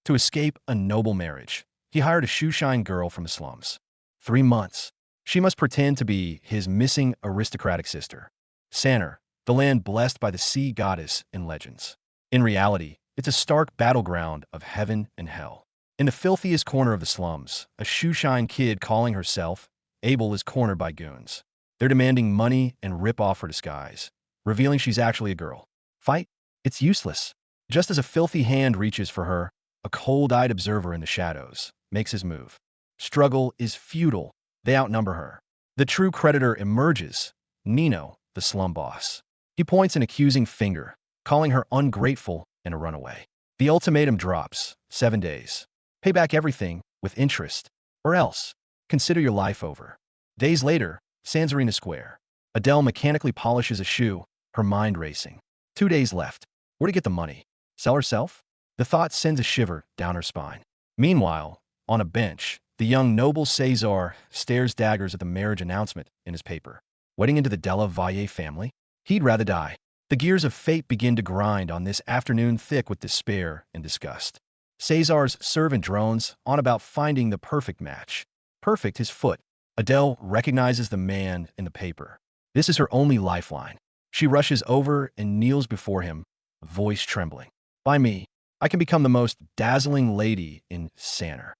To escape a noble marriage, he hired a shoeshine girl from the slums. 3 months. She must pretend to be his missing aristocratic sister, Sanur, the land blessed by the sea goddess in legends. In reality, it's a stark battleground of heaven and hell. In the filthiest corner of the slums, a shoeshine kid calling herself Abel is cornered by goons. They're demanding money and rip off her disguise, revealing she's actually a girl. Fight? It's useless. Just as a filthy hand reaches for her, a cold-eyed observer in the shadows makes his move. Struggle is futile. They outnumber her. The true creditor emerges, Nino, the slum boss. He points an accusing finger, calling her ungrateful and a runaway. The ultimatum drops, 7 days. Pay back everything with interest, or else consider your life over. Days later, Sanzarina Square. Adele mechanically polishes a shoe, her mind racing. 2 days left. Where to get the money? Sell herself? The thought sends a shiver down her spine. Meanwhile, on a bench, the young noble Cesar stares daggers at the marriage announcement in his paper. Wedding into the Della Valle family? He'd rather die. The gears of fate begin to grind on this afternoon thick with despair and disgust. Cesar's servant drones on about finding the perfect match. Perfect his foot. Adele recognizes the man in the paper. This is her only lifeline. She rushes over and kneels before him, voice trembling. By me, I can become the most dazzling lady in Sanur.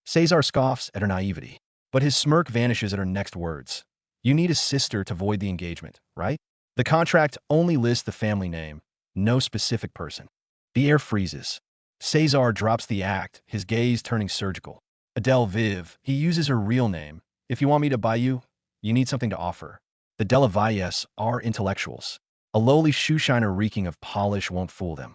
Cesar scoffs at her naivety, but his smirk vanishes at her next words. You need a sister to void the engagement, right? The contract only lists the family name, no specific person. The air freezes. Cesar drops the act, his gaze turning surgical. Adele Viv, he uses her real name. If you want me to buy you, you need something to offer. The Della Valles are intellectuals. A lowly shoeshiner reeking of polish won't fool them.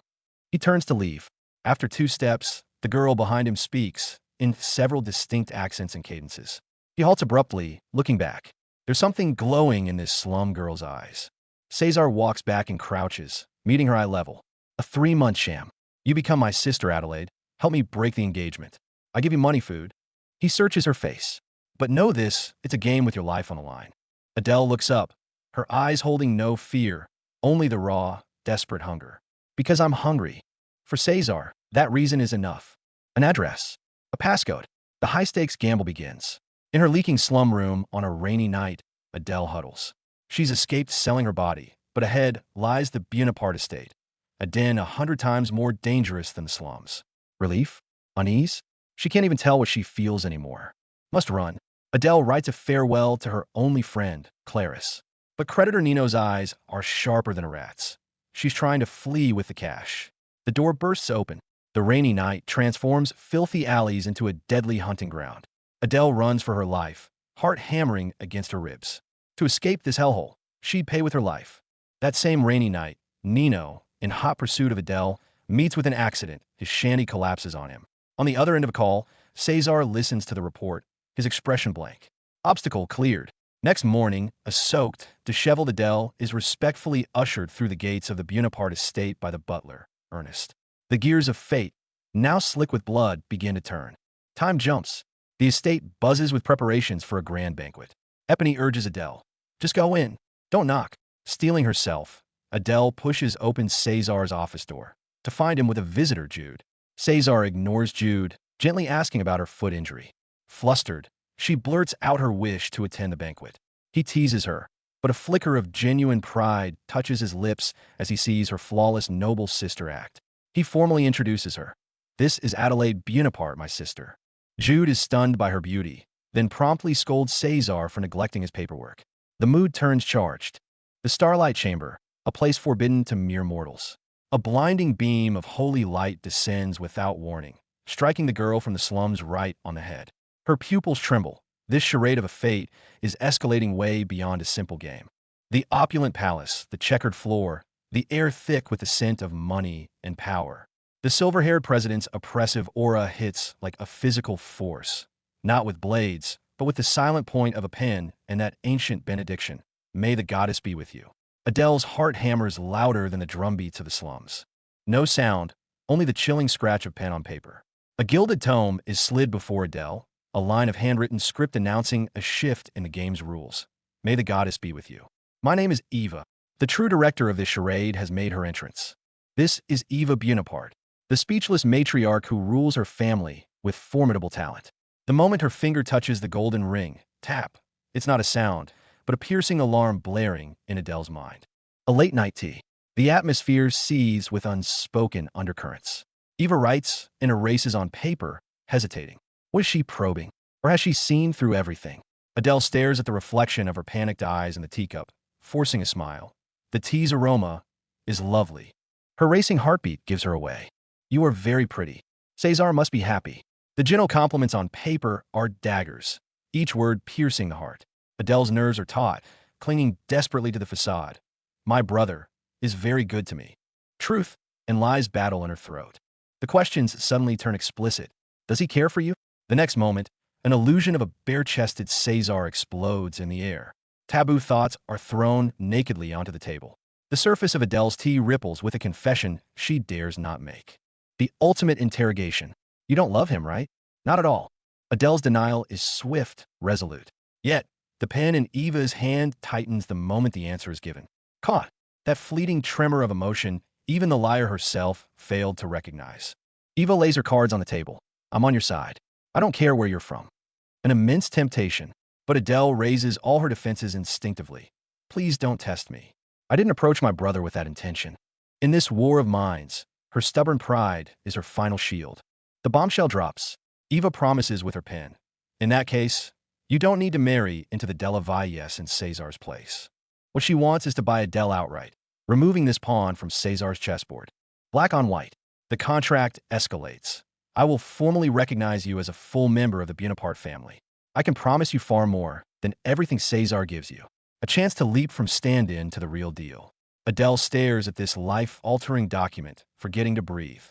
He turns to leave. After 2 steps, the girl behind him speaks, in several distinct accents and cadences. He halts abruptly, looking back. There's something glowing in this slum girl's eyes. Cesar walks back and crouches, meeting her eye level. A 3-month sham. You become my sister, Adelaide. Help me break the engagement. I give you money, food. He searches her face. But know this, it's a game with your life on the line. Adele looks up, her eyes holding no fear, only the raw, desperate hunger. Because I'm hungry. For Cesar, that reason is enough. An address. A passcode. The high-stakes gamble begins. In her leaking slum room on a rainy night, Adele huddles. She's escaped selling her body, but ahead lies the Bonaparte estate, a den 100 times more dangerous than the slums. Relief? Unease? She can't even tell what she feels anymore. Must run. Adele writes a farewell to her only friend, Clarice. But creditor Nino's eyes are sharper than a rat's. She's trying to flee with the cash. The door bursts open. The rainy night transforms filthy alleys into a deadly hunting ground. Adele runs for her life, heart hammering against her ribs. To escape this hellhole, she'd pay with her life. That same rainy night, Nino, in hot pursuit of Adele, meets with an accident. His shanty collapses on him. On the other end of a call, Cesar listens to the report, his expression blank. Obstacle cleared. Next morning, a soaked, disheveled Adele is respectfully ushered through the gates of the Bonaparte estate by the butler, Ernest. The gears of fate, now slick with blood, begin to turn. Time jumps. The estate buzzes with preparations for a grand banquet. Epony urges Adele. Just go in. Don't knock. Steeling herself, Adele pushes open Cesar's office door, to find him with a visitor, Jude. Cesar ignores Jude, gently asking about her foot injury. Flustered, she blurts out her wish to attend the banquet. He teases her, but a flicker of genuine pride touches his lips as he sees her flawless noble sister act. He formally introduces her. This is Adelaide Bonaparte, my sister. Jude is stunned by her beauty, then promptly scolds Cesar for neglecting his paperwork. The mood turns charged. The Starlight Chamber, a place forbidden to mere mortals. A blinding beam of holy light descends without warning, striking the girl from the slums right on the head. Her pupils tremble. This charade of a fate is escalating way beyond a simple game. The opulent palace, the checkered floor, the air thick with the scent of money and power. The silver-haired president's oppressive aura hits like a physical force, not with blades, but with the silent point of a pen and that ancient benediction. May the goddess be with you. Adele's heart hammers louder than the drumbeats of the slums. No sound, only the chilling scratch of pen on paper. A gilded tome is slid before Adele, a line of handwritten script announcing a shift in the game's rules. May the goddess be with you. My name is Eva. The true director of this charade has made her entrance. This is Eva Bonaparte. the speechless matriarch who rules her family with formidable talent. The moment her finger touches the golden ring, tap, it's not a sound, but a piercing alarm blaring in Adele's mind. A late-night tea. The atmosphere seethes with unspoken undercurrents. Eva writes and erases on paper, hesitating. Was she probing? Or has she seen through everything? Adele stares at the reflection of her panicked eyes in the teacup, forcing a smile. The tea's aroma is lovely. Her racing heartbeat gives her away. You are very pretty. Cesar must be happy. The gentle compliments on paper are daggers, each word piercing the heart. Adele's nerves are taut, clinging desperately to the facade. My brother is very good to me. Truth and lies battle in her throat. The questions suddenly turn explicit. Does he care for you? The next moment, an illusion of a bare-chested Cesar explodes in the air. Taboo thoughts are thrown nakedly onto the table. The surface of Adele's tea ripples with a confession she dares not make. The ultimate interrogation. You don't love him, right? Not at all. Adele's denial is swift, resolute. Yet, the pen in Eva's hand tightens the moment the answer is given. Caught. That fleeting tremor of emotion, even the liar herself failed to recognize. Eva lays her cards on the table. I'm on your side. I don't care where you're from. An immense temptation, but Adele raises all her defenses instinctively. Please don't test me. I didn't approach my brother with that intention. In this war of minds, her stubborn pride is her final shield. The bombshell drops. Eva promises with her pen. In that case, you don't need to marry into the Della Valles in Cesar's place. What she wants is to buy Adele outright, removing this pawn from Cesar's chessboard. Black on white. The contract escalates. I will formally recognize you as a full member of the Bonaparte family. I can promise you far more than everything Cesar gives you. A chance to leap from stand-in to the real deal. Adele stares at this life-altering document, forgetting to breathe.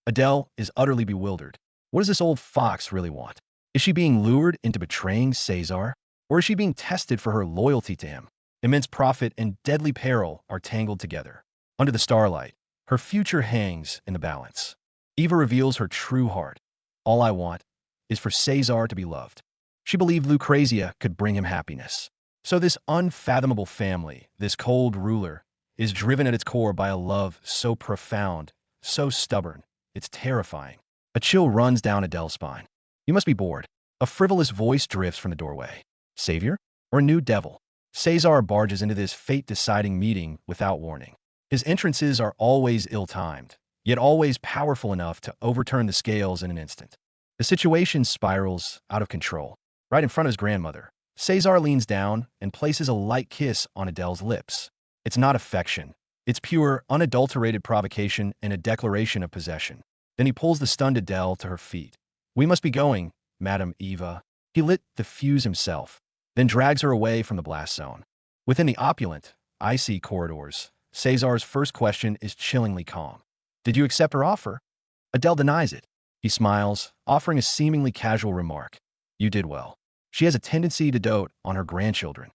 Adele is utterly bewildered. What does this old fox really want? Is she being lured into betraying Cesar? Or is she being tested for her loyalty to him? Immense profit and deadly peril are tangled together. Under the starlight, her future hangs in the balance. Eva reveals her true heart. All I want is for Cesar to be loved. She believed Lucrezia could bring him happiness. So this unfathomable family, this cold ruler, is driven at its core by a love so profound, so stubborn, it's terrifying. A chill runs down Adele's spine. You must be bored. A frivolous voice drifts from the doorway. Savior? Or a new devil? Cesar barges into this fate-deciding meeting without warning. His entrances are always ill-timed, yet always powerful enough to overturn the scales in an instant. The situation spirals out of control. Right in front of his grandmother, Cesar leans down and places a light kiss on Adele's lips. It's not affection. It's pure, unadulterated provocation and a declaration of possession. Then he pulls the stunned Adele to her feet. We must be going, Madame Eva. He lit the fuse himself, then drags her away from the blast zone. Within the opulent, icy corridors, Cesar's first question is chillingly calm. Did you accept her offer? Adele denies it. He smiles, offering a seemingly casual remark. You did well. She has a tendency to dote on her grandchildren.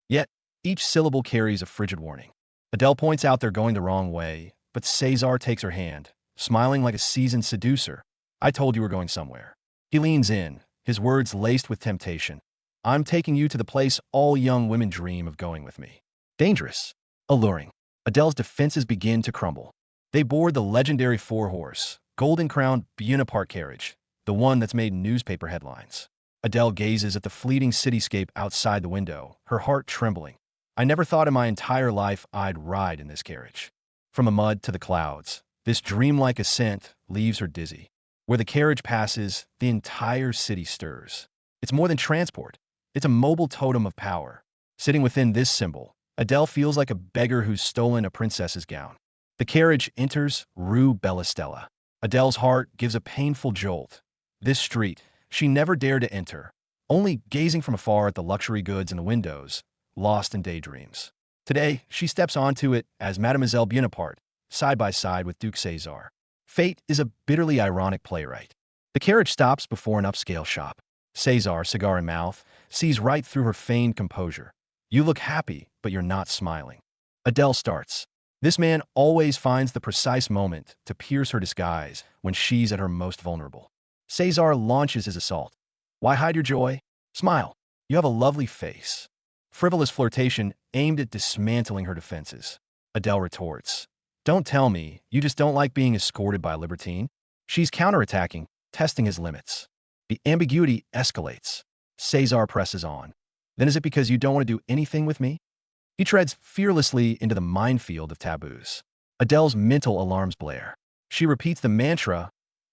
Yet, each syllable carries a frigid warning. Adele points out they're going the wrong way, but Cesar takes her hand, smiling like a seasoned seducer. I told you we're going somewhere. He leans in, his words laced with temptation. I'm taking you to the place all young women dream of going with me. Dangerous. Alluring. Adele's defenses begin to crumble. They board the legendary four-horse, golden-crowned Bonaparte carriage, the one that's made newspaper headlines. Adele gazes at the fleeting cityscape outside the window, her heart trembling. I never thought in my entire life I'd ride in this carriage. From the mud to the clouds, this dreamlike ascent leaves her dizzy. Where the carriage passes, the entire city stirs. It's more than transport. It's a mobile totem of power. Sitting within this symbol, Adele feels like a beggar who's stolen a princess's gown. The carriage enters Rue Bellastella. Adele's heart gives a painful jolt. This street, she never dared to enter, only gazing from afar at the luxury goods in the windows, lost in daydreams. Today, she steps onto it as Mademoiselle Bonaparte, side by side with Duke Cesar. Fate is a bitterly ironic playwright. The carriage stops before an upscale shop. Cesar, cigar in mouth, sees right through her feigned composure. You look happy, but you're not smiling. Adele starts. This man always finds the precise moment to pierce her disguise when she's at her most vulnerable. Cesar launches his assault. Why hide your joy? Smile. You have a lovely face. Frivolous flirtation aimed at dismantling her defenses. Adele retorts. Don't tell me you just don't like being escorted by a libertine. She's counterattacking, testing his limits. The ambiguity escalates. Cesar presses on. Then is it because you don't want to do anything with me? He treads fearlessly into the minefield of taboos. Adele's mental alarms blare. She repeats the mantra,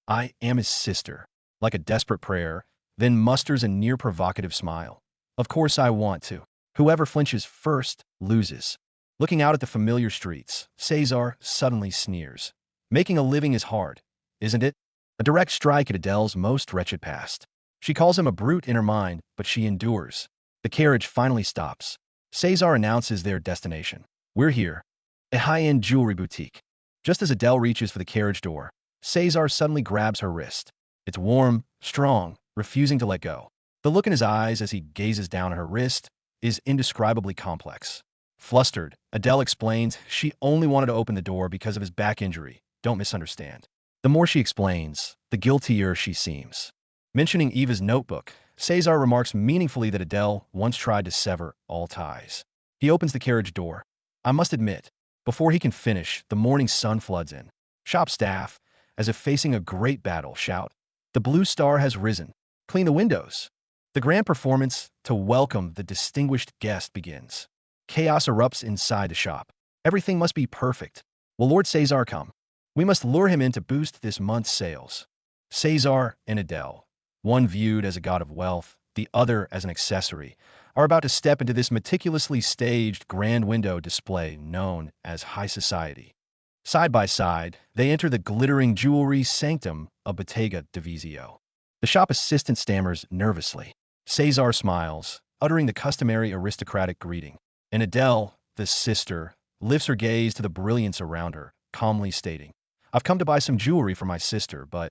I am his sister, like a desperate prayer, then musters a near-provocative smile. Of course I want to. Whoever flinches first loses. Looking out at the familiar streets, Cesar suddenly sneers. Making a living is hard, isn't it? A direct strike at Adele's most wretched past. She calls him a brute in her mind, but she endures. The carriage finally stops. Cesar announces their destination. We're here. A high-end jewelry boutique. Just as Adele reaches for the carriage door, Cesar suddenly grabs her wrist. It's warm, strong, refusing to let go. The look in his eyes as he gazes down at her wrist is indescribably complex. Flustered, Adele explains she only wanted to open the door because of his back injury. Don't misunderstand. The more she explains, the guiltier she seems. Mentioning Eva's notebook, Cesar remarks meaningfully that Adele once tried to sever all ties. He opens the carriage door. I must admit, before he can finish, the morning sun floods in. Shop staff, as if facing a great battle, shout, the blue star has risen. Clean the windows. The grand performance to welcome the distinguished guest begins. Chaos erupts inside the shop. Everything must be perfect. Will Lord Cesar come? We must lure him in to boost this month's sales. Cesar and Adele, one viewed as a god of wealth, the other as an accessory, are about to step into this meticulously staged grand window display known as high society. Side by side, they enter the glittering jewelry sanctum of Bottega Divisio. The shop assistant stammers nervously. Cesar smiles, uttering the customary aristocratic greeting. And Adele, the sister, lifts her gaze to the brilliance around her, calmly stating, I've come to buy some jewelry for my sister, but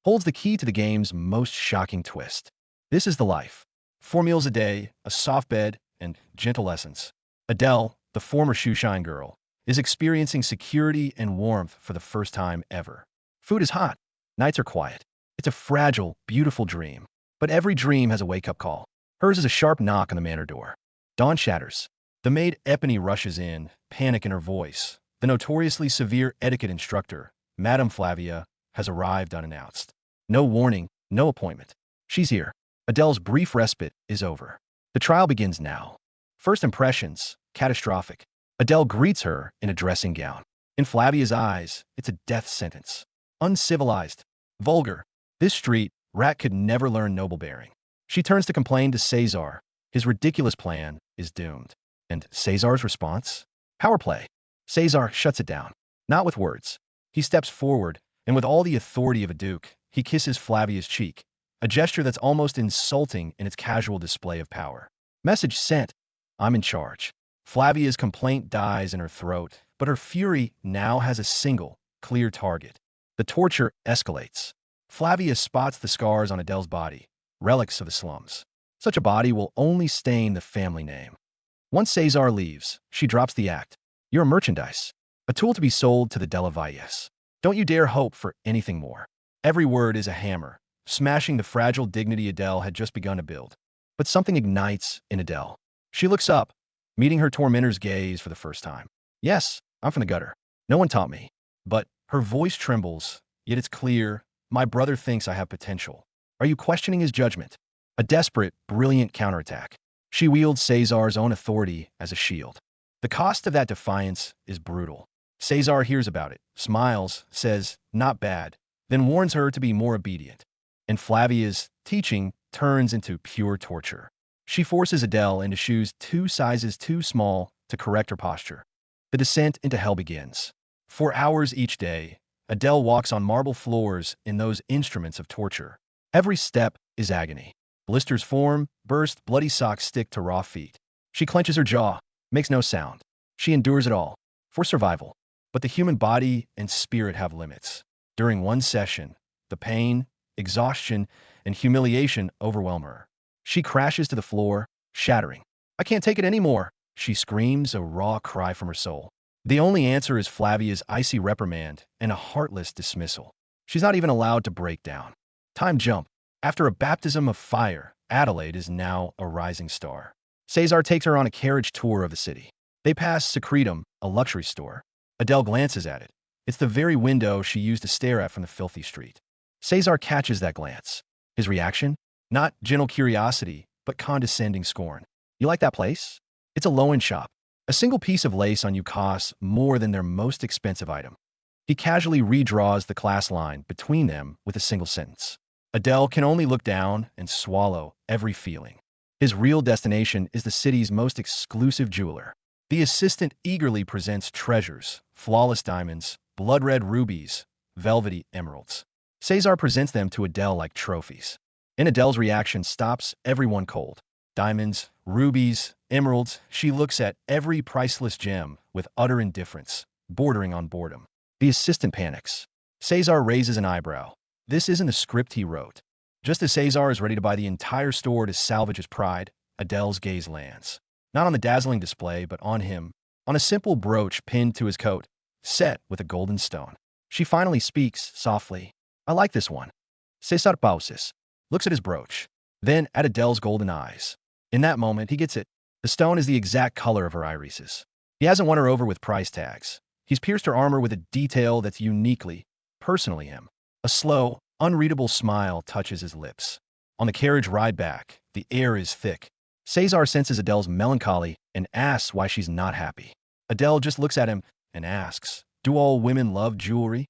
holds the key to the game's most shocking twist. This is the life. 4 meals a day, a soft bed, and gentle lessons. Adele, the former Shoeshine girl, is experiencing security and warmth for the first time ever. Food is hot. Nights are quiet. It's a fragile, beautiful dream. But every dream has a wake-up call. Hers is a sharp knock on the manor door. Dawn shatters. The maid Epony rushes in, panic in her voice. The notoriously severe etiquette instructor, Madame Flavia, has arrived unannounced. No warning, no appointment. She's here. Adele's brief respite is over. The trial begins now. First impressions, catastrophic. Adele greets her in a dressing gown. In Flavia's eyes, it's a death sentence. Uncivilized, vulgar. This street rat could never learn noble bearing. She turns to complain to Cesar. His ridiculous plan is doomed. And Cesar's response? Power play. Cesar shuts it down. Not with words. He steps forward, and with all the authority of a duke, he kisses Flavia's cheek, a gesture that's almost insulting in its casual display of power. Message sent. I'm in charge. Flavia's complaint dies in her throat, but her fury now has a single, clear target. The torture escalates. Flavia spots the scars on Adele's body, relics of the slums. Such a body will only stain the family name. Once Cesar leaves, she drops the act. You're a merchandise, a tool to be sold to the Della Valles. Don't you dare hope for anything more. Every word is a hammer, smashing the fragile dignity Adele had just begun to build. But something ignites in Adele. She looks up, meeting her tormentor's gaze for the first time. Yes, I'm from the gutter. No one taught me. But her voice trembles, yet it's clear. My brother thinks I have potential. Are you questioning his judgment? A desperate, brilliant counterattack. She wields Cesar's own authority as a shield. The cost of that defiance is brutal. Cesar hears about it, smiles, says, not bad, then warns her to be more obedient. And Flavia's teaching turns into pure torture. She forces Adele into shoes 2 sizes too small to correct her posture. The descent into hell begins. For hours each day, Adele walks on marble floors in those instruments of torture. Every step is agony. Blisters form, burst, bloody socks stick to raw feet. She clenches her jaw, makes no sound. She endures it all, for survival. But the human body and spirit have limits. During one session, the pain, exhaustion, and humiliation overwhelm her. She crashes to the floor, shattering. I can't take it anymore, she screams, a raw cry from her soul. The only answer is Flavia's icy reprimand and a heartless dismissal. She's not even allowed to break down. Time jump. After a baptism of fire, Adelaide is now a rising star. Cesar takes her on a carriage tour of the city. They pass Secretum, a luxury store. Adele glances at it. It's the very window she used to stare at from the filthy street. Cesar catches that glance. His reaction? Not gentle curiosity, but condescending scorn. You like that place? It's a low-end shop. A single piece of lace on you costs more than their most expensive item. He casually redraws the class line between them with a single sentence. Adele can only look down and swallow every feeling. His real destination is the city's most exclusive jeweler. The assistant eagerly presents treasures, flawless diamonds, blood-red rubies, velvety emeralds. Cesar presents them to Adele like trophies. And Adele's reaction stops everyone cold. Diamonds, rubies, emeralds, she looks at every priceless gem with utter indifference, bordering on boredom. The assistant panics. Cesar raises an eyebrow. This isn't a script he wrote. Just as Cesar is ready to buy the entire store to salvage his pride, Adele's gaze lands. Not on the dazzling display, but on him, on a simple brooch pinned to his coat, set with a golden stone. She finally speaks softly. I like this one. Cesar pauses, looks at his brooch, then at Adele's golden eyes. In that moment, he gets it. The stone is the exact color of her irises. He hasn't won her over with price tags. He's pierced her armor with a detail that's uniquely, personally him. A slow, unreadable smile touches his lips. On the carriage ride back, the air is thick. Cesar senses Adele's melancholy and asks why she's not happy. Adele just looks at him and asks, do all women love jewelry?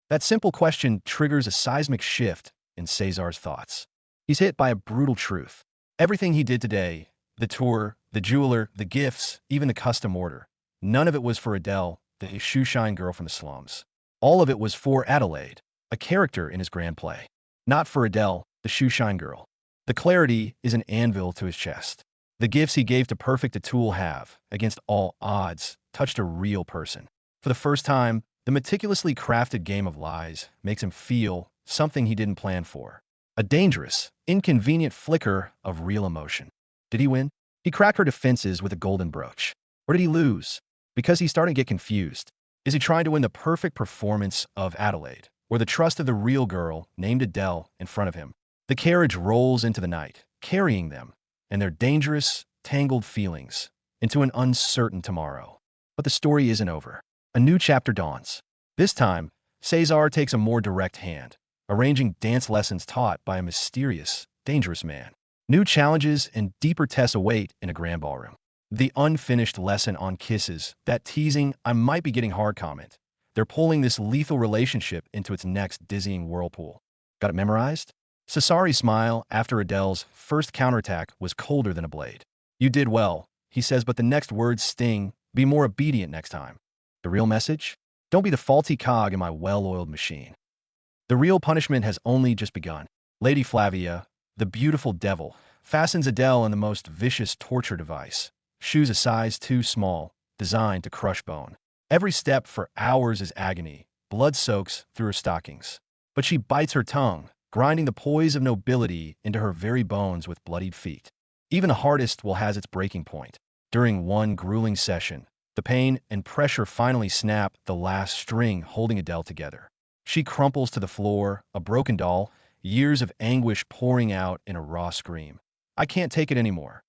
That simple question triggers a seismic shift in Cesar's thoughts. He's hit by a brutal truth. Everything he did today, the tour, the jeweler, the gifts, even the custom order, none of it was for Adele, the Shoeshine girl from the slums. All of it was for Adelaide, a character in his grand play. Not for Adele, the Shoeshine girl. The clarity is an anvil to his chest. The gifts he gave to Perfect Atul have, against all odds, touched a real person. For the first time, the meticulously crafted game of lies makes him feel something he didn't plan for. A dangerous, inconvenient flicker of real emotion. Did he win? He cracked her defenses with a golden brooch. Or did he lose? Because he's starting to get confused. Is he trying to win the perfect performance of Adelaide, or the trust of the real girl named Adele in front of him? The carriage rolls into the night, carrying them and their dangerous, tangled feelings into an uncertain tomorrow. But the story isn't over. A new chapter dawns. This time, Cesar takes a more direct hand, arranging dance lessons taught by a mysterious, dangerous man. New challenges and deeper tests await in a grand ballroom. The unfinished lesson on kisses, that teasing "I might be getting hard" comment. They're pulling this lethal relationship into its next dizzying whirlpool. Got it memorized? Cesari's smile after Adele's first counterattack was colder than a blade. You did well, he says, but the next words sting. Be more obedient next time. The real message? Don't be the faulty cog in my well-oiled machine. The real punishment has only just begun. Lady Flavia, the beautiful devil, fastens Adele in the most vicious torture device. Shoes a size too small, designed to crush bone. Every step for hours is agony. Blood soaks through her stockings. But she bites her tongue, grinding the poise of nobility into her very bones with bloodied feet. Even the hardest will has its breaking point. During one grueling session, the pain and pressure finally snap the last string holding Adele together. She crumples to the floor, a broken doll, years of anguish pouring out in a raw scream. I can't take it anymore.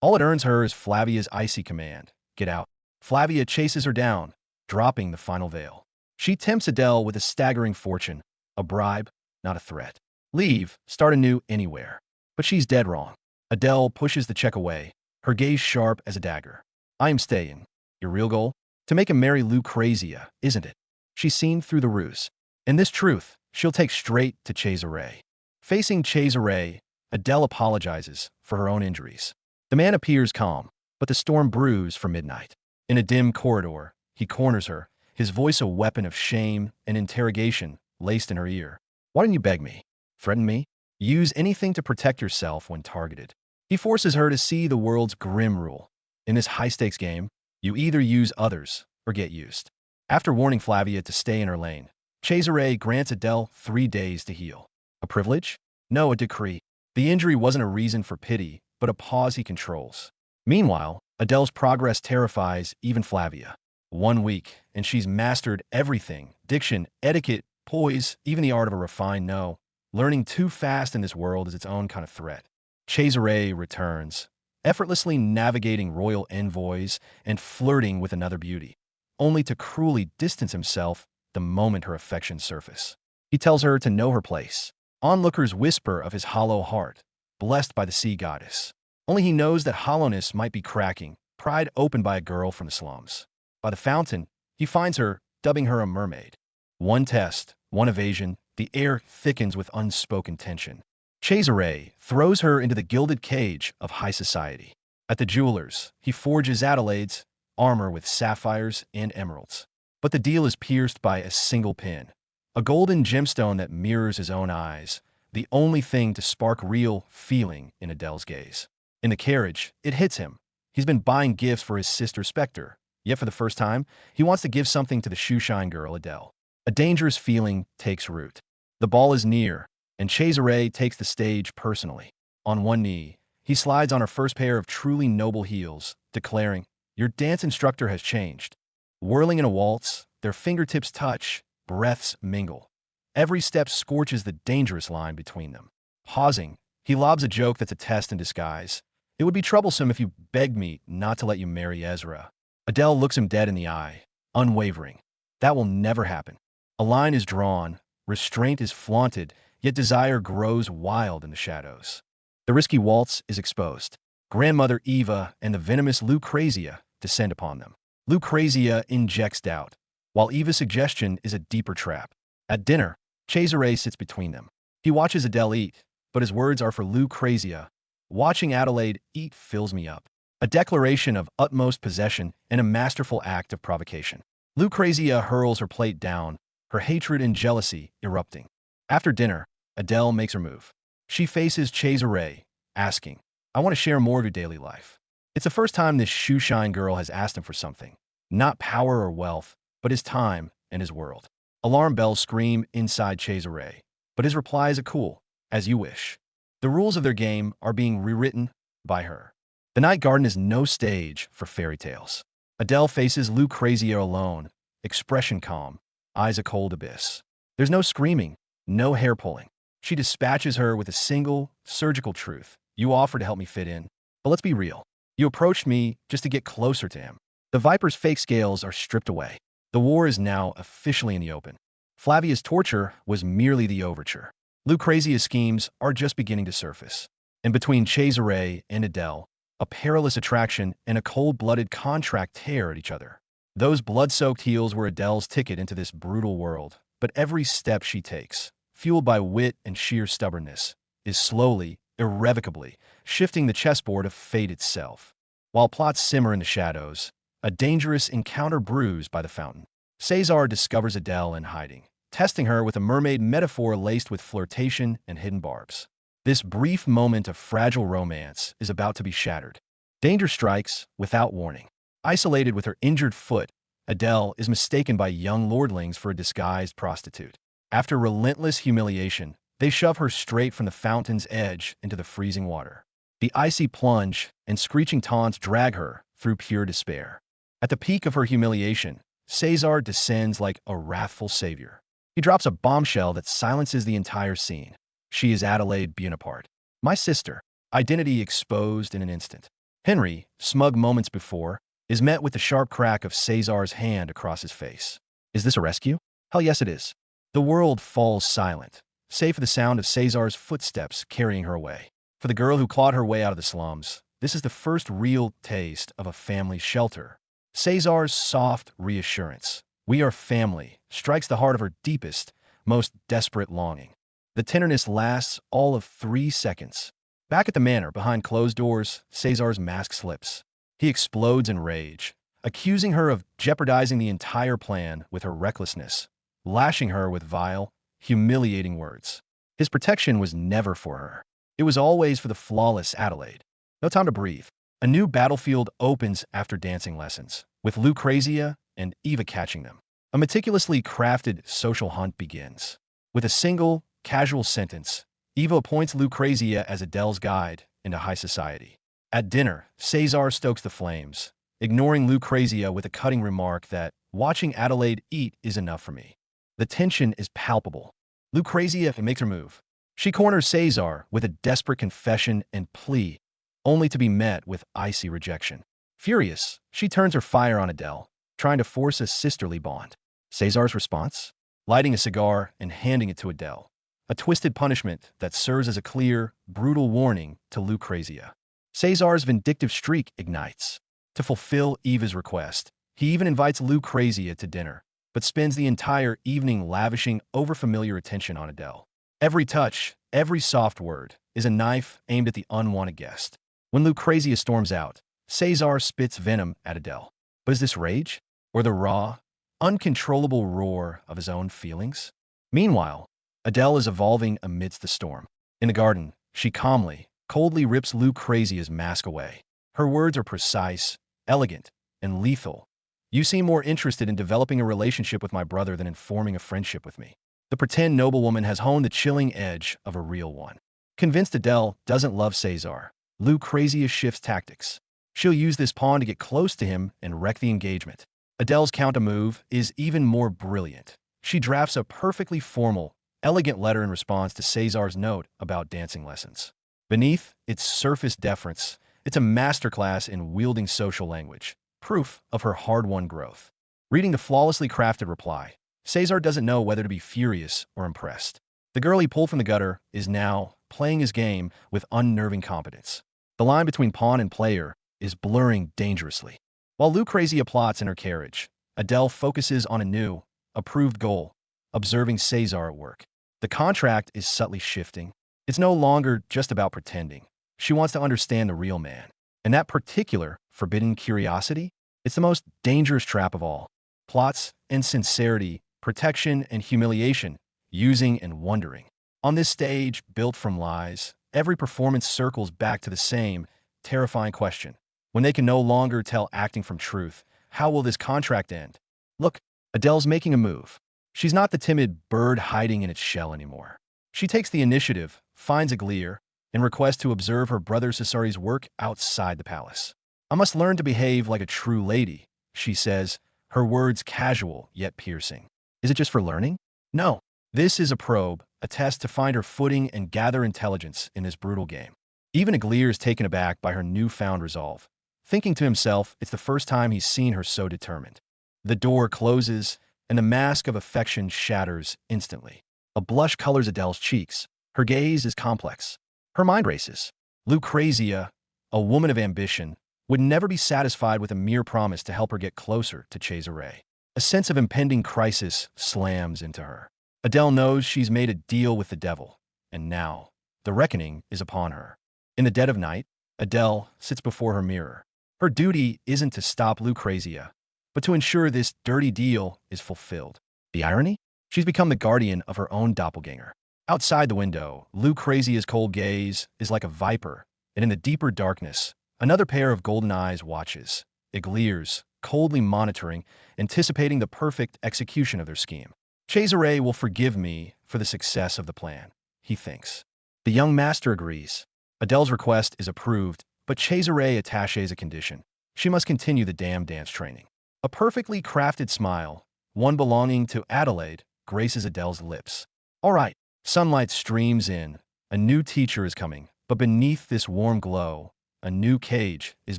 All it earns her is Flavia's icy command. Get out. Flavia chases her down, dropping the final veil. She tempts Adele with a staggering fortune, a bribe, not a threat. Leave, start anew anywhere. But she's dead wrong. Adele pushes the check away, her gaze sharp as a dagger. I am staying. Your real goal? To make him marry Lucrezia, isn't it? She's seen through the ruse. And this truth, she'll take straight to Cesare. Facing Cesare, Adele apologizes for her own injuries. The man appears calm, but the storm brews for midnight. In a dim corridor, he corners her, his voice a weapon of shame and interrogation laced in her ear. Why didn't you beg me? Threaten me? Use anything to protect yourself when targeted. He forces her to see the world's grim rule. In this high-stakes game, you either use others or get used. After warning Flavia to stay in her lane, Cesare grants Adele 3 days to heal. A privilege? No, a decree. The injury wasn't a reason for pity, but a pause he controls. Meanwhile, Adele's progress terrifies even Flavia. 1 week, and she's mastered everything: diction, etiquette, poise, even the art of a refined no. Learning too fast in this world is its own kind of threat. Cesare returns, effortlessly navigating royal envoys and flirting with another beauty, only to cruelly distance himself the moment her affections surface. He tells her to know her place. Onlookers whisper of his hollow heart, blessed by the sea goddess. Only he knows that hollowness might be cracking, pried open by a girl from the slums. By the fountain, he finds her, dubbing her a mermaid. One test, one evasion, the air thickens with unspoken tension. Cesare throws her into the gilded cage of high society. At the jeweler's, he forges Adelaide's armor with sapphires and emeralds. But the deal is pierced by a single pin, a golden gemstone that mirrors his own eyes, the only thing to spark real feeling in Adele's gaze. In the carriage, it hits him. He's been buying gifts for his sister Spectre, yet for the first time, he wants to give something to the Shoeshine girl, Adele. A dangerous feeling takes root. The ball is near, and Cesare takes the stage personally. On one knee, he slides on her first pair of truly noble heels, declaring, "Your dance instructor has changed." Whirling in a waltz, their fingertips touch, breaths mingle. Every step scorches the dangerous line between them. Pausing, he lobs a joke that's a test in disguise. "It would be troublesome if you begged me not to let you marry Ezra." Adele looks him dead in the eye, unwavering. That will never happen. A line is drawn, restraint is flaunted, yet desire grows wild in the shadows. The risky waltz is exposed. Grandmother Eva and the venomous Lucrezia descend upon them. Lucrezia injects doubt, while Eva's suggestion is a deeper trap. At dinner, Cesare sits between them. He watches Adele eat, but his words are for Lucrezia. "Watching Adelaide eat fills me up." A declaration of utmost possession and a masterful act of provocation. Lucrezia hurls her plate down, her hatred and jealousy erupting. After dinner, Adele makes her move. She faces Cesare, asking, "I want to share more of your daily life." It's the first time this Shoeshine girl has asked him for something. Not power or wealth, but his time and his world. Alarm bells scream inside Cesare, but his reply is a cool, "As you wish." The rules of their game are being rewritten by her. The night garden is no stage for fairy tales. Adele faces Lucrezia alone, expression calm, eyes a cold abyss. There's no screaming, no hair pulling. She dispatches her with a single, surgical truth. "You offered to help me fit in, but let's be real. You approached me just to get closer to him." The Viper's fake scales are stripped away. The war is now officially in the open. Flavia's torture was merely the overture. Lucrezia's schemes are just beginning to surface. And between Cesare and Adele, a perilous attraction and a cold-blooded contract tear at each other. Those blood-soaked heels were Adele's ticket into this brutal world, but every step she takes, fueled by wit and sheer stubbornness, is slowly, irrevocably, shifting the chessboard of fate itself. While plots simmer in the shadows, a dangerous encounter brews by the fountain. Cesar discovers Adele in hiding, testing her with a mermaid metaphor laced with flirtation and hidden barbs. This brief moment of fragile romance is about to be shattered. Danger strikes without warning. Isolated with her injured foot, Adele is mistaken by young lordlings for a disguised prostitute. After relentless humiliation, they shove her straight from the fountain's edge into the freezing water. The icy plunge and screeching taunts drag her through pure despair. At the peak of her humiliation, Cesar descends like a wrathful savior. He drops a bombshell that silences the entire scene. She is Adelaide Bonaparte, my sister, identity exposed in an instant. Henry, smug moments before, is met with the sharp crack of Cesar's hand across his face. Is this a rescue? Hell yes it is. The world falls silent, save for the sound of Cesar's footsteps carrying her away. For the girl who clawed her way out of the slums, this is the first real taste of a family shelter. Cesar's soft reassurance, "We are family," strikes the heart of her deepest, most desperate longing. The tenderness lasts all of 3 seconds. Back at the manor, behind closed doors, Cesar's mask slips. He explodes in rage, accusing her of jeopardizing the entire plan with her recklessness, lashing her with vile, humiliating words. His protection was never for her. It was always for the flawless Adelaide. No time to breathe. A new battlefield opens after dancing lessons, with Lucrezia and Eva catching them. A meticulously crafted social hunt begins. With a single, casual sentence, Eva appoints Lucrezia as Adele's guide into high society. At dinner, Cesar stokes the flames, ignoring Lucrezia with a cutting remark that, "Watching Adelaide eat is enough for me." The tension is palpable. Lucrezia makes her move. She corners Cesar with a desperate confession and plea, only to be met with icy rejection. Furious, she turns her fire on Adele, trying to force a sisterly bond. Cesar's response? Lighting a cigar and handing it to Adele. A twisted punishment that serves as a clear, brutal warning to Lucrezia. Cesar's vindictive streak ignites. To fulfill Eva's request, he even invites Lucrezia to dinner, but spends the entire evening lavishing overfamiliar attention on Adele. Every touch, every soft word, is a knife aimed at the unwanted guest. When Lucrezia storms out, Cesar spits venom at Adele. But is this rage? Or the raw, uncontrollable roar of his own feelings? Meanwhile, Adele is evolving amidst the storm. In the garden, she calmly, coldly rips Lucrezia's mask away. Her words are precise, elegant, and lethal. You seem more interested in developing a relationship with my brother than in forming a friendship with me. The pretend noblewoman has honed the chilling edge of a real one. Convinced Adele doesn't love Cesar, Lucrezia shifts tactics. She'll use this pawn to get close to him and wreck the engagement. Adele's counter-move is even more brilliant. She drafts a perfectly formal, elegant letter in response to Cesar's note about dancing lessons. Beneath its surface deference, it's a masterclass in wielding social language, proof of her hard-won growth. Reading the flawlessly crafted reply, Cesar doesn't know whether to be furious or impressed. The girl he pulled from the gutter is now playing his game with unnerving competence. The line between pawn and player is blurring dangerously. While Lucrezia plots in her carriage, Adele focuses on a new, approved goal, observing Cesar at work. The contract is subtly shifting. It's no longer just about pretending. She wants to understand the real man. And that particular forbidden curiosity, it's the most dangerous trap of all. Plots and sincerity, protection and humiliation, using and wondering. On this stage, built from lies, every performance circles back to the same terrifying question. When they can no longer tell acting from truth, how will this contract end? Look, Adele's making a move. She's not the timid bird hiding in its shell anymore. She takes the initiative, finds Aglir, and requests to observe her brother Cesari's work outside the palace. I must learn to behave like a true lady, she says, her words casual yet piercing. Is it just for learning? No. This is a probe, a test to find her footing and gather intelligence in this brutal game. Even Aglir is taken aback by her newfound resolve, thinking to himself it's the first time he's seen her so determined. The door closes, and the mask of affection shatters instantly. A blush colors Adele's cheeks. Her gaze is complex. Her mind races. Lucrezia, a woman of ambition, would never be satisfied with a mere promise to help her get closer to Cesare. A sense of impending crisis slams into her. Adele knows she's made a deal with the devil, and now the reckoning is upon her. In the dead of night, Adele sits before her mirror. Her duty isn't to stop Lucrezia, but to ensure this dirty deal is fulfilled. The irony? She's become the guardian of her own doppelganger. Outside the window, Lucrezia's cold gaze is like a viper, and in the deeper darkness, another pair of golden eyes watches. It glares, coldly monitoring, anticipating the perfect execution of their scheme. Cesare will forgive me for the success of the plan, he thinks. The young master agrees. Adele's request is approved, but Cesare attaches a condition. She must continue the damn dance training. A perfectly crafted smile, one belonging to Adelaide, graces Adele's lips. All right, sunlight streams in. A new teacher is coming, but beneath this warm glow, a new cage is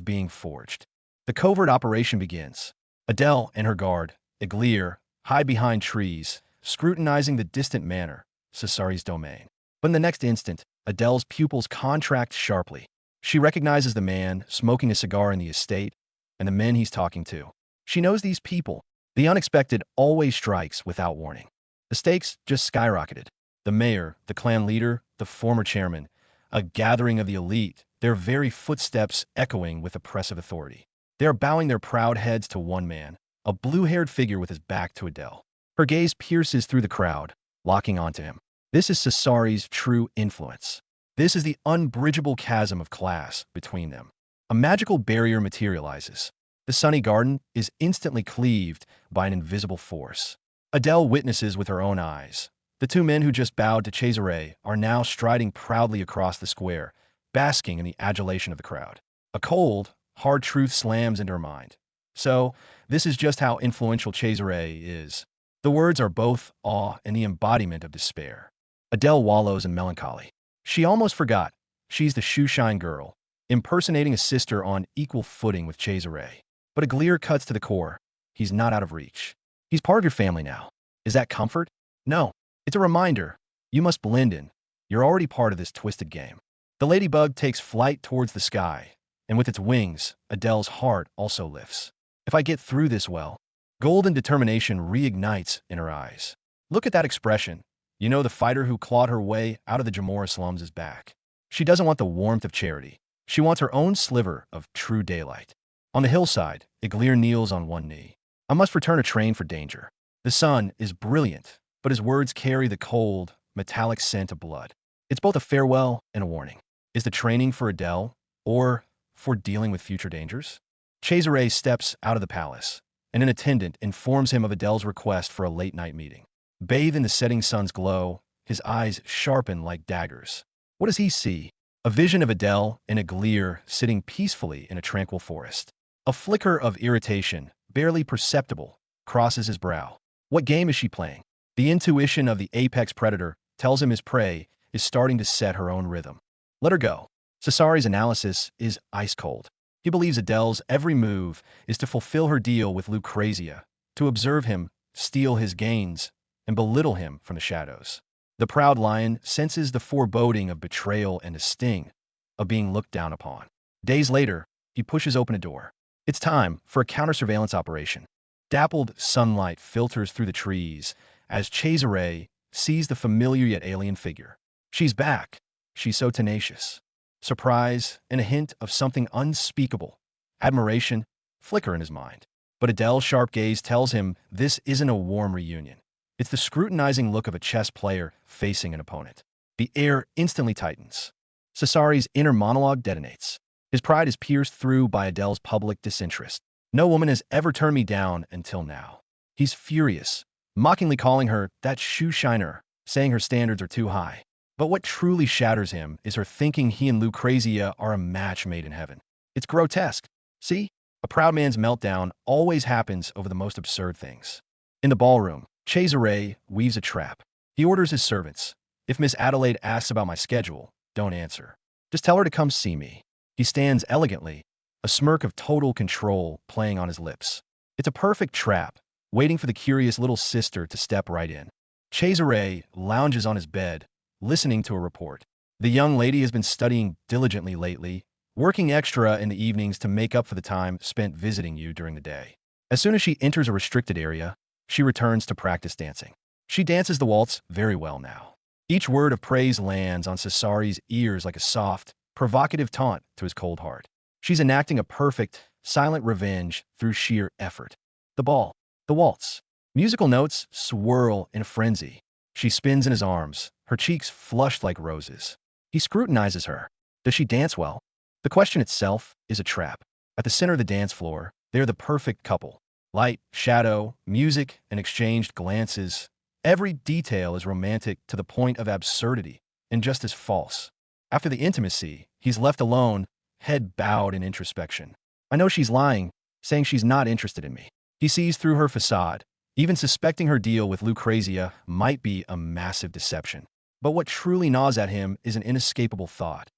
being forged. The covert operation begins. Adele and her guard, Aglir, hide behind trees, scrutinizing the distant manor, Cesare's domain. But in the next instant, Adele's pupils contract sharply. She recognizes the man smoking a cigar in the estate and the men he's talking to. She knows these people. The unexpected always strikes without warning. The stakes just skyrocketed. The mayor, the clan leader, the former chairman, a gathering of the elite, their very footsteps echoing with oppressive authority. They are bowing their proud heads to one man, a blue-haired figure with his back to Adele. Her gaze pierces through the crowd, locking onto him. This is Cesare's true influence. This is the unbridgeable chasm of class between them. A magical barrier materializes. The sunny garden is instantly cleaved by an invisible force. Adele witnesses with her own eyes. The two men who just bowed to Cesare are now striding proudly across the square, basking in the adulation of the crowd. A cold, hard truth slams into her mind. So, this is just how influential Cesare is. The words are both awe and the embodiment of despair. Adele wallows in melancholy. She almost forgot. She's the Shoeshine girl, impersonating a sister on equal footing with Cesare. But Aglir cuts to the core. He's not out of reach. He's part of your family now. Is that comfort? No. It's a reminder. You must blend in. You're already part of this twisted game. The ladybug takes flight towards the sky, and with its wings, Adele's heart also lifts. If I get through this well, golden determination reignites in her eyes. Look at that expression. You know the fighter who clawed her way out of the Jamora slums is back. She doesn't want the warmth of charity. She wants her own sliver of true daylight. On the hillside, Iglir kneels on one knee. I must return a train for danger. The sun is brilliant, but his words carry the cold, metallic scent of blood. It's both a farewell and a warning. Is the training for Adele, or for dealing with future dangers? Cesare steps out of the palace, and an attendant informs him of Adele's request for a late-night meeting. Bathed in the setting sun's glow, his eyes sharpen like daggers. What does he see? A vision of Adele in Iglir sitting peacefully in a tranquil forest. A flicker of irritation, barely perceptible, crosses his brow. What game is she playing? The intuition of the apex predator tells him his prey is starting to set her own rhythm. Let her go. Cesari's analysis is ice cold. He believes Adele's every move is to fulfill her deal with Lucrezia, to observe him, steal his gains, and belittle him from the shadows. The proud lion senses the foreboding of betrayal and a sting of being looked down upon. Days later, he pushes open a door. It's time for a counter-surveillance operation. Dappled sunlight filters through the trees as Cesare sees the familiar yet alien figure. She's back. She's so tenacious. Surprise and a hint of something unspeakable. Admiration flicker in his mind. But Adele's sharp gaze tells him this isn't a warm reunion. It's the scrutinizing look of a chess player facing an opponent. The air instantly tightens. Cesari's inner monologue detonates. His pride is pierced through by Adele's public disinterest. No woman has ever turned me down until now. He's furious, mockingly calling her that shoeshiner, saying her standards are too high. But what truly shatters him is her thinking he and Lucrezia are a match made in heaven. It's grotesque. See? A proud man's meltdown always happens over the most absurd things. In the ballroom, Cesare weaves a trap. He orders his servants, if Miss Adelaide asks about my schedule, don't answer. Just tell her to come see me. He stands elegantly, a smirk of total control playing on his lips. It's a perfect trap, waiting for the curious little sister to step right in. Cesare lounges on his bed, listening to a report. The young lady has been studying diligently lately, working extra in the evenings to make up for the time spent visiting you during the day. As soon as she enters a restricted area, she returns to practice dancing. She dances the waltz very well now. Each word of praise lands on Cesari's ears like a soft, provocative taunt to his cold heart. She's enacting a perfect, silent revenge through sheer effort. The ball, the waltz. Musical notes swirl in a frenzy. She spins in his arms, her cheeks flushed like roses. He scrutinizes her. Does she dance well? The question itself is a trap. At the center of the dance floor, they're the perfect couple. Light, shadow, music, and exchanged glances. Every detail is romantic to the point of absurdity and just as false. After the intimacy, he's left alone, head bowed in introspection. I know she's lying, saying she's not interested in me. He sees through her facade. Even suspecting her deal with Lucrezia might be a massive deception. But what truly gnaws at him is an inescapable thought.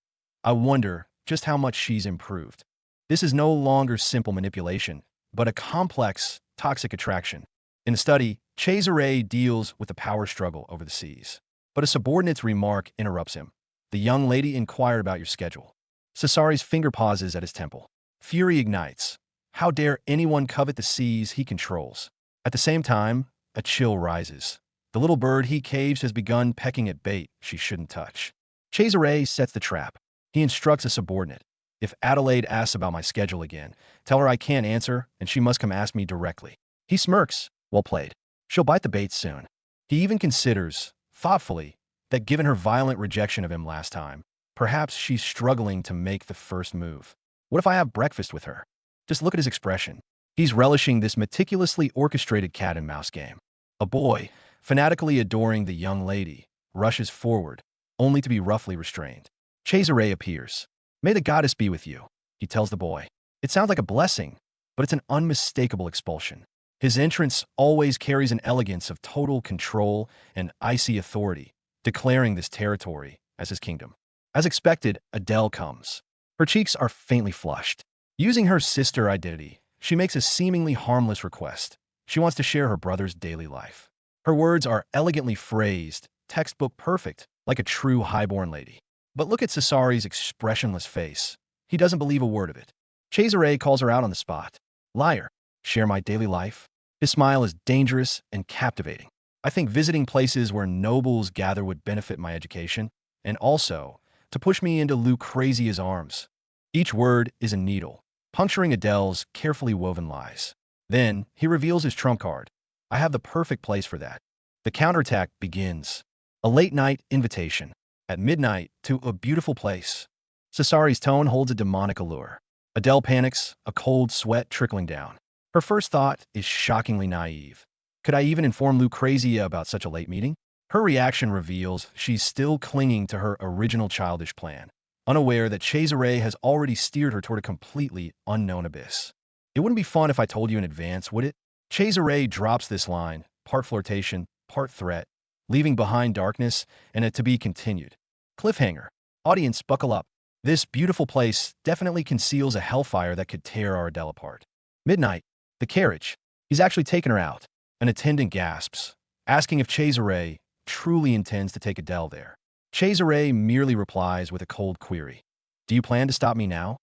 I wonder just how much she's improved. This is no longer simple manipulation, but a complex, toxic attraction. In the study, Cesare deals with the power struggle over the seas. But a subordinate's remark interrupts him. The young lady inquired about your schedule. Cesari's finger pauses at his temple. Fury ignites. How dare anyone covet the seas he controls? At the same time, a chill rises. The little bird he caves has begun pecking at bait she shouldn't touch. Cesare sets the trap. He instructs a subordinate. If Adelaide asks about my schedule again, tell her I can't answer and she must come ask me directly. He smirks. Well played. She'll bite the bait soon. He even considers, thoughtfully, that given her violent rejection of him last time, perhaps she's struggling to make the first move. What if I have breakfast with her? Just look at his expression. He's relishing this meticulously orchestrated cat and mouse game. A boy, fanatically adoring the young lady, rushes forward, only to be roughly restrained. Cesare appears. May the goddess be with you, he tells the boy. It sounds like a blessing, but it's an unmistakable expulsion. His entrance always carries an elegance of total control and icy authority, declaring this territory as his kingdom. As expected, Adele comes. Her cheeks are faintly flushed. Using her sister identity, she makes a seemingly harmless request. She wants to share her brother's daily life. Her words are elegantly phrased, textbook perfect, like a true highborn lady. But look at Cesari's expressionless face. He doesn't believe a word of it. Cesare calls her out on the spot. Liar. Share my daily life? His smile is dangerous and captivating. I think visiting places where nobles gather would benefit my education, and also to push me into Lucrezia's arms. Each word is a needle, puncturing Adele's carefully woven lies. Then he reveals his trump card. I have the perfect place for that. The counterattack begins. A late-night invitation. At midnight to a beautiful place. Cesari's tone holds a demonic allure. Adele panics, a cold sweat trickling down. Her first thought is shockingly naive. Could I even inform Lucrezia about such a late meeting? Her reaction reveals she's still clinging to her original childish plan, unaware that Cesare has already steered her toward a completely unknown abyss. It wouldn't be fun if I told you in advance, would it? Cesare drops this line, part flirtation, part threat, leaving behind darkness and a to-be continued. Cliffhanger. Audience, buckle up. This beautiful place definitely conceals a hellfire that could tear our Adele apart. Midnight. The carriage. He's actually taken her out. An attendant gasps, asking if Cesare truly intends to take Adele there. Cesare merely replies with a cold query. Do you plan to stop me now?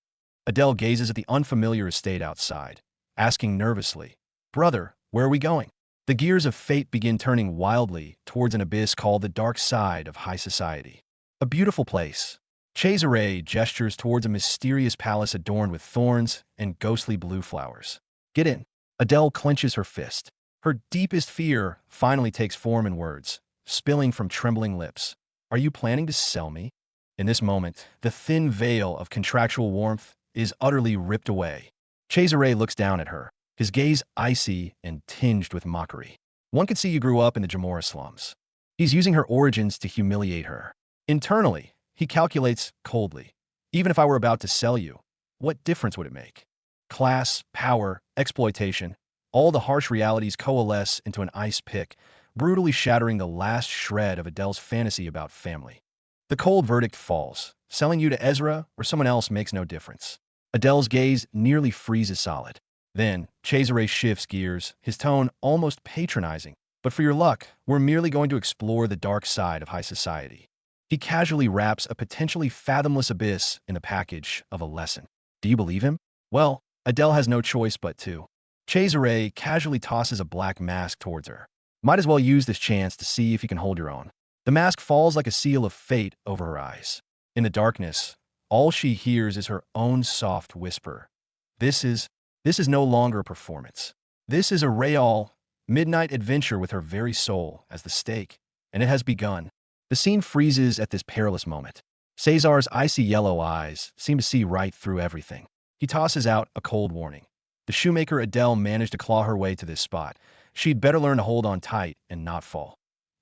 Adele gazes at the unfamiliar estate outside, asking nervously, Brother, where are we going? The gears of fate begin turning wildly towards an abyss called the dark side of high society. A beautiful place. Cesare gestures towards a mysterious palace adorned with thorns and ghostly blue flowers. Get in. Adele clenches her fist. Her deepest fear finally takes form in words, spilling from trembling lips. Are you planning to sell me? In this moment, the thin veil of contractual warmth is utterly ripped away. Cesare looks down at her, his gaze icy and tinged with mockery. One could see you grew up in the Jamora slums. He's using her origins to humiliate her. Internally, he calculates coldly. Even if I were about to sell you, what difference would it make? Class, power, exploitation, all the harsh realities coalesce into an ice pick, brutally shattering the last shred of Adele's fantasy about family. The cold verdict falls. Selling you to Ezra or someone else makes no difference. Adele's gaze nearly freezes solid. Then, Cesare shifts gears, his tone almost patronizing. But for your luck, we're merely going to explore the dark side of high society. He casually wraps a potentially fathomless abyss in the package of a lesson. Do you believe him? Well, Adele has no choice but to. Cesare casually tosses a black mask towards her. Might as well use this chance to see if you can hold your own. The mask falls like a seal of fate over her eyes. In the darkness, all she hears is her own soft whisper. This is no longer a performance. This is a real, midnight adventure with her very soul as the stake, and it has begun. The scene freezes at this perilous moment. Cesar's icy yellow eyes seem to see right through everything. He tosses out a cold warning. The shoemaker Adele managed to claw her way to this spot. She'd better learn to hold on tight and not fall.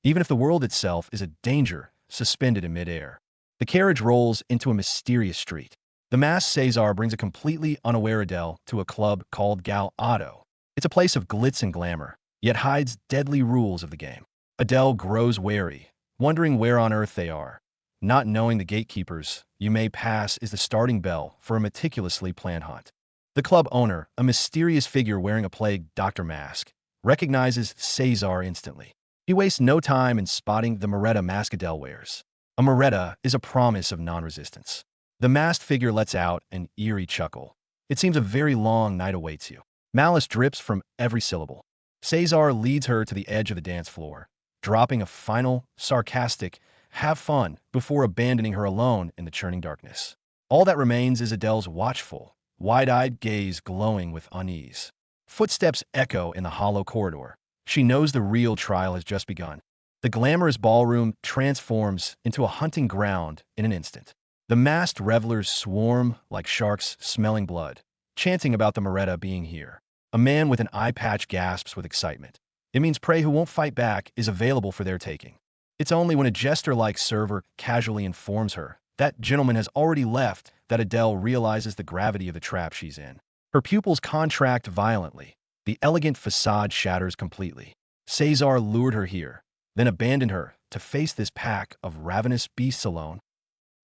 Even if the world itself is a danger suspended in midair. The carriage rolls into a mysterious street. The masked Cesar brings a completely unaware Adele to a club called Gal Otto. It's a place of glitz and glamour, yet hides deadly rules of the game. Adele grows wary, wondering where on earth they are. Not knowing the gatekeepers you may pass is the starting bell for a meticulously planned hunt. The club owner, a mysterious figure wearing a plague doctor mask, recognizes Cesar instantly. He wastes no time in spotting the Moretta mask Adele wears. A Moretta is a promise of non-resistance. The masked figure lets out an eerie chuckle. It seems a very long night awaits you. Malice drips from every syllable. Cesar leads her to the edge of the dance floor, dropping a final, sarcastic, have fun before abandoning her alone in the churning darkness. All that remains is Adele's watchful, wide-eyed gaze glowing with unease. Footsteps echo in the hollow corridor. She knows the real trial has just begun. The glamorous ballroom transforms into a hunting ground in an instant. The masked revelers swarm like sharks smelling blood, chanting about the Moretta being here. A man with an eye patch gasps with excitement. It means prey who won't fight back is available for their taking. It's only when a jester-like server casually informs her that gentleman has already left that Adele realizes the gravity of the trap she's in. Her pupils contract violently. The elegant facade shatters completely. Cesar lured her here, then abandoned her to face this pack of ravenous beasts alone.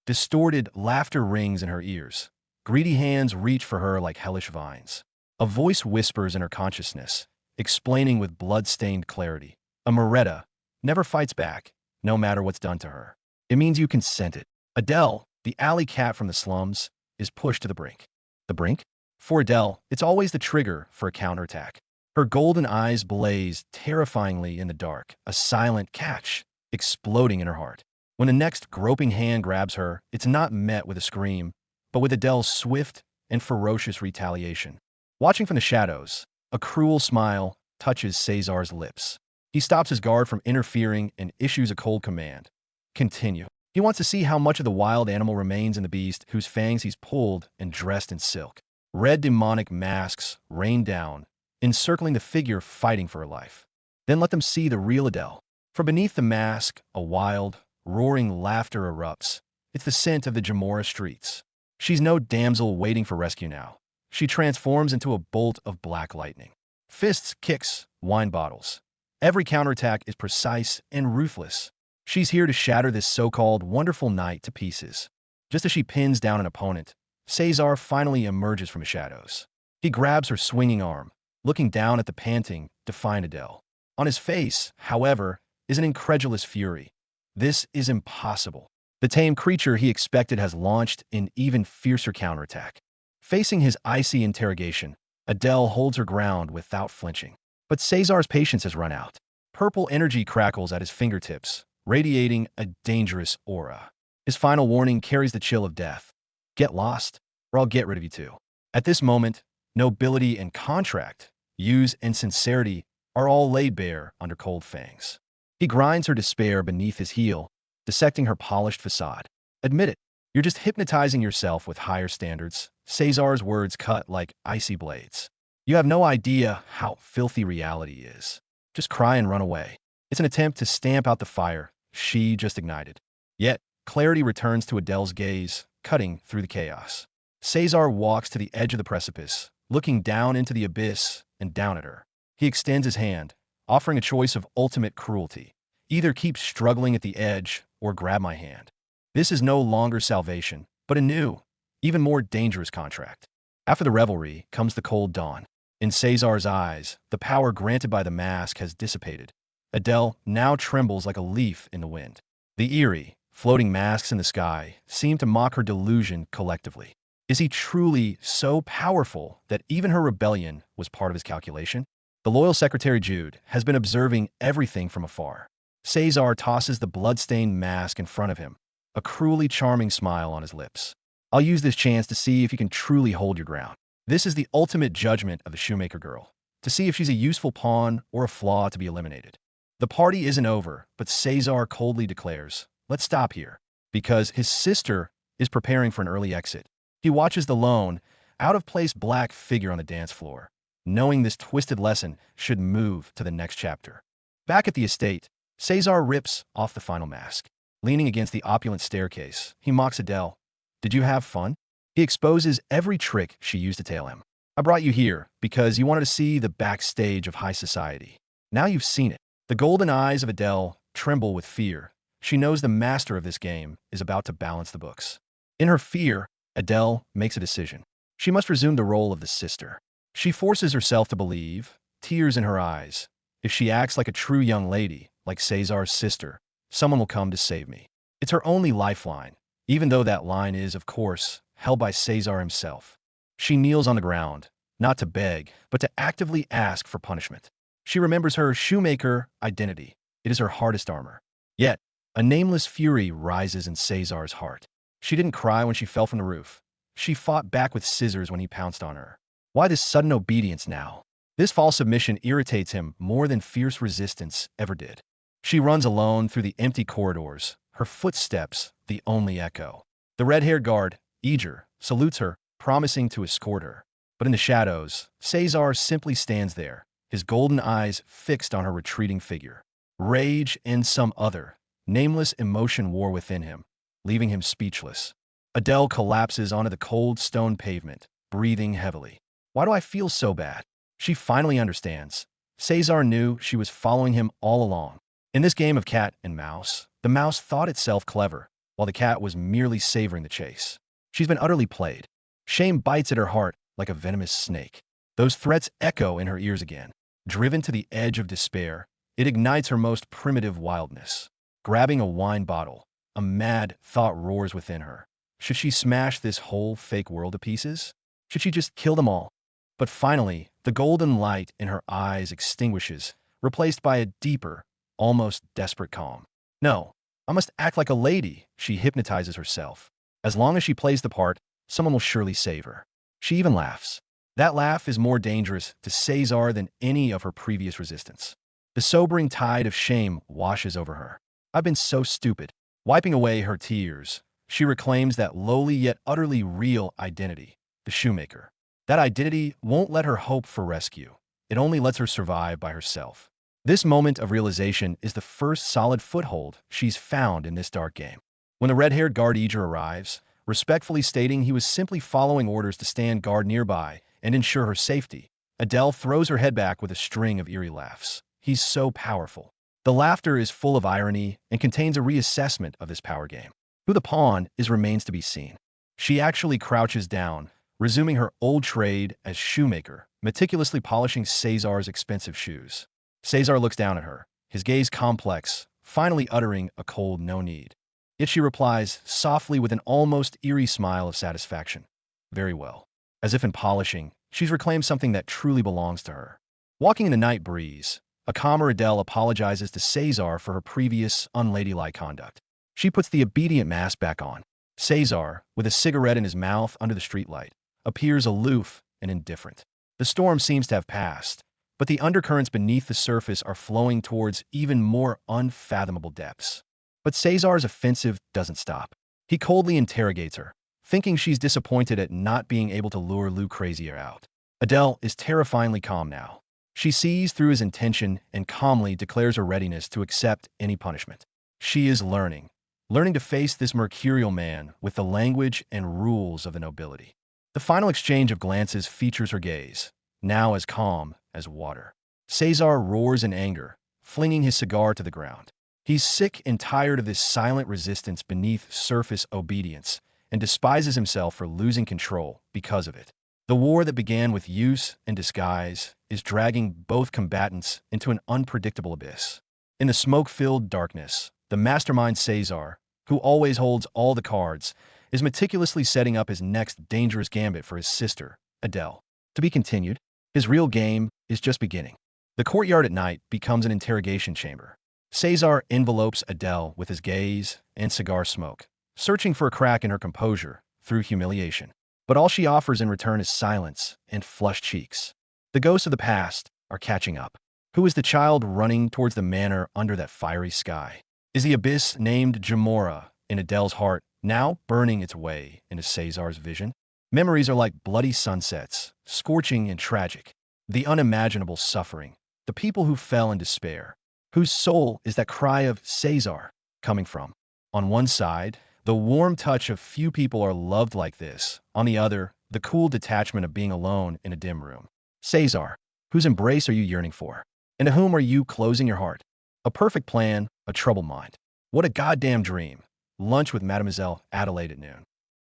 Distorted laughter rings in her ears. Greedy hands reach for her like hellish vines. A voice whispers in her consciousness, explaining with blood-stained clarity. A Moretta never fights back, no matter what's done to her. It means you consented. Adele, the alley cat from the slums, is pushed to the brink. The brink? For Adele, it's always the trigger for a counterattack. Her golden eyes blaze terrifyingly in the dark, a silent catch exploding in her heart. When the next groping hand grabs her, it's not met with a scream, but with Adele's swift and ferocious retaliation. Watching from the shadows, a cruel smile touches Cesar's lips. He stops his guard from interfering and issues a cold command. Continue. He wants to see how much of the wild animal remains in the beast whose fangs he's pulled and dressed in silk. Red demonic masks rain down, encircling the figure fighting for her life. Then let them see the real Adele. From beneath the mask, a wild, roaring laughter erupts. It's the scent of the Jamora streets. She's no damsel waiting for rescue now. She transforms into a bolt of black lightning. Fists, kicks, wine bottles. Every counterattack is precise and ruthless. She's here to shatter this so-called wonderful night to pieces. Just as she pins down an opponent, Cesar finally emerges from the shadows. He grabs her swinging arm, looking down at the panting, defiant Adele. On his face, however, is an incredulous fury. This is impossible. The tame creature he expected has launched an even fiercer counterattack. Facing his icy interrogation, Adele holds her ground without flinching. But Cesar's patience has run out. Purple energy crackles at his fingertips, radiating a dangerous aura. His final warning carries the chill of death. Get lost, or I'll get rid of you too. At this moment, nobility and contract, use and sincerity are all laid bare under cold fangs. He grinds her despair beneath his heel, dissecting her polished facade. Admit it, you're just hypnotizing yourself with higher standards. Cesar's words cut like icy blades. You have no idea how filthy reality is. Just cry and run away. It's an attempt to stamp out the fire she just ignited. Yet, clarity returns to Adele's gaze, cutting through the chaos. Cesar walks to the edge of the precipice, looking down into the abyss and down at her. He extends his hand, offering a choice of ultimate cruelty. Either keep struggling at the edge or grab my hand. This is no longer salvation, but a new, even more dangerous contract. After the revelry comes the cold dawn. In Cesar's eyes, the power granted by the mask has dissipated. Adele now trembles like a leaf in the wind. The eerie, floating masks in the sky seem to mock her delusion collectively. Is he truly so powerful that even her rebellion was part of his calculation? The loyal secretary Jude has been observing everything from afar. Cesar tosses the blood-stained mask in front of him, a cruelly charming smile on his lips. I'll use this chance to see if you can truly hold your ground. This is the ultimate judgment of the shoemaker girl, to see if she's a useful pawn or a flaw to be eliminated. The party isn't over, but Cesar coldly declares, let's stop here, because his sister is preparing for an early exit. He watches the lone, out-of-place black figure on the dance floor, knowing this twisted lesson should move to the next chapter. Back at the estate, Cesar rips off the final mask. Leaning against the opulent staircase, he mocks Adele. Did you have fun? He exposes every trick she used to tail him. I brought you here because you wanted to see the backstage of high society. Now you've seen it. The golden eyes of Adele tremble with fear. She knows the master of this game is about to balance the books. In her fear, Adele makes a decision. She must resume the role of the sister. She forces herself to believe, tears in her eyes. If she acts like a true young lady, like Cesar's sister, someone will come to save me. It's her only lifeline, even though that line is, of course, held by Cesar himself. She kneels on the ground, not to beg, but to actively ask for punishment. She remembers her shoemaker identity. It is her hardest armor. Yet, a nameless fury rises in Cesar's heart. She didn't cry when she fell from the roof. She fought back with scissors when he pounced on her. Why this sudden obedience now? This false submission irritates him more than fierce resistance ever did. She runs alone through the empty corridors, her footsteps the only echo. The red-haired guard, eager, salutes her, promising to escort her. But in the shadows, Cesar simply stands there, his golden eyes fixed on her retreating figure. Rage and some other, nameless emotion war within him, leaving him speechless. Adele collapses onto the cold stone pavement, breathing heavily. Why do I feel so bad? She finally understands. Cesar knew she was following him all along. In this game of cat and mouse, the mouse thought itself clever, while the cat was merely savoring the chase. She's been utterly played. Shame bites at her heart like a venomous snake. Those threats echo in her ears again. Driven to the edge of despair, it ignites her most primitive wildness. Grabbing a wine bottle, a mad thought roars within her. Should she smash this whole fake world to pieces? Should she just kill them all? But finally, the golden light in her eyes extinguishes, replaced by a deeper, almost desperate calm. No, I must act like a lady, she hypnotizes herself. As long as she plays the part, someone will surely save her. She even laughs. That laugh is more dangerous to Cesar than any of her previous resistance. The sobering tide of shame washes over her. I've been so stupid. Wiping away her tears, she reclaims that lowly yet utterly real identity, the shoemaker. That identity won't let her hope for rescue. It only lets her survive by herself. This moment of realization is the first solid foothold she's found in this dark game. When the red-haired guard Eager arrives, respectfully stating he was simply following orders to stand guard nearby and ensure her safety, Adele throws her head back with a string of eerie laughs. He's so powerful. The laughter is full of irony and contains a reassessment of this power game. Who the pawn is remains to be seen. She actually crouches down, resuming her old trade as shoemaker, meticulously polishing Cesar's expensive shoes. Cesar looks down at her, his gaze complex, finally uttering a cold no need. Yet she replies softly with an almost eerie smile of satisfaction. Very well. As if in polishing, she's reclaimed something that truly belongs to her. Walking in the night breeze, a calmer Adele apologizes to Cesar for her previous unladylike conduct. She puts the obedient mask back on. Cesar, with a cigarette in his mouth under the streetlight, appears aloof and indifferent. The storm seems to have passed, but the undercurrents beneath the surface are flowing towards even more unfathomable depths. But Cesar's offensive doesn't stop. He coldly interrogates her, thinking she's disappointed at not being able to lure Lucrezia out. Adele is terrifyingly calm now. She sees through his intention and calmly declares her readiness to accept any punishment. She is learning to face this mercurial man with the language and rules of the nobility. The final exchange of glances features her gaze, now as calm as water. Cesar roars in anger, flinging his cigar to the ground. He's sick and tired of this silent resistance beneath surface obedience and despises himself for losing control because of it. The war that began with use and disguise is dragging both combatants into an unpredictable abyss. In the smoke-filled darkness, the mastermind Cesar, who always holds all the cards, is meticulously setting up his next dangerous gambit for his sister, Adele. To be continued, his real game is just beginning. The courtyard at night becomes an interrogation chamber. Cesar envelopes Adele with his gaze and cigar smoke, searching for a crack in her composure through humiliation. But all she offers in return is silence and flushed cheeks. The ghosts of the past are catching up. Who is the child running towards the manor under that fiery sky? Is the abyss named Jamora in Adele's heart now burning its way into Cesar's vision? Memories are like bloody sunsets, scorching and tragic. The unimaginable suffering, the people who fell in despair. Whose soul is that cry of Cesar coming from? On one side, the warm touch of few people are loved like this. On the other, the cool detachment of being alone in a dim room. Cesar, whose embrace are you yearning for? And to whom are you closing your heart? A perfect plan, a troubled mind. What a goddamn dream. Lunch with Mademoiselle Adelaide at noon.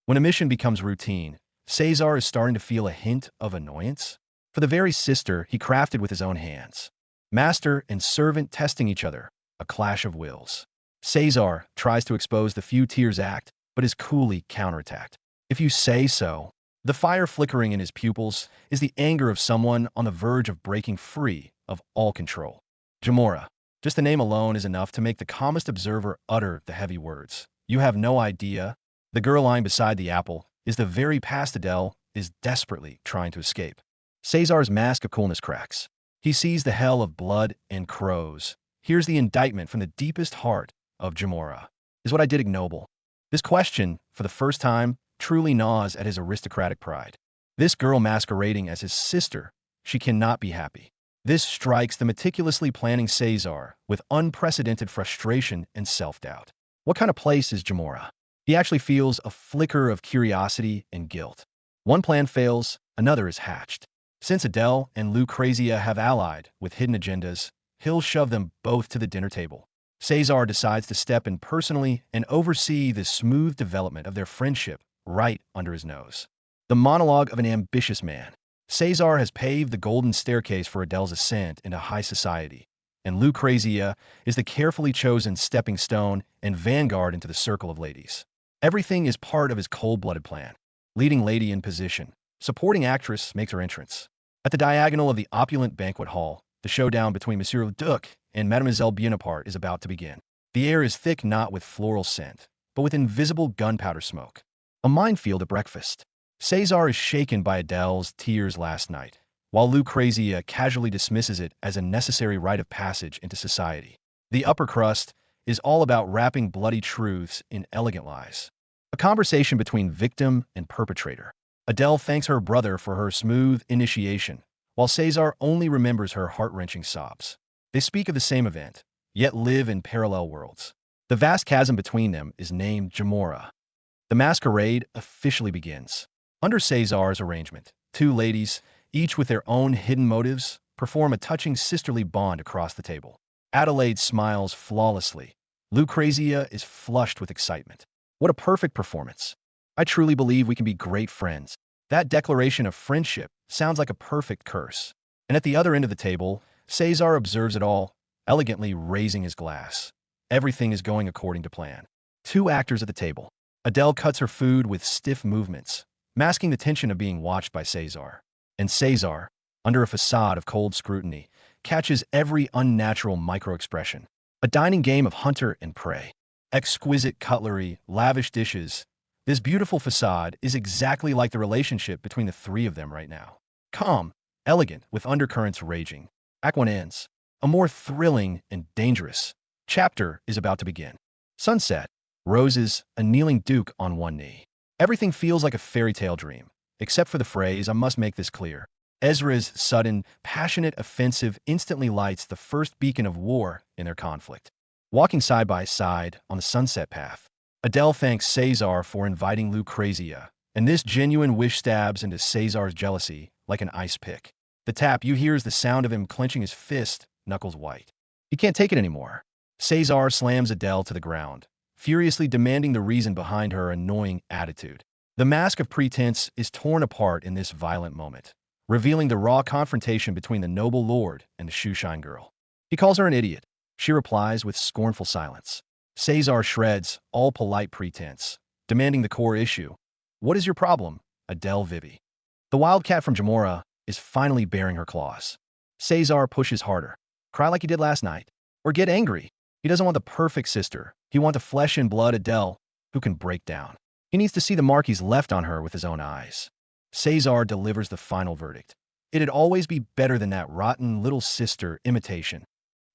When a mission becomes routine, Cesar is starting to feel a hint of annoyance. For the very sister he crafted with his own hands. Master and servant testing each other, a clash of wills. Cesar tries to expose the few tears act, but is coolly counterattacked. If you say so. The fire flickering in his pupils is the anger of someone on the verge of breaking free of all control. Jamora. Just the name alone is enough to make the calmest observer utter the heavy words. You have no idea. The girl lying beside the apple is the very past Adele is desperately trying to escape. Cesar's mask of coolness cracks. He sees the hell of blood and crows. Here's the indictment from the deepest heart of Jamora. Is what I did ignoble? This question, for the first time, truly gnaws at his aristocratic pride. This girl masquerading as his sister, she cannot be happy. This strikes the meticulously planning Cesar with unprecedented frustration and self-doubt. What kind of place is Jamora? He actually feels a flicker of curiosity and guilt. One plan fails, another is hatched. Since Adele and Lucrezia have allied with hidden agendas, he'll shove them both to the dinner table. Cesar decides to step in personally and oversee the smooth development of their friendship right under his nose. The monologue of an ambitious man. Cesar has paved the golden staircase for Adele's ascent into high society, and Lucrezia is the carefully chosen stepping stone and vanguard into the circle of ladies. Everything is part of his cold-blooded plan. Leading lady in position, supporting actress makes her entrance. At the diagonal of the opulent banquet hall, the showdown between Monsieur le Duc and Mademoiselle Bonaparte is about to begin. The air is thick not with floral scent, but with invisible gunpowder smoke. A minefield at breakfast. Cesar is shaken by Adele's tears last night, while Lucrezia casually dismisses it as a necessary rite of passage into society. The upper crust is all about wrapping bloody truths in elegant lies. A conversation between victim and perpetrator. Adele thanks her brother for her smooth initiation, while Cesar only remembers her heart-wrenching sobs. They speak of the same event, yet live in parallel worlds. The vast chasm between them is named Jamora. The masquerade officially begins. Under Cesar's arrangement, two ladies, each with their own hidden motives, perform a touching sisterly bond across the table. Adelaide smiles flawlessly. Lucrezia is flushed with excitement. What a perfect performance. I truly believe we can be great friends. That declaration of friendship sounds like a perfect curse. And at the other end of the table, Cesar observes it all, elegantly raising his glass. Everything is going according to plan. Two actors at the table. Adele cuts her food with stiff movements, masking the tension of being watched by Cesar. And Cesar, under a facade of cold scrutiny, catches every unnatural micro-expression. A dining game of hunter and prey. Exquisite cutlery, lavish dishes. This beautiful facade is exactly like the relationship between the three of them right now. Calm, elegant, with undercurrents raging. Act 1 ends. A more thrilling and dangerous chapter is about to begin. Sunset. Roses, a kneeling duke on one knee. Everything feels like a fairy tale dream, except for the phrase, I must make this clear. Ezra's sudden, passionate offensive instantly lights the first beacon of war in their conflict. Walking side by side on the sunset path, Adele thanks Cesar for inviting Lucrezia, and this genuine wish stabs into Cesar's jealousy like an ice pick. The tap you hear is the sound of him clenching his fist, knuckles white. He can't take it anymore. Cesar slams Adele to the ground, furiously demanding the reason behind her annoying attitude. The mask of pretense is torn apart in this violent moment, revealing the raw confrontation between the noble lord and the Shoeshine girl. He calls her an idiot. She replies with scornful silence. Cesar shreds all polite pretense, demanding the core issue. What is your problem, Adele Vivi? The wildcat from Jamora is finally baring her claws. Cesar pushes harder. Cry like he did last night. Or get angry. He doesn't want the perfect sister. He wants a flesh and blood Adele who can break down. He needs to see the mark he's left on her with his own eyes. Cesar delivers the final verdict. It'd always be better than that rotten little sister imitation.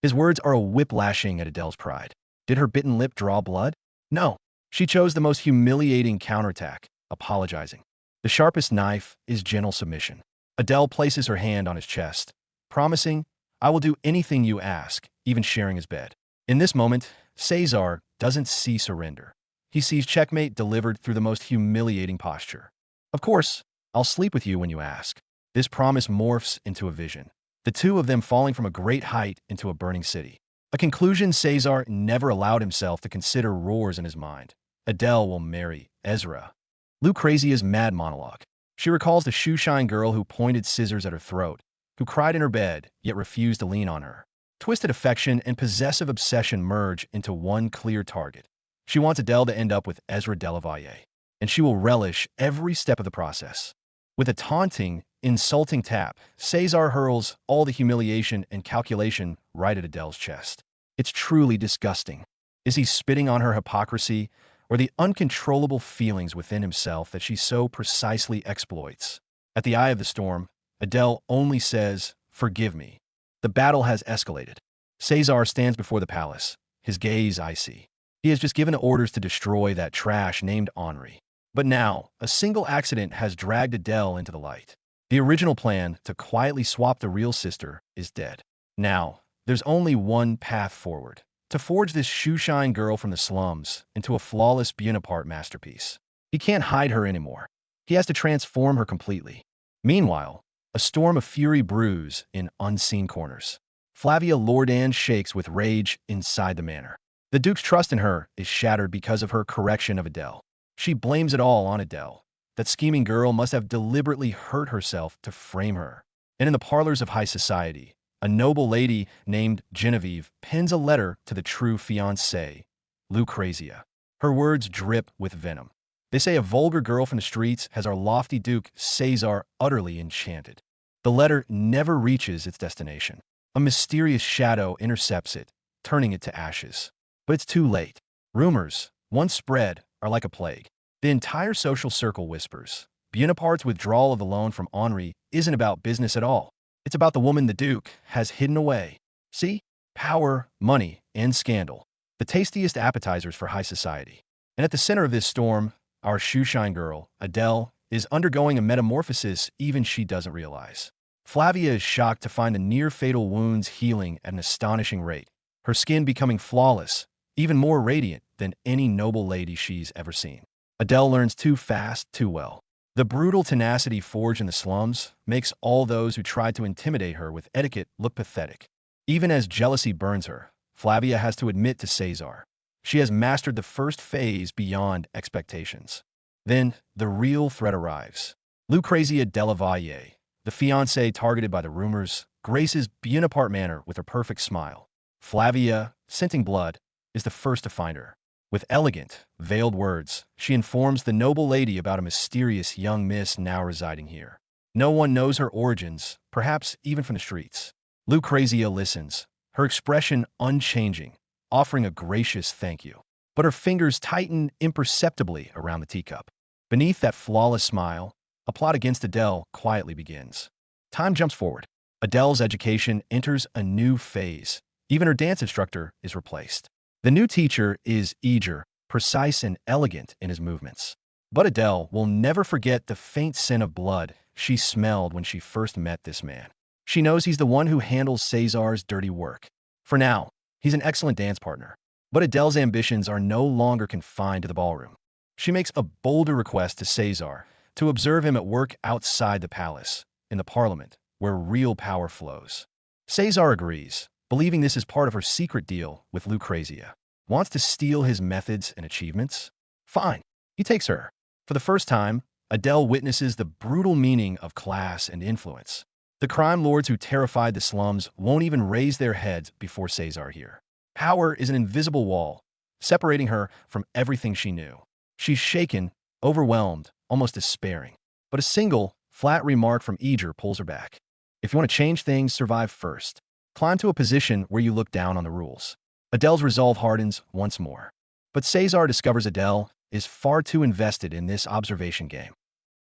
His words are a whip-lashing at Adele's pride. Did her bitten lip draw blood? No. She chose the most humiliating counterattack, apologizing. The sharpest knife is gentle submission. Adele places her hand on his chest, promising, I will do anything you ask, even sharing his bed. In this moment, Cesar doesn't see surrender. He sees checkmate delivered through the most humiliating posture. Of course, I'll sleep with you when you ask. This promise morphs into a vision. The two of them falling from a great height into a burning city. A conclusion Cesar never allowed himself to consider roars in his mind. Adele will marry Ezra. Lucrezia's mad monologue. She recalls the Shoeshine girl who pointed scissors at her throat, who cried in her bed, yet refused to lean on her. Twisted affection and possessive obsession merge into one clear target. She wants Adele to end up with Ezra Delavalle, and she will relish every step of the process. With a taunting, insulting tap, Cesar hurls all the humiliation and calculation right at Adele's chest. It's truly disgusting. Is he spitting on her hypocrisy, or the uncontrollable feelings within himself that she so precisely exploits? At the eye of the storm, Adele only says, forgive me. The battle has escalated. Cesar stands before the palace, his gaze icy. He has just given orders to destroy that trash named Henri. But now, a single accident has dragged Adele into the light. The original plan to quietly swap the real sister is dead. Now, there's only one path forward. To forge this Shoeshine girl from the slums into a flawless Bonaparte masterpiece. He can't hide her anymore. He has to transform her completely. Meanwhile, a storm of fury brews in unseen corners. Flavia Lourdan shakes with rage inside the manor. The Duke's trust in her is shattered because of her correction of Adele. She blames it all on Adele, That scheming girl must have deliberately hurt herself to frame her. And in the parlors of high society, a noble lady named Genevieve pens a letter to the true fiancé, Lucrezia. Her words drip with venom. They say a vulgar girl from the streets has our lofty Duke Caesar utterly enchanted. The letter never reaches its destination. A mysterious shadow intercepts it, turning it to ashes. But it's too late. Rumors, once spread, are like a plague. The entire social circle whispers. Bonaparte's withdrawal of the loan from Henri isn't about business at all. It's about the woman the Duke has hidden away. See? Power, money, and scandal. The tastiest appetizers for high society. And at the center of this storm, our shoeshine girl, Adele, is undergoing a metamorphosis even she doesn't realize. Flavia is shocked to find the near-fatal wounds healing at an astonishing rate, her skin becoming flawless, even more radiant than any noble lady she's ever seen. Adele learns too fast, too well. The brutal tenacity forged in the slums makes all those who tried to intimidate her with etiquette look pathetic. Even as jealousy burns her, Flavia has to admit to Caesar. She has mastered the first phase beyond expectations. Then, the real threat arrives. Lucrezia de la Valle, the fiancée targeted by the rumors, graces Bonaparte Manor with her perfect smile. Flavia, scenting blood, is the first to find her. With elegant, veiled words, she informs the noble lady about a mysterious young miss now residing here. No one knows her origins, perhaps even from the streets. Lucrezia listens, her expression unchanging, offering a gracious thank you. But her fingers tighten imperceptibly around the teacup. Beneath that flawless smile, a plot against Adele quietly begins. Time jumps forward. Adele's education enters a new phase. Even her dance instructor is replaced. The new teacher is eager, precise, and elegant in his movements. But Adele will never forget the faint scent of blood she smelled when she first met this man. She knows he's the one who handles Cesar's dirty work. For now, he's an excellent dance partner. But Adele's ambitions are no longer confined to the ballroom. She makes a bolder request to Caesar to observe him at work outside the palace, in the parliament, where real power flows. Caesar agrees, believing this is part of her secret deal with Lucrezia. Wants to steal his methods and achievements? Fine, he takes her. For the first time, Adele witnesses the brutal meaning of class and influence. The crime lords who terrified the slums won't even raise their heads before Caesar here. Power is an invisible wall, separating her from everything she knew. She's shaken, overwhelmed, almost despairing. But a single, flat remark from Eager pulls her back. If you want to change things, survive first. Climb to a position where you look down on the rules. Adele's resolve hardens once more. But Caesar discovers Adele is far too invested in this observation game.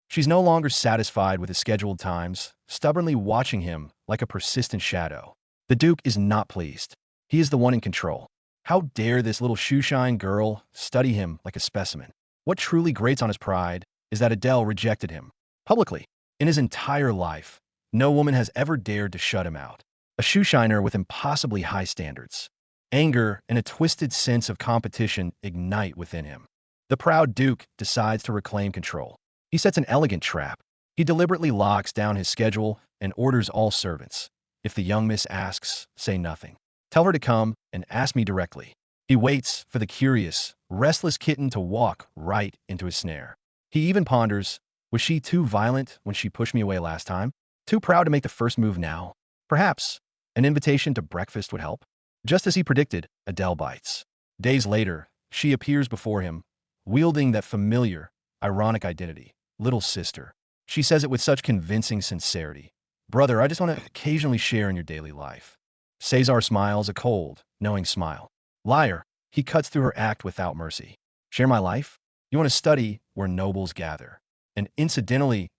She's no longer satisfied with his scheduled times, stubbornly watching him like a persistent shadow. The Duke is not pleased. He is the one in control. How dare this little shoeshine girl study him like a specimen? What truly grates on his pride is that Adele rejected him, publicly. In his entire life, no woman has ever dared to shut him out. A shoeshiner with impossibly high standards. Anger and a twisted sense of competition ignite within him. The proud Duke decides to reclaim control. He sets an elegant trap. He deliberately locks down his schedule and orders all servants. If the young miss asks, say nothing. Tell her to come and ask me directly. He waits for the curious, restless kitten to walk right into his snare. He even ponders, was she too violent when she pushed me away last time? Too proud to make the first move now? Perhaps an invitation to breakfast would help. Just as he predicted, Adele bites. Days later, she appears before him, wielding that familiar, ironic identity, little sister. She says it with such convincing sincerity. Brother, I just want to occasionally share in your daily life. Caesar smiles a cold, knowing smile. Liar, he cuts through her act without mercy. Share my life? You want to study where nobles gather. And incidentally,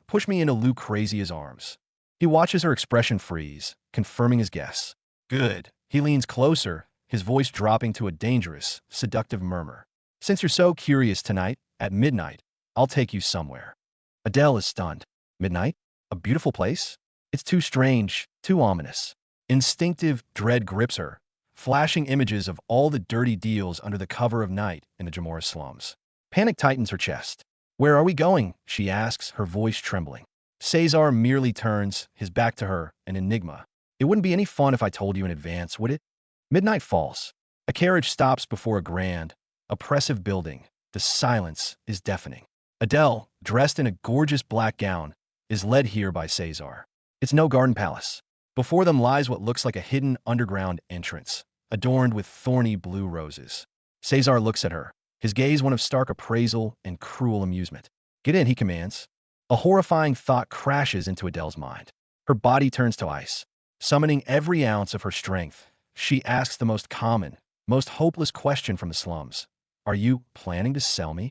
push me into Lucrezia's arms. He watches her expression freeze, confirming his guess. Good. He leans closer, his voice dropping to a dangerous, seductive murmur. Since you're so curious tonight, at midnight, I'll take you somewhere. Adele is stunned. Midnight? A beautiful place? It's too strange, too ominous. Instinctive dread grips her, flashing images of all the dirty deals under the cover of night in the Jamora slums. Panic tightens her chest. Where are we going? She asks, her voice trembling. Caesar merely turns, his back to her, an enigma. It wouldn't be any fun if I told you in advance, would it? Midnight falls. A carriage stops before a grand, oppressive building. The silence is deafening. Adele, dressed in a gorgeous black gown, is led here by Cesar. It's no garden palace. Before them lies what looks like a hidden underground entrance, adorned with thorny blue roses. Cesar looks at her, his gaze one of stark appraisal and cruel amusement. Get in, he commands. A horrifying thought crashes into Adele's mind. Her body turns to ice. Summoning every ounce of her strength, she asks the most common, most hopeless question from the slums. Are you planning to sell me?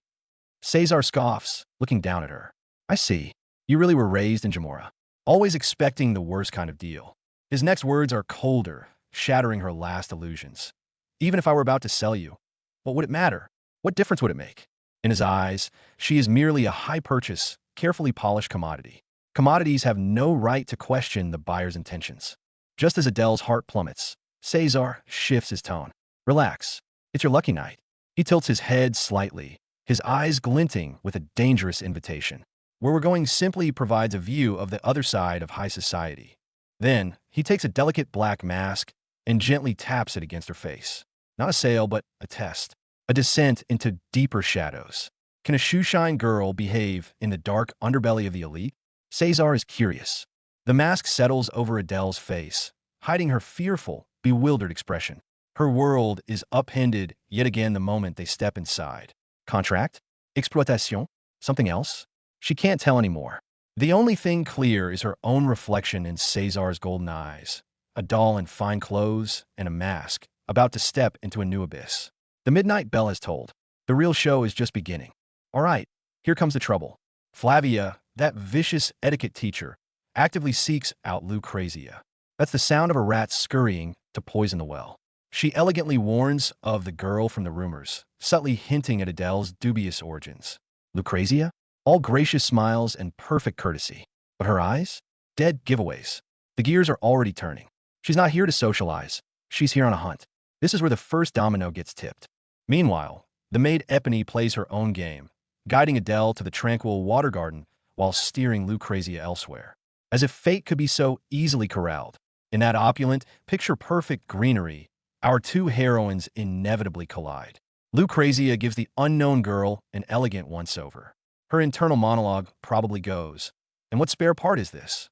Cesar scoffs, looking down at her. I see. You really were raised in Jamora, always expecting the worst kind of deal. His next words are colder, shattering her last illusions. Even if I were about to sell you, what would it matter? What difference would it make? In his eyes, she is merely a high-purchase, carefully polished commodity. Commodities have no right to question the buyer's intentions. Just as Adele's heart plummets, Cesar shifts his tone. Relax. It's your lucky night. He tilts his head slightly, his eyes glinting with a dangerous invitation. Where we're going simply provides a view of the other side of high society. Then, he takes a delicate black mask and gently taps it against her face. Not a sale, but a test. A descent into deeper shadows. Can a shoeshine girl behave in the dark underbelly of the elite? Cesar is curious. The mask settles over Adele's face, hiding her fearful, bewildered expression. Her world is upended yet again the moment they step inside. Contract? Exploitation? Something else? She can't tell anymore. The only thing clear is her own reflection in Cesar's golden eyes. A doll in fine clothes and a mask, about to step into a new abyss. The midnight bell has tolled. The real show is just beginning. All right, here comes the trouble. Flavia, that vicious etiquette teacher, actively seeks out Lucrezia. That's the sound of a rat scurrying to poison the well. She elegantly warns of the girl from the rumors, subtly hinting at Adele's dubious origins. Lucrezia? All gracious smiles and perfect courtesy. But her eyes? Dead giveaways. The gears are already turning. She's not here to socialize. She's here on a hunt. This is where the first domino gets tipped. Meanwhile, the maid Epony plays her own game, guiding Adele to the tranquil water garden while steering Lucrezia elsewhere. As if fate could be so easily corralled. In that opulent, picture-perfect greenery, our two heroines inevitably collide. Lucrezia gives the unknown girl an elegant once-over. Her internal monologue probably goes, "And what spare part is this?"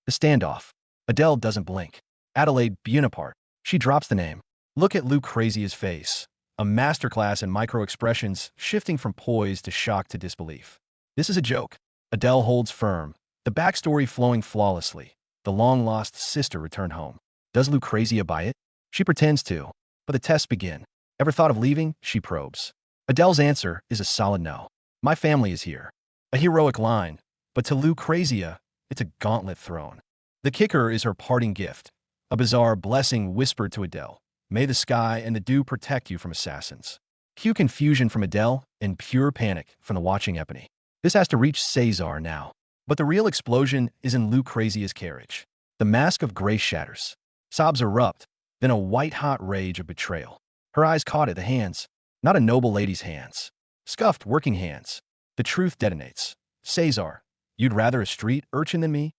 The standoff. Adele doesn't blink. Adelaide Bonaparte. She drops the name. Look at Lucrezia's face. A masterclass in micro-expressions shifting from poise to shock to disbelief. This is a joke. Adele holds firm, the backstory flowing flawlessly. The long-lost sister returned home. Does Lucrezia buy it? She pretends to, but the tests begin. Ever thought of leaving? She probes. Adele's answer is a solid no. My family is here. A heroic line, but to Lucrezia, it's a gauntlet thrown. The kicker is her parting gift, a bizarre blessing whispered to Adele. May the sky and the dew protect you from assassins. Cue confusion from Adele and pure panic from the watching Epony. This has to reach Cesar now. But the real explosion is in Lucrezia's carriage. The mask of grace shatters. Sobs erupt, then a white-hot rage of betrayal. Her eyes caught at the hands, not a noble lady's hands. Scuffed working hands. The truth detonates. Cesar, you'd rather a street urchin than me?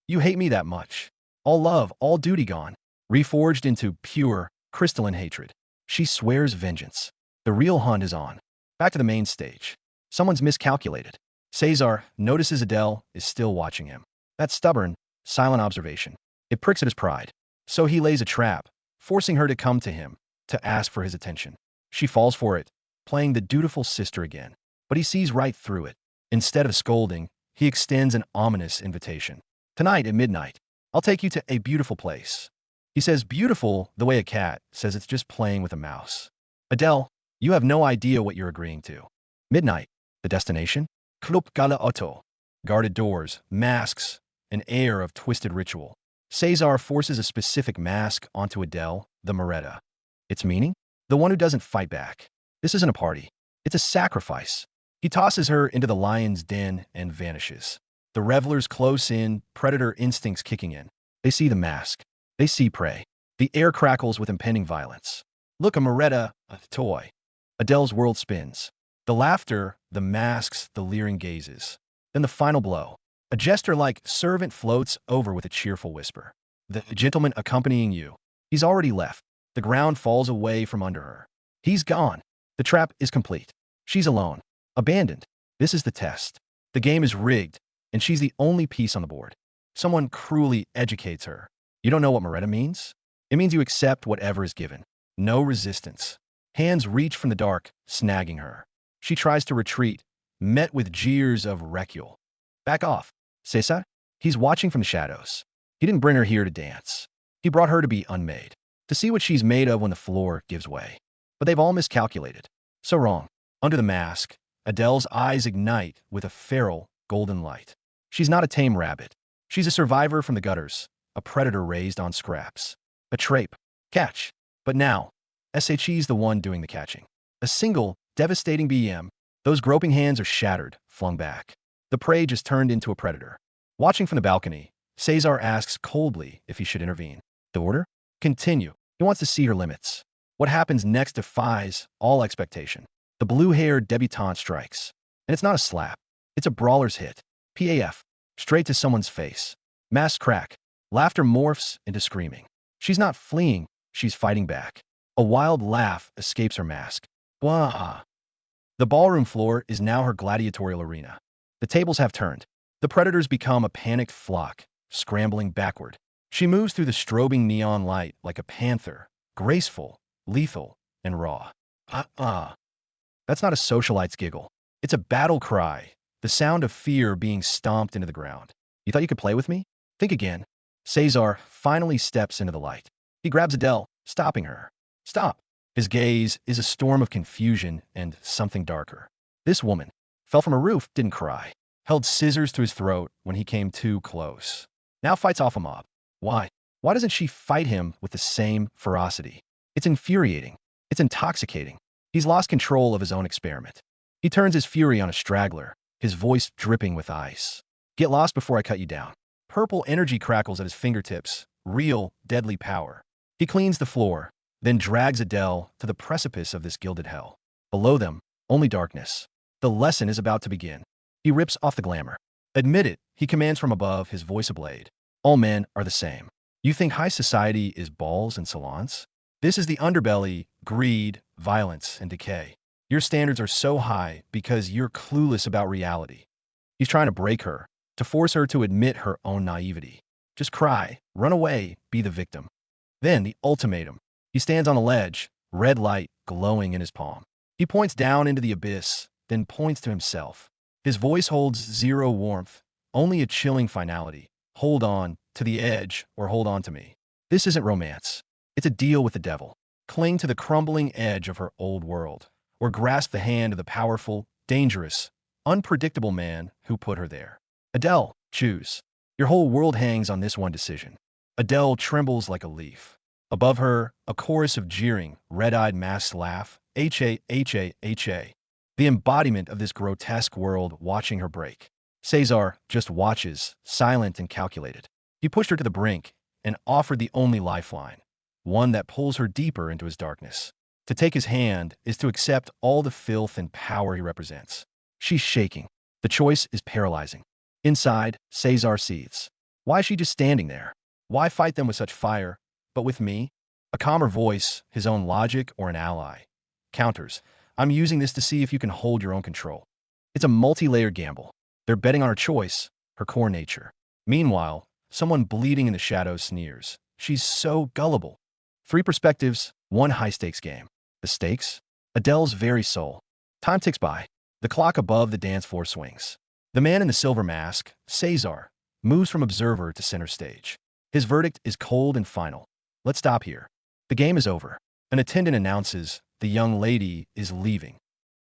You hate me that much. All love, all duty gone. Reforged into pure, crystalline hatred. She swears vengeance. The real hunt is on. Back to the main stage. Someone's miscalculated. Cesar notices Adele is still watching him. That stubborn, silent observation. It pricks at his pride. So he lays a trap, forcing her to come to him, to ask for his attention. She falls for it, playing the dutiful sister again. But he sees right through it. Instead of scolding, he extends an ominous invitation. Tonight at midnight, I'll take you to a beautiful place. He says beautiful the way a cat says it's just playing with a mouse. Adele, you have no idea what you're agreeing to. Midnight, the destination? Club Gala Otto. Guarded doors, masks, an air of twisted ritual. Cesar forces a specific mask onto Adele, the Moretta. Its meaning? The one who doesn't fight back. This isn't a party. It's a sacrifice. He tosses her into the lion's den and vanishes. The revelers close in, predator instincts kicking in. They see the mask. They see prey. The air crackles with impending violence. Look, a Moretta, a toy. Adele's world spins. The laughter, the masks, the leering gazes. Then the final blow. A jester-like servant floats over with a cheerful whisper. The gentleman accompanying you. He's already left. The ground falls away from under her. He's gone. The trap is complete. She's alone. Abandoned. This is the test. The game is rigged, and she's the only piece on the board. Someone cruelly educates her. You don't know what Moretta means? It means you accept whatever is given. No resistance. Hands reach from the dark, snagging her. She tries to retreat, met with jeers of ridicule. Back off. Cesar? He's watching from the shadows. He didn't bring her here to dance. He brought her to be unmade, to see what she's made of when the floor gives way. But they've all miscalculated. So wrong. Under the mask, Adele's eyes ignite with a feral, golden light. She's not a tame rabbit. She's a survivor from the gutters, a predator raised on scraps. A trape. Catch. But now, SHE's the one doing the catching. A single, devastating BM. Those groping hands are shattered, flung back. The prey just turned into a predator. Watching from the balcony, Cesar asks coldly if he should intervene. The order? Continue. He wants to see her limits. What happens next defies all expectation. The blue-haired debutante strikes. And it's not a slap. It's a brawler's hit. PAF. Straight to someone's face. Mask crack. Laughter morphs into screaming. She's not fleeing. She's fighting back. A wild laugh escapes her mask. Wah! The ballroom floor is now her gladiatorial arena. The tables have turned. The predators become a panicked flock, scrambling backward. She moves through the strobing neon light like a panther, graceful, lethal, and raw. That's not a socialite's giggle. It's a battle cry, the sound of fear being stomped into the ground. You thought you could play with me? Think again. Cesar finally steps into the light. He grabs Adele, stopping her. Stop. His gaze is a storm of confusion and something darker. This woman fell from a roof, didn't cry, held scissors to his throat when he came too close. Now fights off a mob. Why? Why doesn't she fight him with the same ferocity? It's infuriating. It's intoxicating. He's lost control of his own experiment. He turns his fury on a straggler, his voice dripping with ice. Get lost before I cut you down. Purple energy crackles at his fingertips, real, deadly power. He cleans the floor, then drags Adele to the precipice of this gilded hell. Below them, only darkness. The lesson is about to begin. He rips off the glamour. Admit it, he commands from above, his voice ablade. All men are the same. You think high society is balls and salons? This is the underbelly, greed, violence, and decay. Your standards are so high because you're clueless about reality. He's trying to break her, to force her to admit her own naivety. Just cry, run away, be the victim. Then the ultimatum. He stands on a ledge, red light glowing in his palm. He points down into the abyss, then points to himself. His voice holds zero warmth, only a chilling finality. Hold on to the edge or hold on to me. This isn't romance. It's a deal with the devil. Cling to the crumbling edge of her old world, or grasp the hand of the powerful, dangerous, unpredictable man who put her there. Adele, choose. Your whole world hangs on this one decision. Adele trembles like a leaf. Above her, a chorus of jeering, red-eyed masked laugh. H-A, H-A, H-A. The embodiment of this grotesque world watching her break. Cesar just watches, silent and calculated. He pushed her to the brink and offered the only lifeline, one that pulls her deeper into his darkness. To take his hand is to accept all the filth and power he represents. She's shaking. The choice is paralyzing. Inside, Cesar seethes. Why is she just standing there? Why fight them with such fire? But with me? A calmer voice, his own logic or an ally. Counters. I'm using this to see if you can hold your own control. It's a multi-layered gamble. They're betting on her choice, her core nature. Meanwhile, someone bleeding in the shadows sneers. She's so gullible. 3 perspectives, 1 high-stakes game. The stakes? Adele's very soul. Time ticks by. The clock above the dance floor swings. The man in the silver mask, Cesar, moves from observer to center stage. His verdict is cold and final. Let's stop here. The game is over. An attendant announces the young lady is leaving.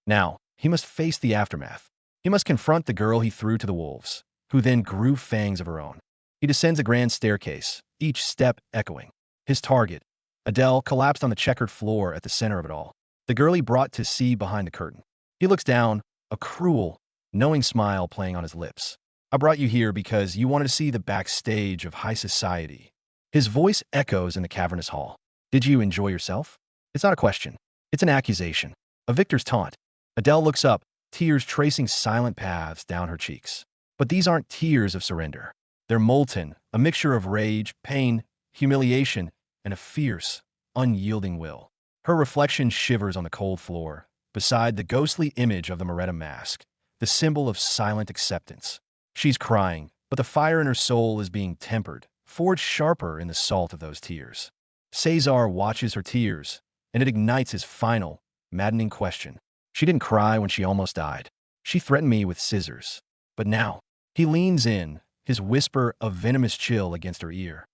Now, he must face the aftermath. He must confront the girl he threw to the wolves, who then grew fangs of her own. He descends a grand staircase, each step echoing. His target, Adele, collapsed on the checkered floor at the center of it all. The girl he brought to see behind the curtain. He looks down, a cruel, knowing smile playing on his lips. I brought you here because you wanted to see the backstage of high society. His voice echoes in the cavernous hall. Did you enjoy yourself? It's not a question. It's an accusation. A victor's taunt. Adele looks up, tears tracing silent paths down her cheeks. But these aren't tears of surrender. They're molten, a mixture of rage, pain, humiliation, and a fierce, unyielding will. Her reflection shivers on the cold floor, beside the ghostly image of the Moretta mask, the symbol of silent acceptance. She's crying, but the fire in her soul is being tempered, forged sharper in the salt of those tears. Cesar watches her tears, and it ignites his final, maddening question. She didn't cry when she almost died. She threatened me with scissors. But now, he leans in, his whisper a venomous chill against her ear.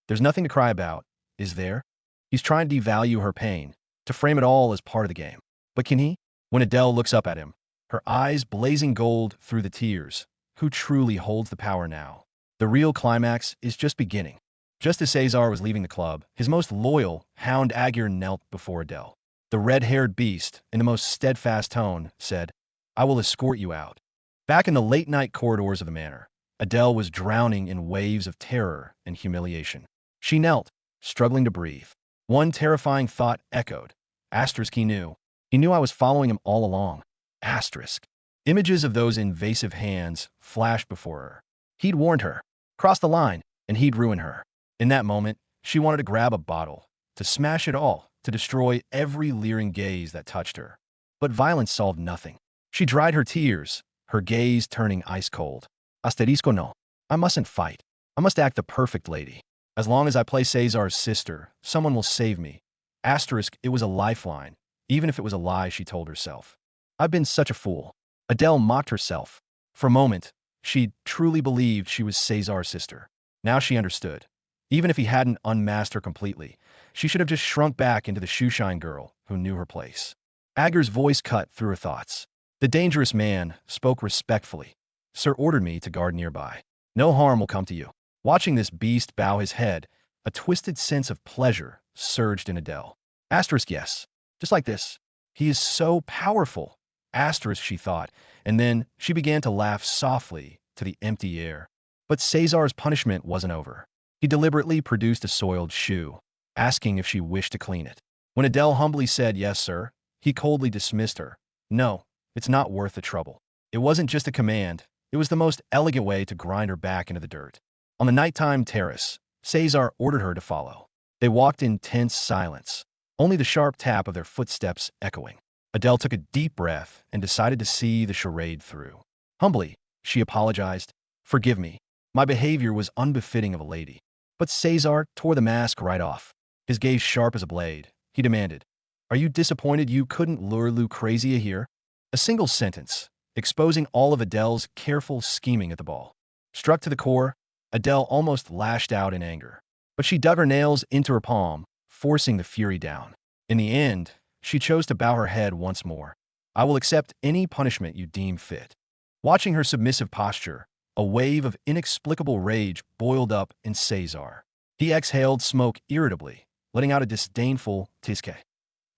There's nothing to cry about, is there? He's trying to devalue her pain, to frame it all as part of the game. But can he? When Adele looks up at him, her eyes blazing gold through the tears, who truly holds the power now? The real climax is just beginning. Just as Cesar was leaving the club, his most loyal, Hound Aguirre knelt before Adele. The red-haired beast, in the most steadfast tone, said, "I will escort you out." Back in the late-night corridors of the manor, Adele was drowning in waves of terror and humiliation. She knelt, struggling to breathe. One terrifying thought echoed. Asterisk he knew. He knew I was following him all along. Asterisk. Images of those invasive hands flashed before her. He'd warned her. Cross the line, and he'd ruin her. In that moment, she wanted to grab a bottle, to smash it all, to destroy every leering gaze that touched her. But violence solved nothing. She dried her tears, her gaze turning ice cold. Asterisco no. I mustn't fight. I must act the perfect lady. As long as I play Cesar's sister, someone will save me. Asterisk, it was a lifeline, even if it was a lie she told herself. I've been such a fool. Adele mocked herself. For a moment, she truly believed she was Cesar's sister. Now she understood. Even if he hadn't unmasked her completely, she should have just shrunk back into the Shoeshine girl who knew her place. Aguirre's voice cut through her thoughts. The dangerous man spoke respectfully. Sir ordered me to guard nearby. No harm will come to you. Watching this beast bow his head, a twisted sense of pleasure surged in Adele. Asterisk yes. Just like this. He is so powerful. Asterisk, she thought, and then she began to laugh softly to the empty air. But Cesar's punishment wasn't over. He deliberately produced a soiled shoe, asking if she wished to clean it. When Adele humbly said, "Yes, sir," he coldly dismissed her. "No, it's not worth the trouble." It wasn't just a command. It was the most elegant way to grind her back into the dirt. On the nighttime terrace, Cesar ordered her to follow. They walked in tense silence, only the sharp tap of their footsteps echoing. Adele took a deep breath and decided to see the charade through. Humbly, she apologized. "Forgive me. My behavior was unbefitting of a lady." But Cesar tore the mask right off. His gaze sharp as a blade. He demanded, "Are you disappointed you couldn't lure Lucrezia here?" A single sentence, exposing all of Adele's careful scheming at the ball. Struck to the core, Adele almost lashed out in anger. But she dug her nails into her palm, forcing the fury down. In the end, she chose to bow her head once more. "I will accept any punishment you deem fit." Watching her submissive posture, a wave of inexplicable rage boiled up in Cesar. He exhaled smoke irritably, letting out a disdainful tisque.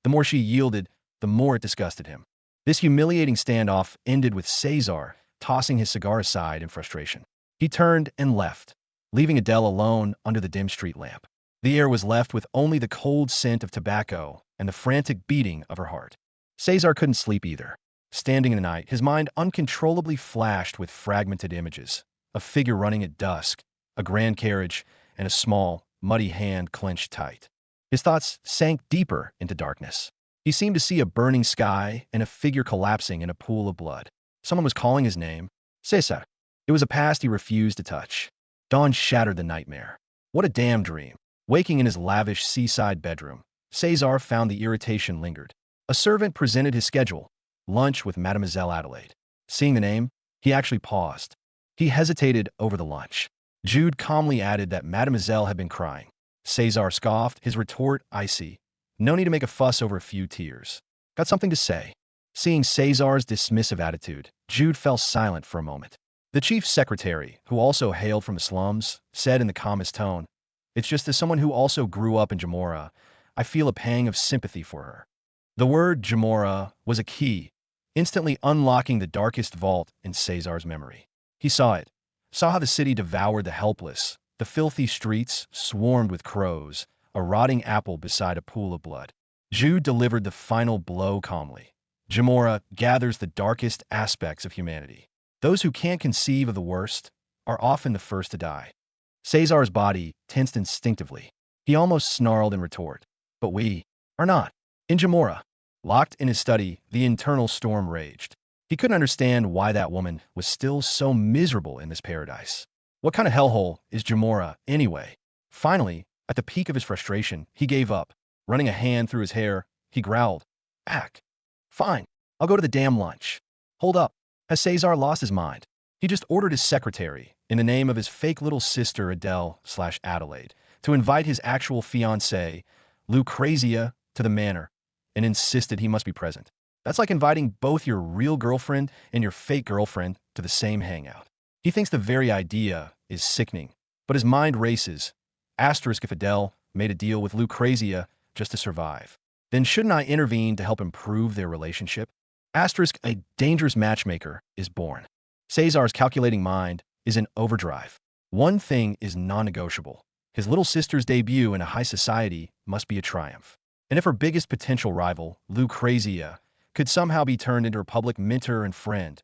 The more she yielded, the more it disgusted him. This humiliating standoff ended with Cesar tossing his cigar aside in frustration. He turned and left, leaving Adele alone under the dim street lamp. The air was left with only the cold scent of tobacco and the frantic beating of her heart. Cesar couldn't sleep either. Standing in the night, his mind uncontrollably flashed with fragmented images. A figure running at dusk, a grand carriage, and a small, muddy hand clenched tight. His thoughts sank deeper into darkness. He seemed to see a burning sky and a figure collapsing in a pool of blood. Someone was calling his name. Cesar. It was a past he refused to touch. Dawn shattered the nightmare. What a damn dream. Waking in his lavish seaside bedroom, Cesar found the irritation lingered. A servant presented his schedule. Lunch with Mademoiselle Adelaide. Seeing the name, he actually paused. He hesitated over the lunch. Jude calmly added that Mademoiselle had been crying. Cesar scoffed, his retort icy. No need to make a fuss over a few tears. Got something to say. Seeing Cesar's dismissive attitude, Jude fell silent for a moment. The chief secretary, who also hailed from the slums, said in the calmest tone, "It's just as someone who also grew up in Jamora, I feel a pang of sympathy for her." The word Jamora was a key, instantly unlocking the darkest vault in Cesar's memory. He saw it, saw how the city devoured the helpless, the filthy streets swarmed with crows, a rotting apple beside a pool of blood. Jude delivered the final blow calmly. Jamora gathers the darkest aspects of humanity. Those who can't conceive of the worst are often the first to die. Cesar's body tensed instinctively. He almost snarled in retort. But we are not. In Jamora, locked in his study, the internal storm raged. He He couldn't understand why that woman was still so miserable in this paradise. What kind of hellhole is Jamora, anyway? Finally, at the peak of his frustration, he gave up. Running a hand through his hair, he growled, "Ack. Fine, I'll go to the damn lunch." Hold up. Has Cesar lost his mind? He just ordered his secretary, in the name of his fake little sister Adele/Adelaide, to invite his actual fiancée, Lucrezia, to the manor, and insisted he must be present. That's like inviting both your real girlfriend and your fake girlfriend to the same hangout. He thinks the very idea is sickening, but his mind races. Asterisk if Adele made a deal with Lucrezia just to survive. Then shouldn't I intervene to help improve their relationship? Asterisk a dangerous matchmaker is born. Cesar's calculating mind is in overdrive. One thing is non-negotiable. His little sister's debut in a high society must be a triumph. And if her biggest potential rival, Lucrezia, could somehow be turned into her public mentor and friend,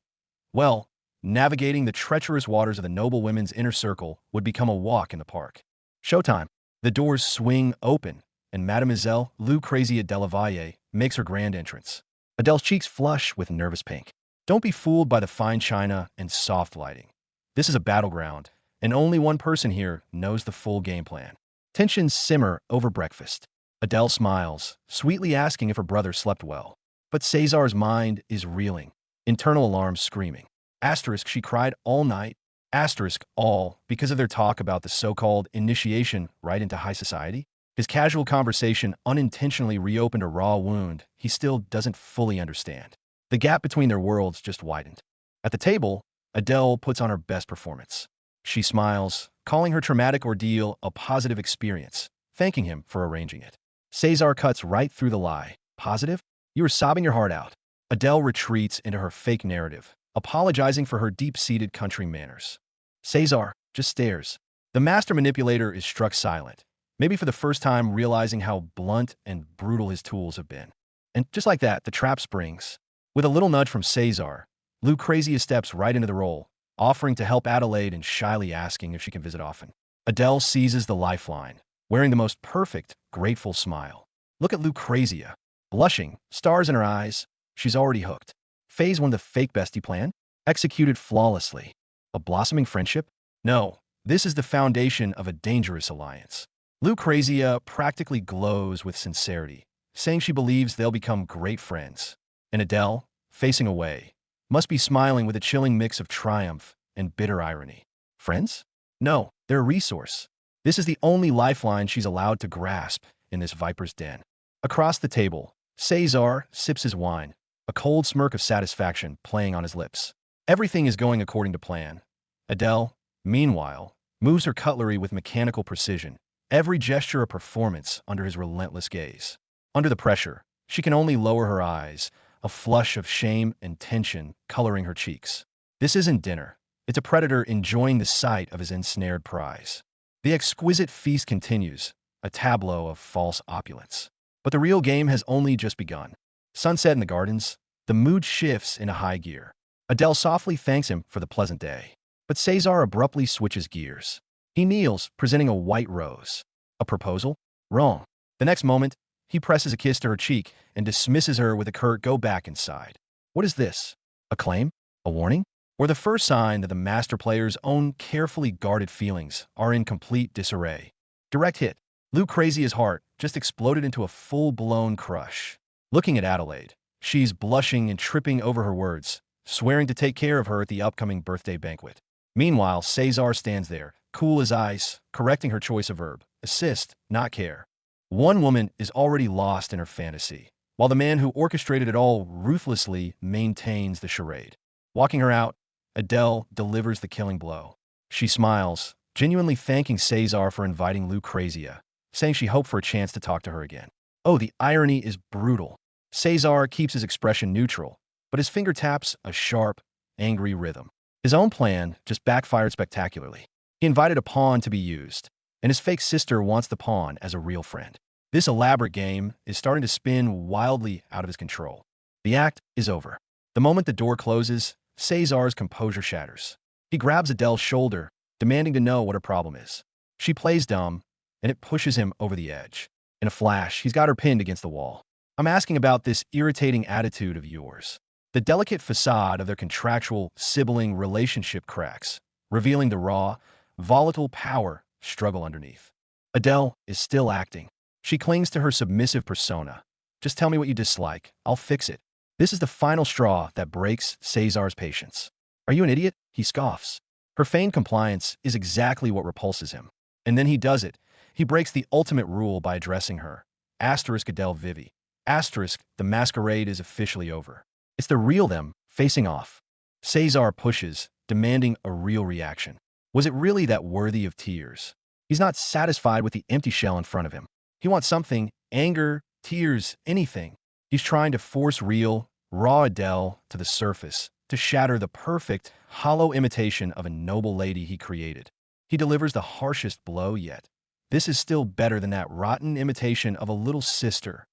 well, navigating the treacherous waters of the noblewomen's inner circle would become a walk in the park. Showtime. The doors swing open, and Mademoiselle Lucrezia de la Valle makes her grand entrance. Adele's cheeks flush with nervous pink. Don't be fooled by the fine china and soft lighting. This is a battleground, and only one person here knows the full game plan. Tensions simmer over breakfast. Adele smiles, sweetly asking if her brother slept well. But Cesar's mind is reeling, internal alarms screaming. Asterisk, she cried all night. Asterisk, all because of their talk about the so-called initiation right into high society. His casual conversation unintentionally reopened a raw wound he still doesn't fully understand. The gap between their worlds just widened. At the table, Adele puts on her best performance. She smiles, calling her traumatic ordeal a positive experience, thanking him for arranging it. Cesar cuts right through the lie. Positive? You were sobbing your heart out. Adele retreats into her fake narrative, apologizing for her deep-seated country manners. Cesar just stares. The master manipulator is struck silent, maybe for the first time realizing how blunt and brutal his tools have been. And just like that, the trap springs. With a little nudge from Cesar, Lucrezia steps right into the role, offering to help Adelaide and shyly asking if she can visit often. Adele seizes the lifeline, wearing the most perfect, grateful smile. Look at Lucrezia. Blushing, stars in her eyes, she's already hooked. Phase 1 the fake bestie plan? Executed flawlessly. A blossoming friendship? No, this is the foundation of a dangerous alliance. Lucrezia practically glows with sincerity, saying she believes they'll become great friends. And Adele, facing away, must be smiling with a chilling mix of triumph and bitter irony. Friends? No, they're a resource. This is the only lifeline she's allowed to grasp in this viper's den. Across the table, Cesar sips his wine, a cold smirk of satisfaction playing on his lips. Everything is going according to plan. Adele, meanwhile, moves her cutlery with mechanical precision, every gesture a performance under his relentless gaze. Under the pressure, she can only lower her eyes, a flush of shame and tension coloring her cheeks. This isn't dinner. It's a predator enjoying the sight of his ensnared prize. The exquisite feast continues, a tableau of false opulence. But the real game has only just begun. Sunset in the gardens, the mood shifts into high gear. Adele softly thanks him for the pleasant day. But Cesar abruptly switches gears. He kneels, presenting a white rose. A proposal? Wrong. The next moment, he presses a kiss to her cheek and dismisses her with a curt "go back inside." What is this? A claim? A warning? Or the first sign that the master player's own carefully guarded feelings are in complete disarray? Direct hit. Lucrezia's heart just exploded into a full-blown crush. Looking at Adelaide, she's blushing and tripping over her words, swearing to take care of her at the upcoming birthday banquet. Meanwhile, Cesar stands there, cool as ice, correcting her choice of verb. Assist, not care. One woman is already lost in her fantasy, while the man who orchestrated it all ruthlessly maintains the charade. Walking her out, Adele delivers the killing blow. She smiles, genuinely thanking Cesar for inviting Lucrezia, saying she hoped for a chance to talk to her again. Oh, the irony is brutal. Cesar keeps his expression neutral, but his finger taps a sharp, angry rhythm. His own plan just backfired spectacularly. He invited a pawn to be used, and his fake sister wants the pawn as a real friend. This elaborate game is starting to spin wildly out of his control. The act is over. The moment the door closes, Cesar's composure shatters. He grabs Adele's shoulder, demanding to know what her problem is. She plays dumb, and it pushes him over the edge. In a flash, he's got her pinned against the wall. I'm asking about this irritating attitude of yours. The delicate facade of their contractual sibling relationship cracks, revealing the raw, volatile power struggle underneath. Adele is still acting. She clings to her submissive persona. Just tell me what you dislike. I'll fix it. This is the final straw that breaks Cesar's patience. Are you an idiot? He scoffs. Her feigned compliance is exactly what repulses him. And then he does it. He breaks the ultimate rule by addressing her. Asterisk Adele Vivi. Asterisk, the masquerade is officially over. It's the real them facing off. Cesar pushes, demanding a real reaction. Was it really that worthy of tears? He's not satisfied with the empty shell in front of him. He wants something, anger, tears, anything. He's trying to force real, raw Adele to the surface, to shatter the perfect, hollow imitation of a noble lady he created. He delivers the harshest blow yet. This is still better than that rotten imitation of a little sister.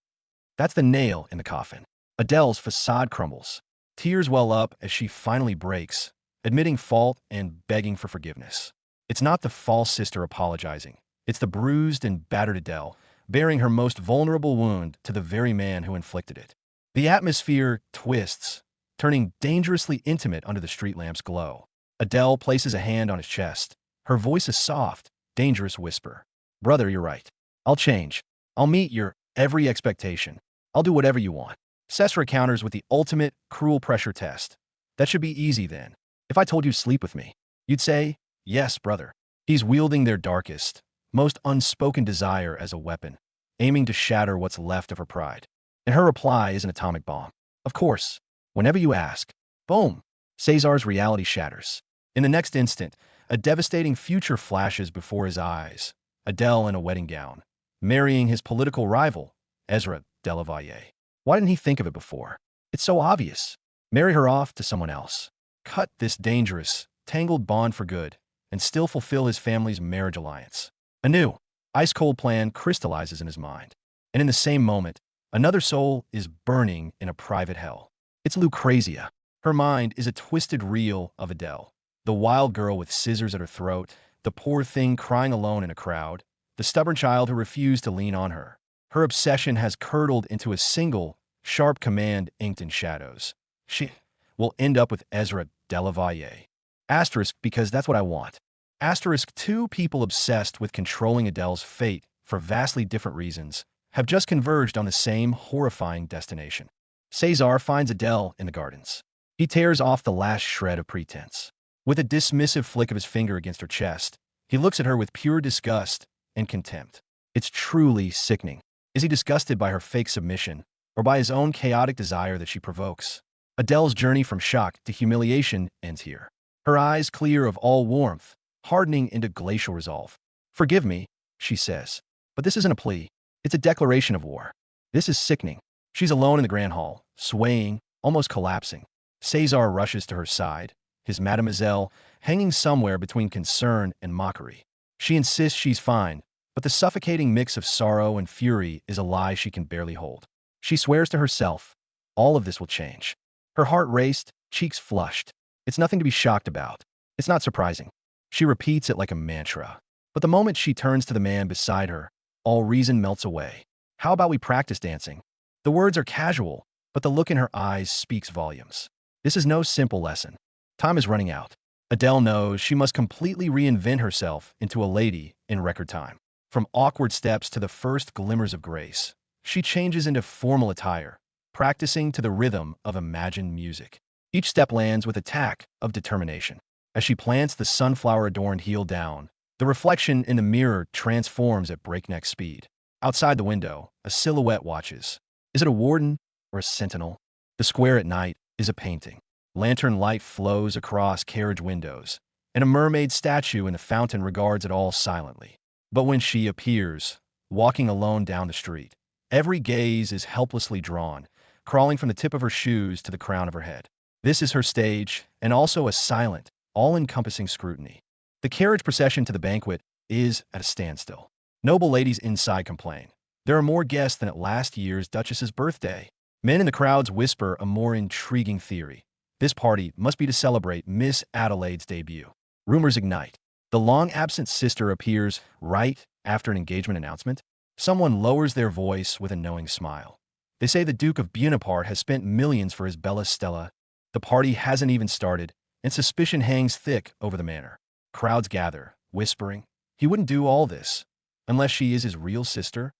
That's the nail in the coffin. Adele's facade crumbles. Tears well up as she finally breaks, admitting fault and begging for forgiveness. It's not the false sister apologizing. It's the bruised and battered Adele, bearing her most vulnerable wound to the very man who inflicted it. The atmosphere twists, turning dangerously intimate under the street lamp's glow. Adele places a hand on his chest, her voice a soft, dangerous whisper. Brother, you're right. I'll change. I'll meet your every expectation. I'll do whatever you want. Cesar counters with the ultimate, cruel pressure test. That should be easy then. If I told you to sleep with me, you'd say, yes, brother. He's wielding their darkest, most unspoken desire as a weapon, aiming to shatter what's left of her pride. And her reply is an atomic bomb. Of course, whenever you ask. Boom! Cesar's reality shatters. In the next instant, a devastating future flashes before his eyes. Adele in a wedding gown, marrying his political rival, Ezra de la Valle. Why didn't he think of it before? It's so obvious. Marry her off to someone else. Cut this dangerous, tangled bond for good, and still fulfill his family's marriage alliance. A new, ice-cold plan crystallizes in his mind. And in the same moment, another soul is burning in a private hell. It's Lucrezia. Her mind is a twisted reel of Adele, the wild girl with scissors at her throat, the poor thing crying alone in a crowd, the stubborn child who refused to lean on her. Her obsession has curdled into a single, sharp command inked in shadows. She will end up with Ezra de la Valle. Asterisk, because that's what I want. Asterisk, two people obsessed with controlling Adele's fate for vastly different reasons have just converged on the same horrifying destination. Cesar finds Adele in the gardens. He tears off the last shred of pretense. With a dismissive flick of his finger against her chest, he looks at her with pure disgust and contempt. It's truly sickening. Is he disgusted by her fake submission, or by his own chaotic desire that she provokes? Adele's journey from shock to humiliation ends here. Her eyes clear of all warmth, hardening into glacial resolve. Forgive me, she says, but this isn't a plea. It's a declaration of war. This is sickening. She's alone in the grand hall, swaying, almost collapsing. Cesar rushes to her side, his mademoiselle hanging somewhere between concern and mockery. She insists she's fine, but the suffocating mix of sorrow and fury is a lie she can barely hold. She swears to herself, all of this will change. Her heart raced, cheeks flushed. It's nothing to be shocked about. It's not surprising. She repeats it like a mantra. But the moment she turns to the man beside her, all reason melts away. How about we practice dancing? The words are casual, but the look in her eyes speaks volumes. This is no simple lesson. Time is running out. Adele knows she must completely reinvent herself into a lady in record time. From awkward steps to the first glimmers of grace, she changes into formal attire, practicing to the rhythm of imagined music. Each step lands with a tack of determination. As she plants the sunflower-adorned heel down, the reflection in the mirror transforms at breakneck speed. Outside the window, a silhouette watches. Is it a warden or a sentinel? The square at night is a painting. Lantern light flows across carriage windows, and a mermaid statue in the fountain regards it all silently. But when she appears, walking alone down the street, every gaze is helplessly drawn, crawling from the tip of her shoes to the crown of her head. This is her stage, and also a silent, all-encompassing scrutiny. The carriage procession to the banquet is at a standstill. Noble ladies inside complain. There are more guests than at last year's Duchess's birthday. Men in the crowds whisper a more intriguing theory. This party must be to celebrate Miss Adelaide's debut. Rumors ignite. The long-absent sister appears right after an engagement announcement. Someone lowers their voice with a knowing smile. They say the Duke of Bonaparte has spent millions for his Bella Stella. The party hasn't even started, and suspicion hangs thick over the manor. Crowds gather, whispering, he wouldn't do all this unless she is his real sister.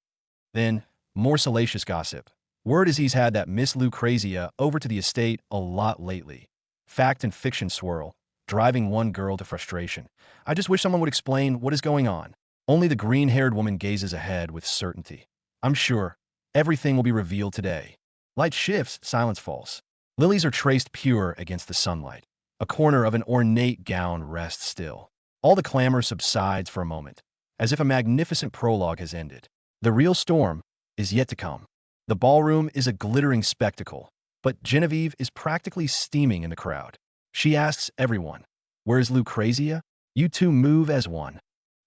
Then, more salacious gossip. Word is he's had that Miss Lucrezia over to the estate a lot lately. Fact and fiction swirl, driving one girl to frustration. I just wish someone would explain what is going on. Only the green-haired woman gazes ahead with certainty. I'm sure everything will be revealed today. Light shifts, silence falls. Lilies are traced pure against the sunlight. A corner of an ornate gown rests still. All the clamor subsides for a moment, as if a magnificent prologue has ended. The real storm is yet to come. The ballroom is a glittering spectacle, but Genevieve is practically steaming in the crowd. She asks everyone, "Where's Lucrezia? You two move as one."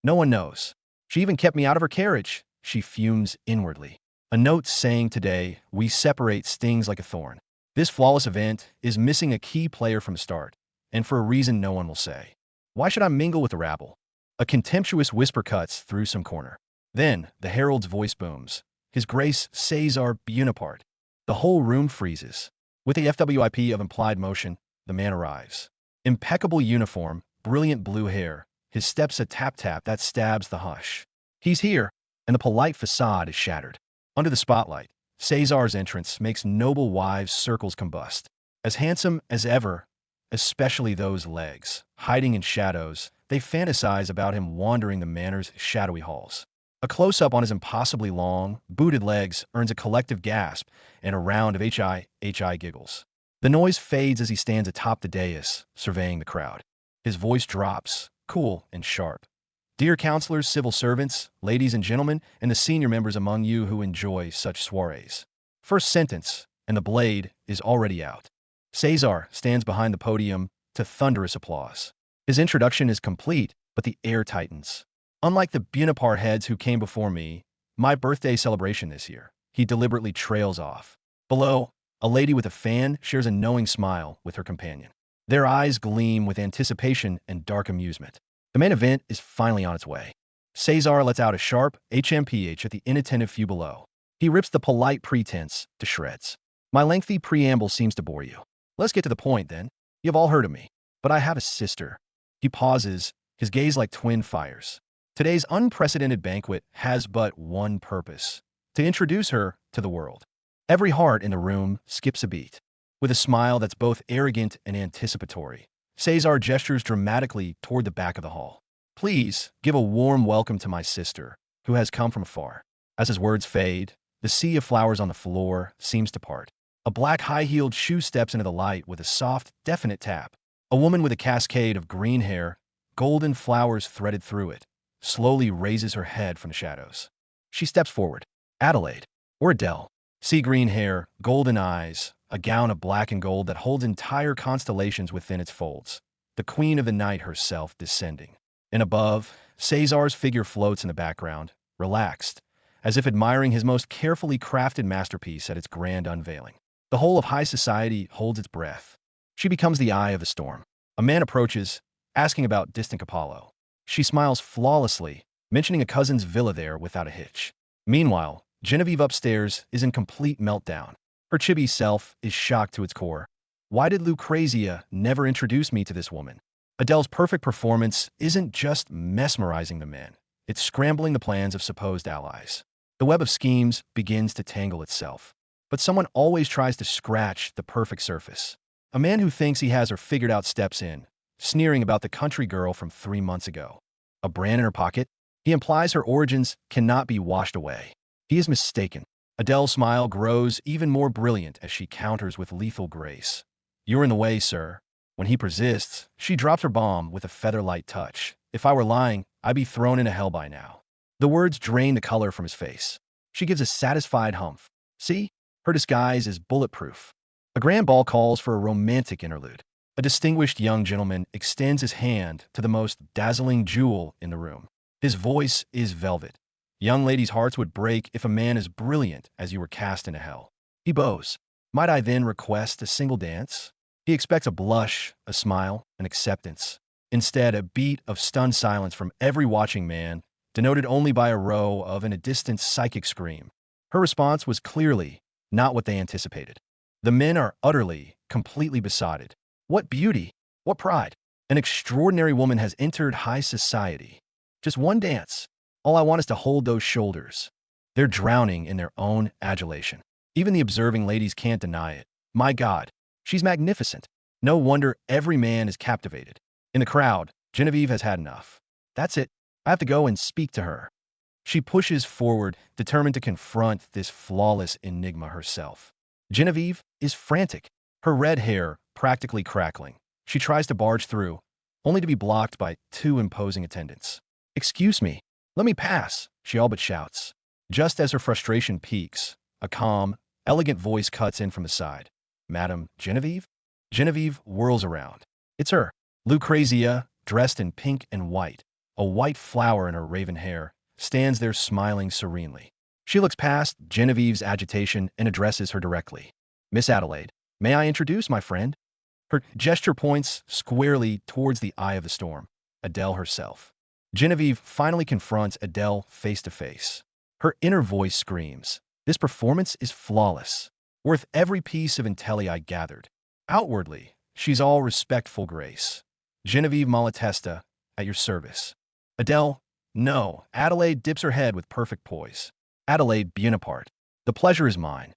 No one knows. She even kept me out of her carriage, she fumes inwardly. A note saying today, we separate stings like a thorn. This flawless event is missing a key player from the start, and for a reason no one will say. Why should I mingle with the rabble? A contemptuous whisper cuts through some corner. Then, the herald's voice booms. His Grace Cesar Bonaparte. The whole room freezes. With the FWIP of implied motion, the man arrives. Impeccable uniform, brilliant blue hair, his steps a tap-tap that stabs the hush. He's here, and the polite facade is shattered. Under the spotlight, Cesar's entrance makes noble wives' circles combust. As handsome as ever, especially those legs. Hiding in shadows, they fantasize about him wandering the manor's shadowy halls. A close-up on his impossibly long, booted legs earns a collective gasp and a round of hi giggles. The noise fades as he stands atop the dais, surveying the crowd. His voice drops, cool and sharp. Dear counselors, civil servants, ladies and gentlemen, and the senior members among you who enjoy such soirees. First sentence, and the blade is already out. Cesar stands behind the podium to thunderous applause. His introduction is complete, but the air tightens. Unlike the Bonaparte heads who came before me, my birthday celebration this year, he deliberately trails off. Below, a lady with a fan shares a knowing smile with her companion. Their eyes gleam with anticipation and dark amusement. The main event is finally on its way. Cesar lets out a sharp HMPH at the inattentive few below. He rips the polite pretense to shreds. My lengthy preamble seems to bore you. Let's get to the point, then. You've all heard of me. But I have a sister. He pauses, his gaze like twin fires. Today's unprecedented banquet has but one purpose: to introduce her to the world. Every heart in the room skips a beat. With a smile that's both arrogant and anticipatory, Cesar gestures dramatically toward the back of the hall. Please give a warm welcome to my sister, who has come from afar. As his words fade, the sea of flowers on the floor seems to part. A black high-heeled shoe steps into the light with a soft, definite tap. A woman with a cascade of green hair, golden flowers threaded through it, slowly raises her head from the shadows. She steps forward. Adelaide, or Adele. Sea green hair, golden eyes, a gown of black and gold that holds entire constellations within its folds. The queen of the night herself descending. And above, Cesar's figure floats in the background, relaxed, as if admiring his most carefully crafted masterpiece at its grand unveiling. The whole of high society holds its breath. She becomes the eye of the storm. A man approaches, asking about distant Apollo. She smiles flawlessly, mentioning a cousin's villa there without a hitch. Meanwhile, Genevieve upstairs is in complete meltdown. Her chibi self is shocked to its core. Why did Lucrezia never introduce me to this woman? Adele's perfect performance isn't just mesmerizing the men. It's scrambling the plans of supposed allies. The web of schemes begins to tangle itself. But someone always tries to scratch the perfect surface. A man who thinks he has her figured out steps in, sneering about the country girl from 3 months ago. A brand in her pocket? He implies her origins cannot be washed away. He is mistaken. Adele's smile grows even more brilliant as she counters with lethal grace. You're in the way, sir. When he persists, she drops her bomb with a feather-light touch. If I were lying, I'd be thrown into hell by now. The words drain the color from his face. She gives a satisfied humph. See? Her disguise is bulletproof. A grand ball calls for a romantic interlude. A distinguished young gentleman extends his hand to the most dazzling jewel in the room. His voice is velvet. Young ladies' hearts would break if a man as brilliant as you were cast into hell. He bows. Might I then request a single dance? He expects a blush, a smile, an acceptance. Instead, a beat of stunned silence from every watching man, denoted only by a row of and a distant psychic scream. Her response was clearly, not what they anticipated. The men are utterly, completely besotted. What beauty! What pride! An extraordinary woman has entered high society. Just one dance. All I want is to hold those shoulders. They're drowning in their own adulation. Even the observing ladies can't deny it. My God, she's magnificent. No wonder every man is captivated. In the crowd, Genevieve has had enough. That's it. I have to go and speak to her. She pushes forward, determined to confront this flawless enigma herself. Genevieve is frantic, her red hair practically crackling. She tries to barge through, only to be blocked by two imposing attendants. "Excuse me, let me pass," she all but shouts. Just as her frustration peaks, a calm, elegant voice cuts in from the side. "Madam Genevieve?" Genevieve whirls around. It's her, Lucrezia, dressed in pink and white. A white flower in her raven hair, stands there smiling serenely. She looks past Genevieve's agitation and addresses her directly. "Miss Adelaide, may I introduce my friend?" Her gesture points squarely towards the eye of the storm, Adele herself. Genevieve finally confronts Adele face to face. Her inner voice screams, "This performance is flawless, worth every piece of intelli I gathered." Outwardly, she's all respectful grace. "Genevieve Malatesta, at your service." Adele, no. Adelaide dips her head with perfect poise. "Adelaide Bonaparte, the pleasure is mine."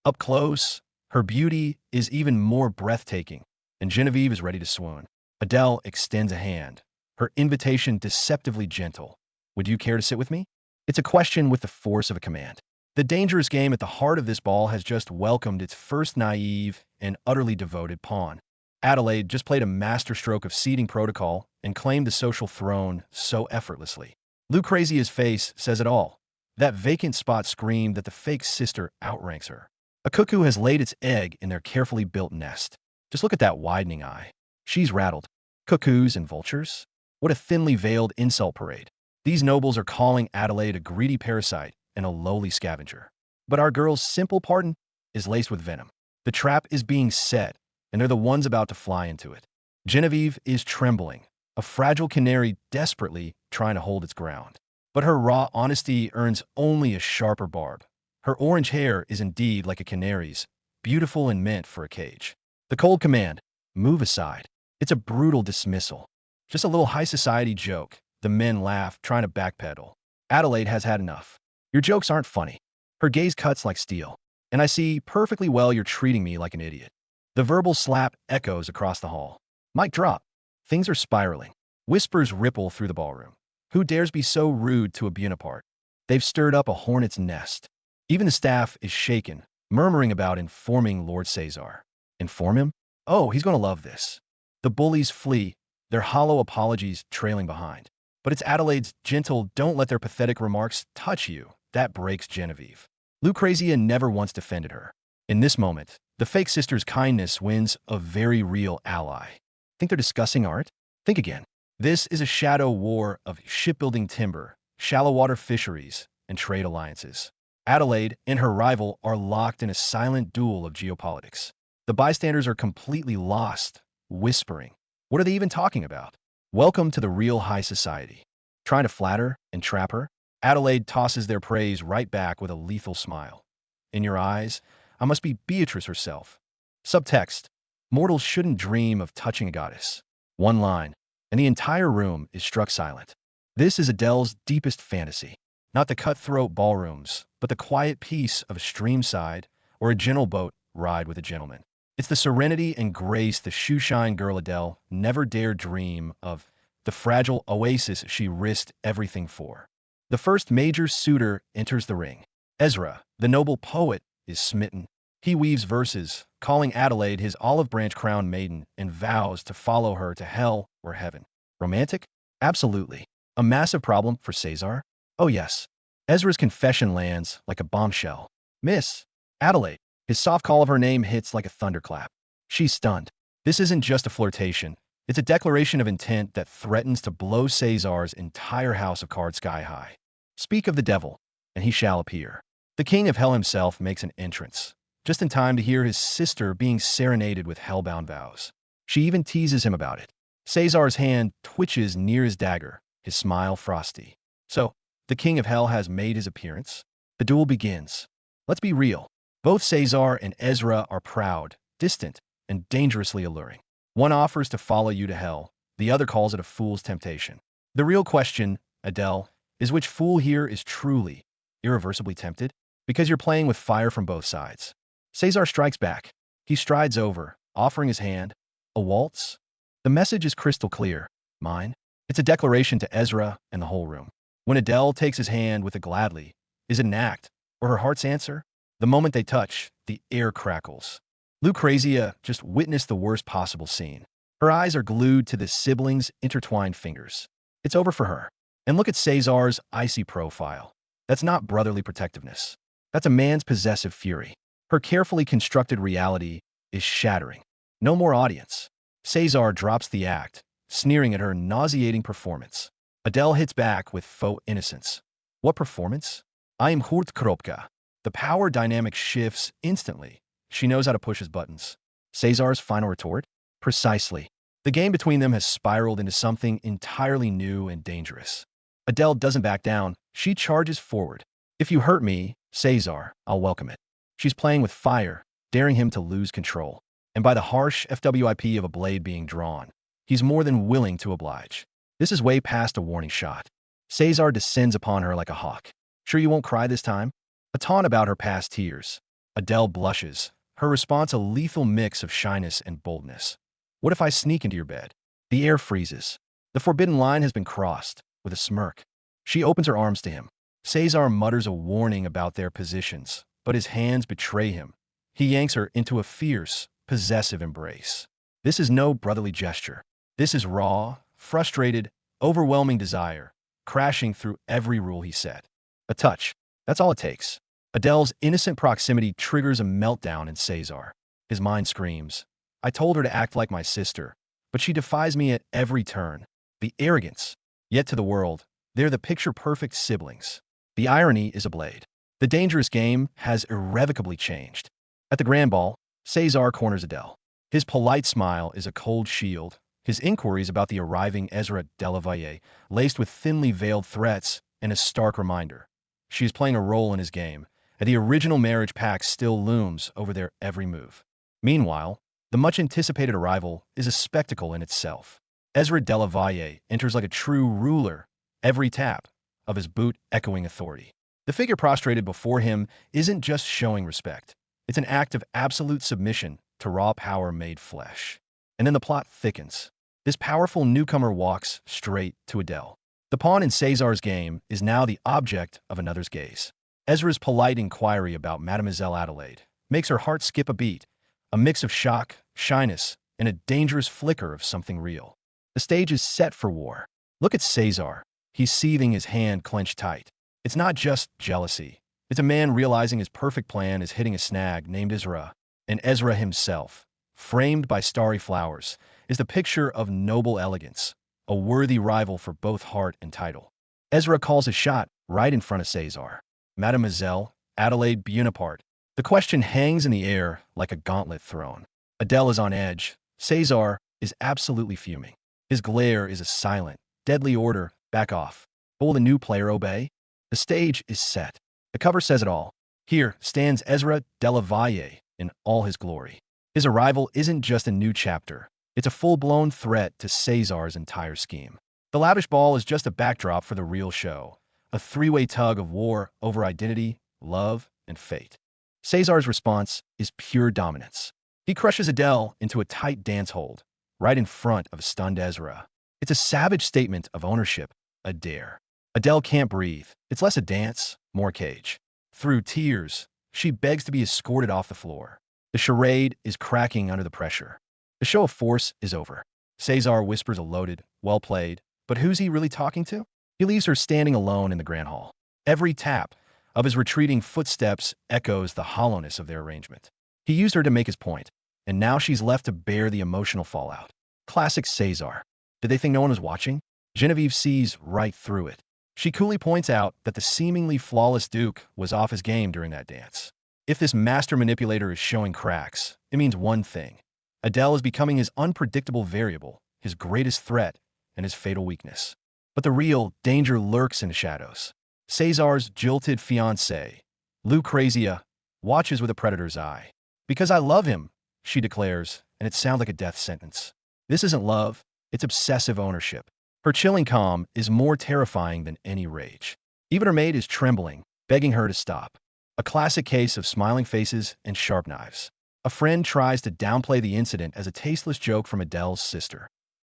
Up close, her beauty is even more breathtaking, and Genevieve is ready to swoon. Adele extends a hand, her invitation deceptively gentle. "Would you care to sit with me?" It's a question with the force of a command. The dangerous game at the heart of this ball has just welcomed its first naive and utterly devoted pawn. Adelaide just played a masterstroke of seeding protocol and claimed the social throne so effortlessly. Lucrezia's face says it all. That vacant spot screamed that the fake sister outranks her. A cuckoo has laid its egg in their carefully built nest. Just look at that widening eye. She's rattled. Cuckoos and vultures? What a thinly veiled insult parade. These nobles are calling Adelaide a greedy parasite and a lowly scavenger. But our girl's simple pardon is laced with venom. The trap is being set, and they're the ones about to fly into it. Genevieve is trembling, a fragile canary desperately trying to hold its ground. But her raw honesty earns only a sharper barb. Her orange hair is indeed like a canary's, beautiful and meant for a cage. The cold command, "Move aside." It's a brutal dismissal. Just a little high society joke. The men laugh, trying to backpedal. Adelaide has had enough. "Your jokes aren't funny." Her gaze cuts like steel. "And I see perfectly well you're treating me like an idiot." The verbal slap echoes across the hall. Mic drop. Things are spiraling. Whispers ripple through the ballroom. Who dares be so rude to a Bonaparte? They've stirred up a hornet's nest. Even the staff is shaken, murmuring about informing Lord Caesar. Inform him? Oh, he's going to love this. The bullies flee, their hollow apologies trailing behind. But it's Adelaide's gentle, "Don't let their pathetic remarks touch you," that breaks Genevieve. Lucrezia never once defended her. In this moment, the fake sister's kindness wins a very real ally. Think they're discussing art? Think again. This is a shadow war of shipbuilding timber, shallow water fisheries, and trade alliances. Adelaide and her rival are locked in a silent duel of geopolitics. The bystanders are completely lost, whispering. What are they even talking about? Welcome to the real high society. Trying to flatter and trap her? Adelaide tosses their praise right back with a lethal smile. "In your eyes, I must be Beatrice herself." Subtext: mortals shouldn't dream of touching a goddess. One line, and the entire room is struck silent. This is Adele's deepest fantasy. Not the cutthroat ballrooms, but the quiet peace of a streamside or a gentle boat ride with a gentleman. It's the serenity and grace the Shoeshine girl Adele never dared dream of, the fragile oasis she risked everything for. The first major suitor enters the ring. Ezra, the noble poet, is smitten. He weaves verses, calling Adelaide his olive branch crowned maiden, and vows to follow her to hell or heaven. Romantic? Absolutely. A massive problem for Caesar? Oh yes. Ezra's confession lands like a bombshell. "Miss Adelaide." His soft call of her name hits like a thunderclap. She's stunned. This isn't just a flirtation. It's a declaration of intent that threatens to blow Caesar's entire house of cards sky high. Speak of the devil, and he shall appear. The king of hell himself makes an entrance, just in time to hear his sister being serenaded with hellbound vows. She even teases him about it. Caesar's hand twitches near his dagger, his smile frosty. So, the king of hell has made his appearance? The duel begins. Let's be real. Both Cesar and Ezra are proud, distant, and dangerously alluring. One offers to follow you to hell, the other calls it a fool's temptation. The real question, Adele, is which fool here is truly, irreversibly tempted? Because you're playing with fire from both sides. Cesar strikes back. He strides over, offering his hand. A waltz? The message is crystal clear. Mine? It's a declaration to Ezra and the whole room. When Adele takes his hand with a gladly, is it an act, or her heart's answer? The moment they touch, the air crackles. Lucrezia just witnessed the worst possible scene. Her eyes are glued to the siblings' intertwined fingers. It's over for her. And look at Cesar's icy profile. That's not brotherly protectiveness. That's a man's possessive fury. Her carefully constructed reality is shattering. No more audience. Cesar drops the act, sneering at her nauseating performance. Adele hits back with faux innocence. What performance? I am Hurt Kropka. The power dynamic shifts instantly. She knows how to push his buttons. Cesar's final retort? Precisely. The game between them has spiraled into something entirely new and dangerous. Adele doesn't back down. She charges forward. If you hurt me, Cesar, I'll welcome it. She's playing with fire, daring him to lose control. And by the harsh FWIP of a blade being drawn, he's more than willing to oblige. This is way past a warning shot. Cesar descends upon her like a hawk. Sure you won't cry this time? A taunt about her past tears. Adele blushes, her response a lethal mix of shyness and boldness. What if I sneak into your bed? The air freezes. The forbidden line has been crossed, with a smirk. She opens her arms to him. Cesar mutters a warning about their positions, but his hands betray him. He yanks her into a fierce, possessive embrace. This is no brotherly gesture. This is raw, frustrated, overwhelming desire, crashing through every rule he set. A touch. That's all it takes. Adele's innocent proximity triggers a meltdown in Cesar. His mind screams, I told her to act like my sister, but she defies me at every turn. The arrogance. Yet to the world, they're the picture-perfect siblings. The irony is a blade. The dangerous game has irrevocably changed. At the grand ball, Cesar corners Adele. His polite smile is a cold shield. His inquiries about the arriving Ezra de la Valle, laced with thinly veiled threats and a stark reminder. She is playing a role in his game, and the original marriage pact still looms over their every move. Meanwhile, the much-anticipated arrival is a spectacle in itself. Ezra de la Valle enters like a true ruler, every tap of his boot echoing authority. The figure prostrated before him isn't just showing respect. It's an act of absolute submission to raw power made flesh. And then the plot thickens. This powerful newcomer walks straight to Adele. The pawn in Cesar's game is now the object of another's gaze. Ezra's polite inquiry about Mademoiselle Adelaide makes her heart skip a beat, a mix of shock, shyness, and a dangerous flicker of something real. The stage is set for war. Look at Cesar. He's seething, his hand clenched tight. It's not just jealousy. It's a man realizing his perfect plan is hitting a snag named Ezra. And Ezra himself, framed by starry flowers, is the picture of noble elegance, a worthy rival for both heart and title. Ezra calls his shot right in front of Cesar. Mademoiselle Adelaide Bonaparte. The question hangs in the air like a gauntlet thrown. Adele is on edge. Cesar is absolutely fuming. His glare is a silent, deadly order. Back off. Will the new player obey? The stage is set. The cover says it all. Here stands Ezra de la Valle in all his glory. His arrival isn't just a new chapter. It's a full-blown threat to Cesar's entire scheme. The lavish ball is just a backdrop for the real show, a three-way tug of war over identity, love, and fate. Cesar's response is pure dominance. He crushes Adele into a tight dance hold, right in front of a stunned Ezra. It's a savage statement of ownership, a dare. Adele can't breathe. It's less a dance, more cage. Through tears, she begs to be escorted off the floor. The charade is cracking under the pressure. The show of force is over. Cesar whispers a loaded, well played, but who's he really talking to? He leaves her standing alone in the grand hall. Every tap of his retreating footsteps echoes the hollowness of their arrangement. He used her to make his point, and now she's left to bear the emotional fallout. Classic Cesar. Did they think no one was watching? Genevieve sees right through it. She coolly points out that the seemingly flawless Duke was off his game during that dance. If this master manipulator is showing cracks, it means one thing. Adele is becoming his unpredictable variable, his greatest threat, and his fatal weakness. But the real danger lurks in the shadows. Cesar's jilted fiancée, Lucrezia, watches with a predator's eye. Because I love him, she declares, and it sounds like a death sentence. This isn't love, it's obsessive ownership. Her chilling calm is more terrifying than any rage. Even her maid is trembling, begging her to stop. A classic case of smiling faces and sharp knives. A friend tries to downplay the incident as a tasteless joke from Adele's sister.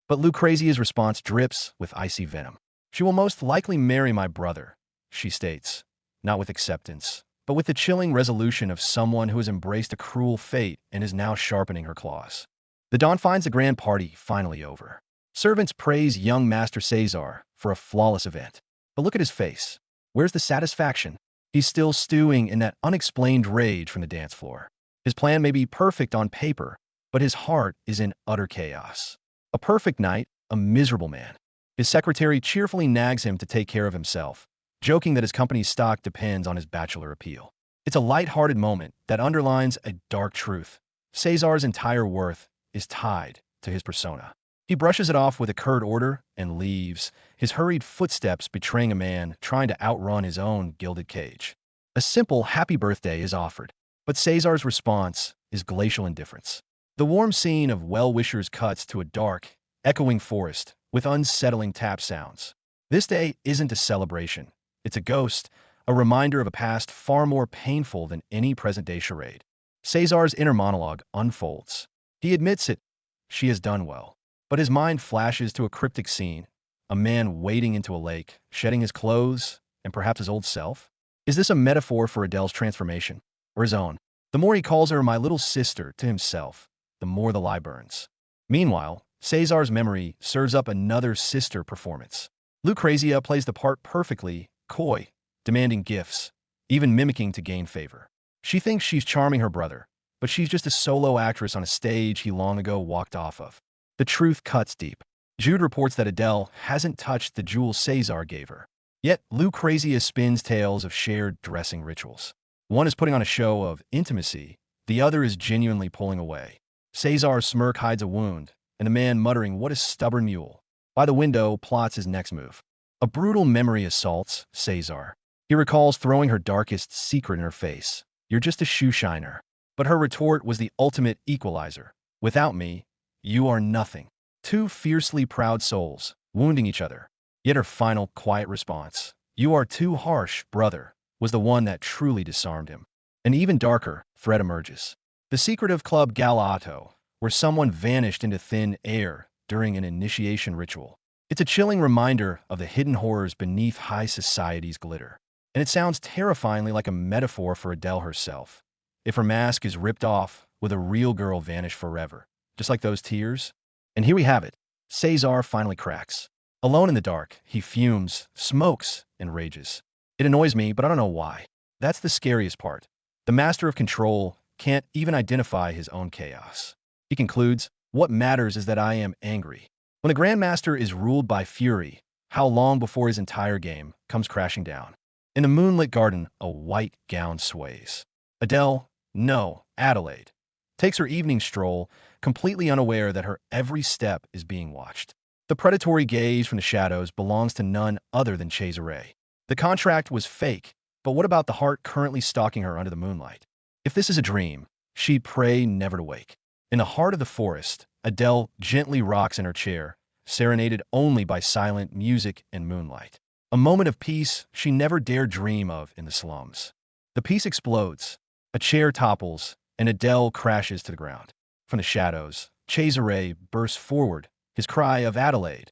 But Lucrezia's response drips with icy venom. She will most likely marry my brother, she states, not with acceptance, but with the chilling resolution of someone who has embraced a cruel fate and is now sharpening her claws. The dawn finds the grand party finally over. Servants praise young Master Cesar for a flawless event. But look at his face. Where's the satisfaction? He's still stewing in that unexplained rage from the dance floor. His plan may be perfect on paper, but his heart is in utter chaos. A perfect night, a miserable man. His secretary cheerfully nags him to take care of himself, joking that his company's stock depends on his bachelor appeal. It's a light-hearted moment that underlines a dark truth. Cesar's entire worth is tied to his persona. He brushes it off with a curt order and leaves, his hurried footsteps betraying a man trying to outrun his own gilded cage. A simple happy birthday is offered, but Cesar's response is glacial indifference. The warm scene of well-wishers cuts to a dark, echoing forest with unsettling tap sounds. This day isn't a celebration. It's a ghost, a reminder of a past far more painful than any present-day charade. Cesar's inner monologue unfolds. He admits it. She has done well. But his mind flashes to a cryptic scene, a man wading into a lake, shedding his clothes, and perhaps his old self. Is this a metaphor for Adele's transformation, or his own? The more he calls her my little sister to himself, the more the lie burns. Meanwhile, Cesar's memory serves up another sister performance. Lucrezia plays the part perfectly, coy, demanding gifts, even mimicking to gain favor. She thinks she's charming her brother, but she's just a solo actress on a stage he long ago walked off of. The truth cuts deep. Jude reports that Adele hasn't touched the jewels Cesar gave her. Yet Lucrezia spins tales of shared dressing rituals. One is putting on a show of intimacy, the other is genuinely pulling away. Cesar's smirk hides a wound, and the man muttering, "What a stubborn mule," by the window plots his next move. A brutal memory assaults Cesar. He recalls throwing her darkest secret in her face. "You're just a shoeshiner." But her retort was the ultimate equalizer. "Without me, you are nothing." Two fiercely proud souls, wounding each other. Yet her final, quiet response, "You are too harsh, brother," was the one that truly disarmed him. An even darker threat emerges. The secret of Club Galato, where someone vanished into thin air during an initiation ritual. It's a chilling reminder of the hidden horrors beneath high society's glitter. And it sounds terrifyingly like a metaphor for Adele herself. If her mask is ripped off, will the real girl vanish forever? Just like those tears? And here we have it. Cesar finally cracks. Alone in the dark, he fumes, smokes, and rages. It annoys me, but I don't know why. That's the scariest part. The master of control can't even identify his own chaos. He concludes, "What matters is that I am angry." When a grandmaster is ruled by fury, how long before his entire game comes crashing down? In the moonlit garden, a white gown sways. Adele, no, Adelaide, takes her evening stroll, completely unaware that her every step is being watched. The predatory gaze from the shadows belongs to none other than Cesare. The contract was fake, but what about the heart currently stalking her under the moonlight? If this is a dream, she'd pray never to wake. In the heart of the forest, Adele gently rocks in her chair, serenaded only by silent music and moonlight. A moment of peace she never dared dream of in the slums. The peace explodes. A chair topples, and Adele crashes to the ground. From the shadows, Cesare bursts forward, his cry of "Adelaide,"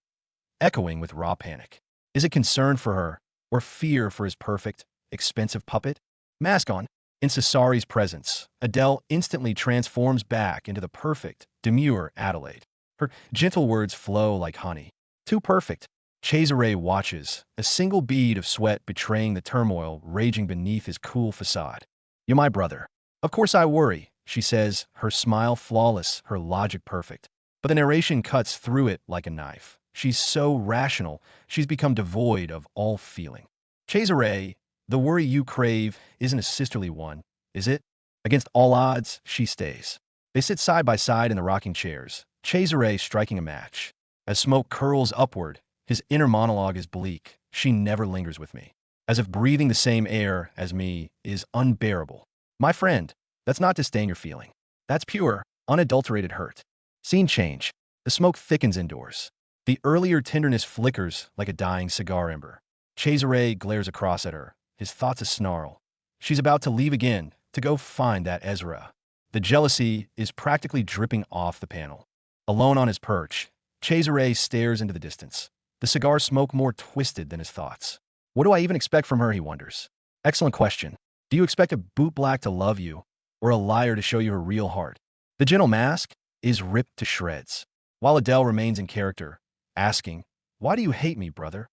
echoing with raw panic. Is it concern for her, or fear for his perfect, expensive puppet? Mask on. In Cesari's presence, Adele instantly transforms back into the perfect, demure Adelaide. Her gentle words flow like honey. Too perfect. Cesare watches, a single bead of sweat betraying the turmoil raging beneath his cool facade. "You're my brother. Of course I worry," she says, her smile flawless, her logic perfect. But the narration cuts through it like a knife. She's so rational, she's become devoid of all feeling. "Cesare, the worry you crave isn't a sisterly one, is it?" Against all odds, she stays. They sit side by side in the rocking chairs, Cesare striking a match. As smoke curls upward, his inner monologue is bleak. "She never lingers with me." As if breathing the same air as me is unbearable. My friend, that's not disdain you're feeling. That's pure, unadulterated hurt. Scene change. The smoke thickens indoors. The earlier tenderness flickers like a dying cigar ember. Cesare glares across at her, his thoughts a snarl. She's about to leave again, to go find that Ezra. The jealousy is practically dripping off the panel. Alone on his perch, Cesare stares into the distance, the cigar smoke more twisted than his thoughts. What do I even expect from her, he wonders. Excellent question. Do you expect a bootblack to love you, or a liar to show you her real heart? The gentle mask is ripped to shreds, while Adele remains in character, asking, "Why do you hate me, brother?"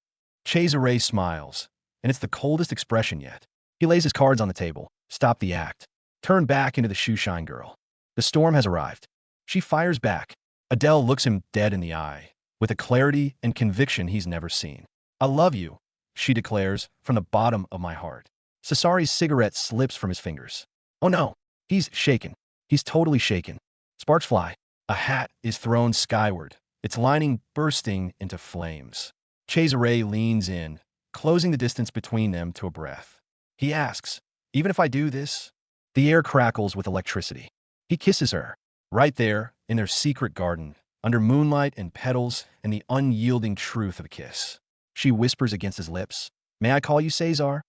Cesare smiles, and it's the coldest expression yet. He lays his cards on the table. Stop the act. Turn back into the Shoeshine girl. The storm has arrived. She fires back. Adele looks him dead in the eye, with a clarity and conviction he's never seen. "I love you," she declares, "from the bottom of my heart." Cesari's cigarette slips from his fingers. Oh no, he's shaken. He's totally shaken. Sparks fly. A hat is thrown skyward, its lining bursting into flames. Cesare leans in, closing the distance between them to a breath. He asks, "Even if I do this?" The air crackles with electricity. He kisses her, right there, in their secret garden, under moonlight and petals and the unyielding truth of a kiss. She whispers against his lips, "May I call you Cesar?"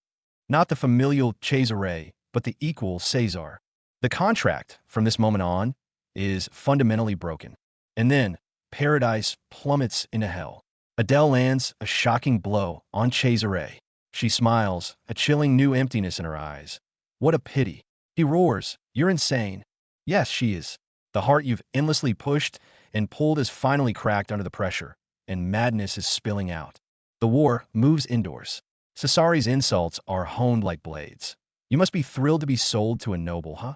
Not the familial Cesare, but the equal Cesar. The contract, from this moment on, is fundamentally broken. And then, paradise plummets into hell. Adele lands a shocking blow on Cesare. She smiles, a chilling new emptiness in her eyes. What a pity. He roars, "You're insane." Yes, she is. The heart you've endlessly pushed and pulled is finally cracked under the pressure, and madness is spilling out. The war moves indoors. Cesari's insults are honed like blades. "You must be thrilled to be sold to a noble, huh?"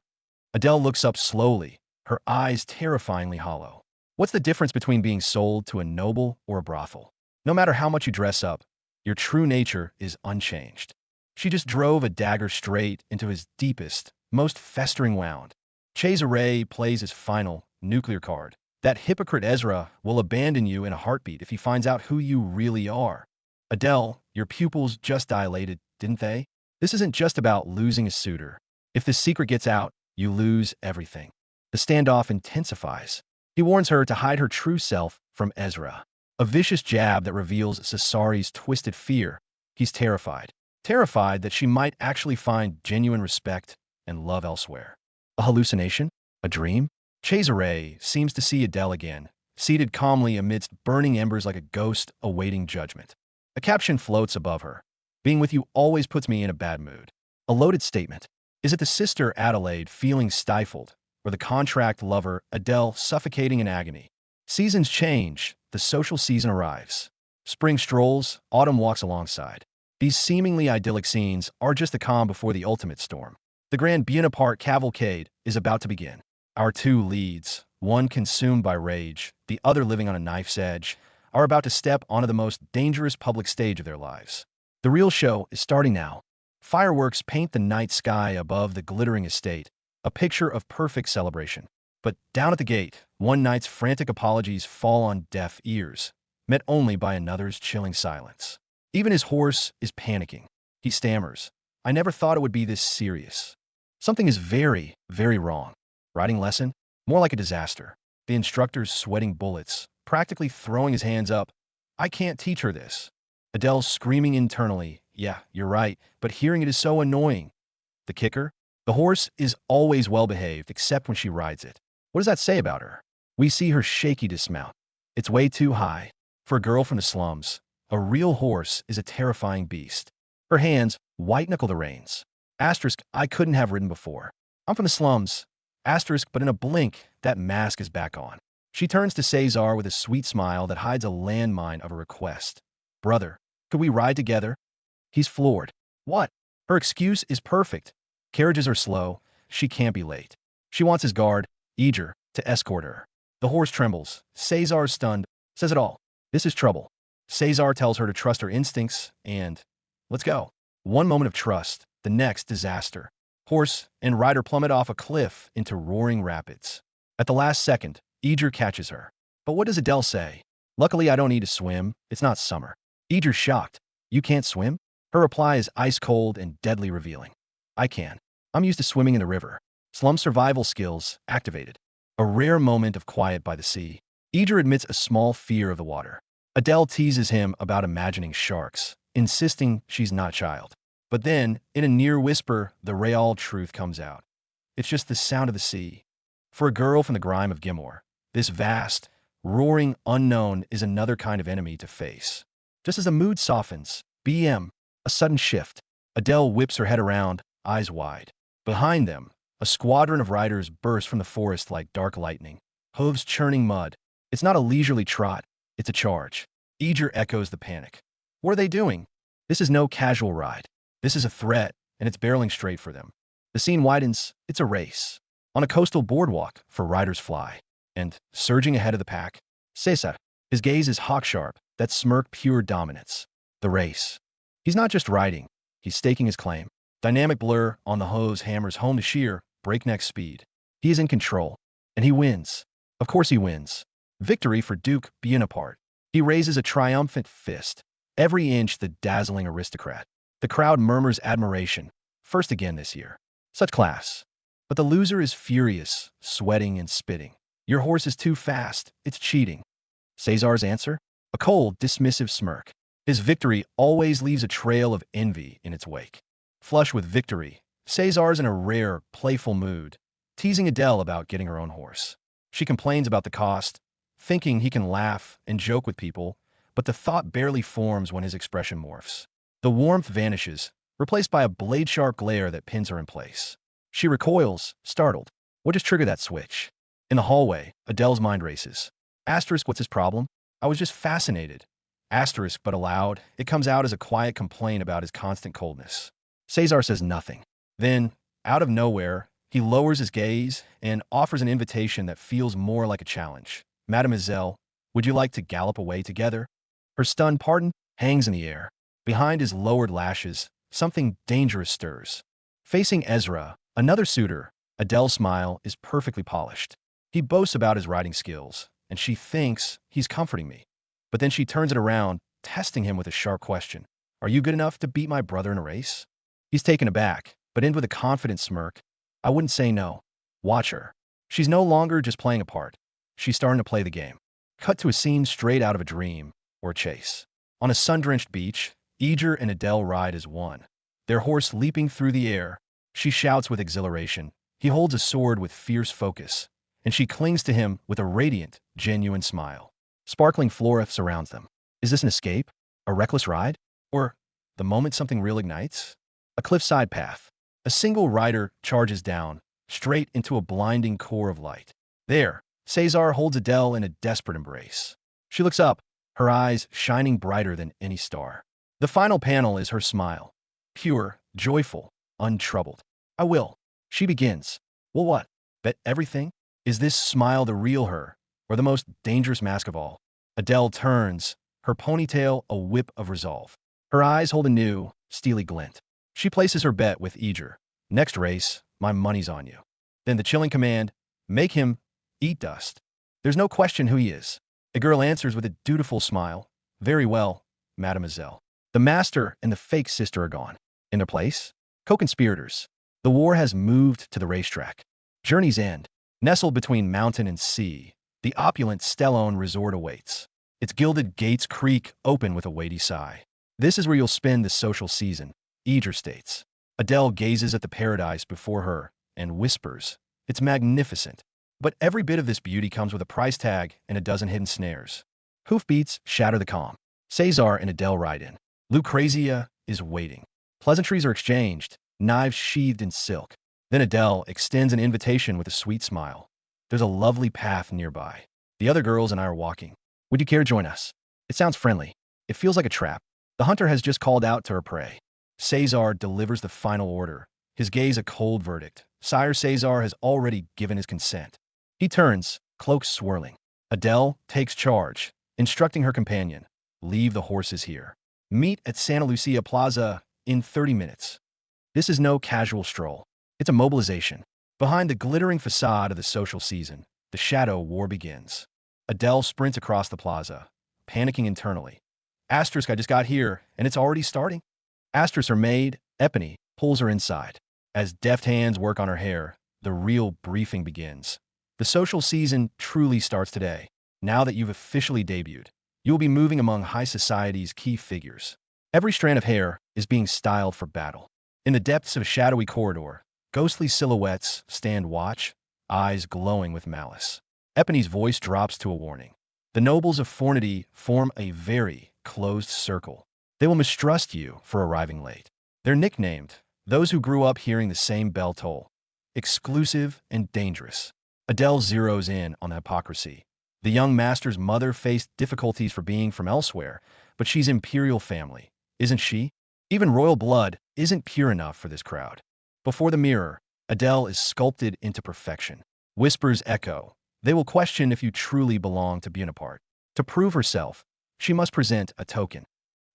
Adele looks up slowly, her eyes terrifyingly hollow. What's the difference between being sold to a noble or a brothel? No matter how much you dress up, your true nature is unchanged. She just drove a dagger straight into his deepest, most festering wound. Cesare plays his final, nuclear card. That hypocrite Ezra will abandon you in a heartbeat if he finds out who you really are. Adele, your pupils just dilated, didn't they? This isn't just about losing a suitor. If the secret gets out, you lose everything. The standoff intensifies. He warns her to hide her true self from Ezra. A vicious jab that reveals Cesari's twisted fear. He's terrified. Terrified that she might actually find genuine respect and love elsewhere. A hallucination? A dream? Cesare seems to see Adele again, seated calmly amidst burning embers like a ghost awaiting judgment. A caption floats above her. "Being with you always puts me in a bad mood." A loaded statement. Is it the sister Adelaide feeling stifled, or the contract lover Adele suffocating in agony? Seasons change. The social season arrives. Spring strolls, autumn walks alongside. These seemingly idyllic scenes are just the calm before the ultimate storm. The grand Bonaparte cavalcade is about to begin. Our two leads, one consumed by rage, the other living on a knife's edge, are about to step onto the most dangerous public stage of their lives. The real show is starting now. Fireworks paint the night sky above the glittering estate, a picture of perfect celebration. But down at the gate, one night's frantic apologies fall on deaf ears, met only by another's chilling silence. Even his horse is panicking. He stammers, "I never thought it would be this serious." Something is very, very wrong. Riding lesson? More like a disaster. The instructor's sweating bullets, practically throwing his hands up. "I can't teach her this." Adele screaming internally, "Yeah, you're right, but hearing it is so annoying." The kicker? The horse is always well-behaved except when she rides it. What does that say about her? We see her shaky dismount. It's way too high. For a girl from the slums, a real horse is a terrifying beast. Her hands white-knuckle the reins. Asterisk, I couldn't have ridden before. I'm from the slums. Asterisk, but in a blink, that mask is back on. She turns to Cesar with a sweet smile that hides a landmine of a request. "Brother, could we ride together?" He's floored. What? Her excuse is perfect. Carriages are slow. She can't be late. She wants his guard, eager, to escort her. The horse trembles. Cesar, stunned, says it all. This is trouble. Cesar tells her to trust her instincts and, let's go. One moment of trust, the next disaster. Horse and rider plummet off a cliff into roaring rapids. At the last second, Eager catches her. But what does Adele say? Luckily, I don't need to swim. It's not summer. Eager's shocked. You can't swim? Her reply is ice cold and deadly revealing. I can. I'm used to swimming in the river. Slum survival skills activated. A rare moment of quiet by the sea. Eager admits a small fear of the water. Adele teases him about imagining sharks, insisting she's not child. But then, in a near whisper, the real truth comes out. It's just the sound of the sea. For a girl from the grime of Gimor, this vast, roaring unknown is another kind of enemy to face. Just as the mood softens, a sudden shift. Adele whips her head around, eyes wide. Behind them, a squadron of riders burst from the forest like dark lightning, hooves churning mud. It's not a leisurely trot, it's a charge. Eager echoes the panic. What are they doing? This is no casual ride. This is a threat, and it's barreling straight for them. The scene widens, it's a race. On a coastal boardwalk, for riders fly. And, surging ahead of the pack, Cesar. His gaze is hawk-sharp, that smirk pure dominance. The race. He's not just riding, he's staking his claim. Dynamic blur on the hose hammers home to sheer, breakneck speed. He is in control, and he wins. Of course he wins. Victory for Duke Bonaparte. He raises a triumphant fist. Every inch the dazzling aristocrat. The crowd murmurs admiration. First again this year. Such class. But the loser is furious, sweating and spitting. Your horse is too fast. It's cheating. Cesar's answer? A cold, dismissive smirk. His victory always leaves a trail of envy in its wake. Flush with victory, Cesar's in a rare, playful mood, teasing Adele about getting her own horse. She complains about the cost, thinking he can laugh and joke with people, but the thought barely forms when his expression morphs. The warmth vanishes, replaced by a blade-sharp glare that pins her in place. She recoils, startled. What just triggered that switch? In the hallway, Adele's mind races. Asterisk, what's his problem? I was just fascinated. Asterisk, but aloud, it comes out as a quiet complaint about his constant coldness. Cesar says nothing. Then, out of nowhere, he lowers his gaze and offers an invitation that feels more like a challenge. Mademoiselle, would you like to gallop away together? Her stunned pardon hangs in the air. Behind his lowered lashes, something dangerous stirs. Facing Ezra, another suitor, Adele's smile is perfectly polished. He boasts about his riding skills, and she thinks he's comforting me. But then she turns it around, testing him with a sharp question. Are you good enough to beat my brother in a race? He's taken aback, but ends with a confident smirk. I wouldn't say no. Watch her. She's no longer just playing a part. She's starting to play the game. Cut to a scene straight out of a dream or a chase. On a sun-drenched beach, Eager and Adele ride as one. Their horse leaping through the air. She shouts with exhilaration. He holds a sword with fierce focus, and she clings to him with a radiant, genuine smile. Sparkling flora surrounds them. Is this an escape? A reckless ride? Or the moment something real ignites? A cliffside path. A single rider charges down, straight into a blinding core of light. There, Cesar holds Adele in a desperate embrace. She looks up, her eyes shining brighter than any star. The final panel is her smile. Pure, joyful, untroubled. I will. She begins. Well, what? Bet everything? Is this smile the real her, or the most dangerous mask of all? Adele turns, her ponytail a whip of resolve. Her eyes hold a new, steely glint. She places her bet with Eager. Next race, my money's on you. Then the chilling command, make him eat dust. There's no question who he is. A girl answers with a dutiful smile. Very well, mademoiselle. The master and the fake sister are gone. In their place, co-conspirators. The war has moved to the racetrack. Journey's end. Nestled between mountain and sea, the opulent Stellone resort awaits. Its gilded gates creak open with a weighty sigh. This is where you'll spend the social season, Eager states. Adele gazes at the paradise before her and whispers, it's magnificent. But every bit of this beauty comes with a price tag and a dozen hidden snares. Hoofbeats shatter the calm. Cesar and Adele ride in. Lucrezia is waiting. Pleasantries are exchanged, knives sheathed in silk. Then Adele extends an invitation with a sweet smile. There's a lovely path nearby. The other girls and I are walking. Would you care to join us? It sounds friendly. It feels like a trap. The hunter has just called out to her prey. Cesar delivers the final order, his gaze a cold verdict. Sire Cesar has already given his consent. He turns, cloak swirling. Adele takes charge, instructing her companion. Leave the horses here. Meet at Santa Lucia Plaza in 30 minutes. This is no casual stroll. It's a mobilization. Behind the glittering facade of the social season, the shadow war begins. Adele sprints across the plaza, panicking internally. Asterisk, I just got here, and it's already starting. Asterisks are made, Epony pulls her inside. As deft hands work on her hair, the real briefing begins. The social season truly starts today. Now that you've officially debuted, you will be moving among high society's key figures. Every strand of hair is being styled for battle. In the depths of a shadowy corridor, ghostly silhouettes stand watch, eyes glowing with malice. Epony's voice drops to a warning. The nobles of Fornity form a very closed circle. They will mistrust you for arriving late. They're nicknamed those who grew up hearing the same bell toll. Exclusive and dangerous. Adele zeroes in on the hypocrisy. The young master's mother faced difficulties for being from elsewhere, but she's imperial family, isn't she? Even royal blood isn't pure enough for this crowd. Before the mirror, Adele is sculpted into perfection. Whispers echo. They will question if you truly belong to Bonaparte. To prove herself, she must present a token.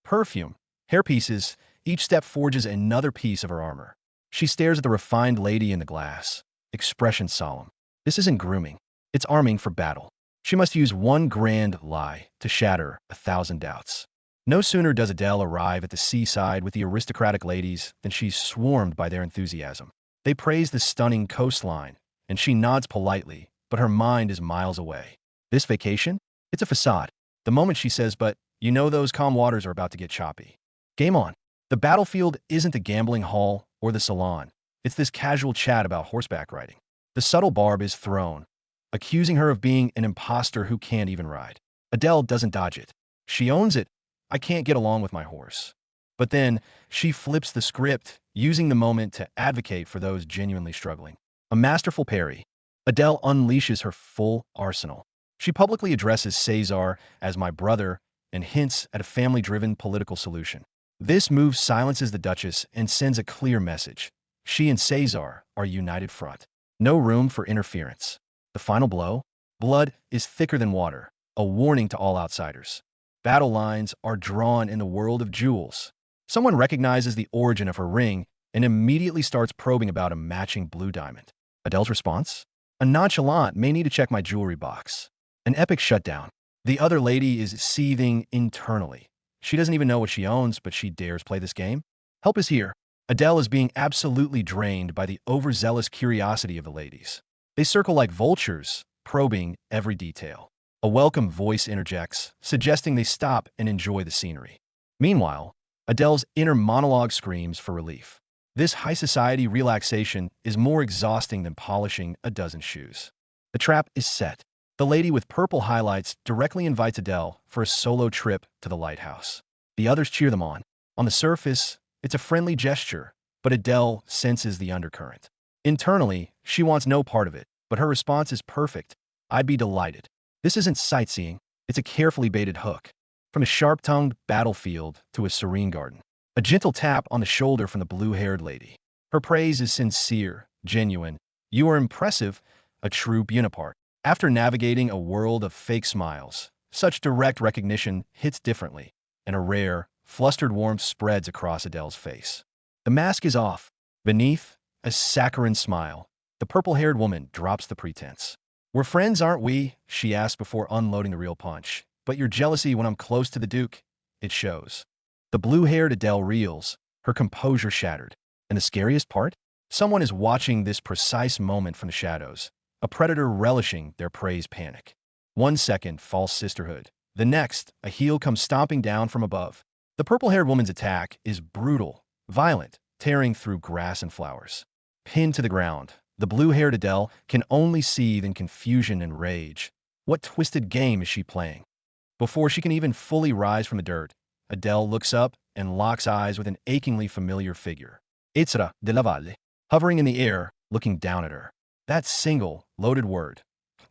Perfume, hairpieces, each step forges another piece of her armor. She stares at the refined lady in the glass, expression solemn. This isn't grooming, it's arming for battle. She must use one grand lie to shatter 1,000 doubts. No sooner does Adele arrive at the seaside with the aristocratic ladies than she's swarmed by their enthusiasm. They praise the stunning coastline, and she nods politely, but her mind is miles away. This vacation? It's a facade. The moment she says, but you know those calm waters are about to get choppy. Game on. The battlefield isn't the gambling hall or the salon. It's this casual chat about horseback riding. The subtle barb is thrown, accusing her of being an imposter who can't even ride. Adele doesn't dodge it. She owns it. I can't get along with my horse. But then she flips the script, using the moment to advocate for those genuinely struggling. A masterful parry. Adele unleashes her full arsenal. She publicly addresses Cesar as my brother and hints at a family-driven political solution. This move silences the Duchess and sends a clear message. She and Cesar are a united front. No room for interference. The final blow? Blood is thicker than water, a warning to all outsiders. Battle lines are drawn in the world of jewels. Someone recognizes the origin of her ring and immediately starts probing about a matching blue diamond. Adele's response? A nonchalant may need to check my jewelry box. An epic shutdown. The other lady is seething internally. She doesn't even know what she owns, but she dares play this game? Help is here. Adele is being absolutely drained by the overzealous curiosity of the ladies. They circle like vultures, probing every detail. A welcome voice interjects, suggesting they stop and enjoy the scenery. Meanwhile, Adele's inner monologue screams for relief. This high society relaxation is more exhausting than polishing a dozen shoes. The trap is set. The lady with purple highlights directly invites Adele for a solo trip to the lighthouse. The others cheer them on. On the surface, it's a friendly gesture, but Adele senses the undercurrent. Internally, she wants no part of it, but her response is perfect. I'd be delighted. This isn't sightseeing, it's a carefully baited hook. From a sharp-tongued battlefield to a serene garden. A gentle tap on the shoulder from the blue-haired lady. Her praise is sincere, genuine. You are impressive, a true Bonaparte. After navigating a world of fake smiles, such direct recognition hits differently, and a rare, flustered warmth spreads across Adele's face. The mask is off. Beneath, a saccharine smile. The purple-haired woman drops the pretense. We're friends, aren't we? She asks before unloading the real punch. But your jealousy when I'm close to the Duke, it shows. The blue-haired Adele reels, her composure shattered. And the scariest part? Someone is watching this precise moment from the shadows. A predator relishing their prey's panic. 1 second, false sisterhood. The next, a heel comes stomping down from above. The purple-haired woman's attack is brutal, violent, tearing through grass and flowers. Pinned to the ground, the blue-haired Adele can only seethe in confusion and rage. What twisted game is she playing? Before she can even fully rise from the dirt, Adele looks up and locks eyes with an achingly familiar figure. Ezra de la Valle, hovering in the air, looking down at her. That single, loaded word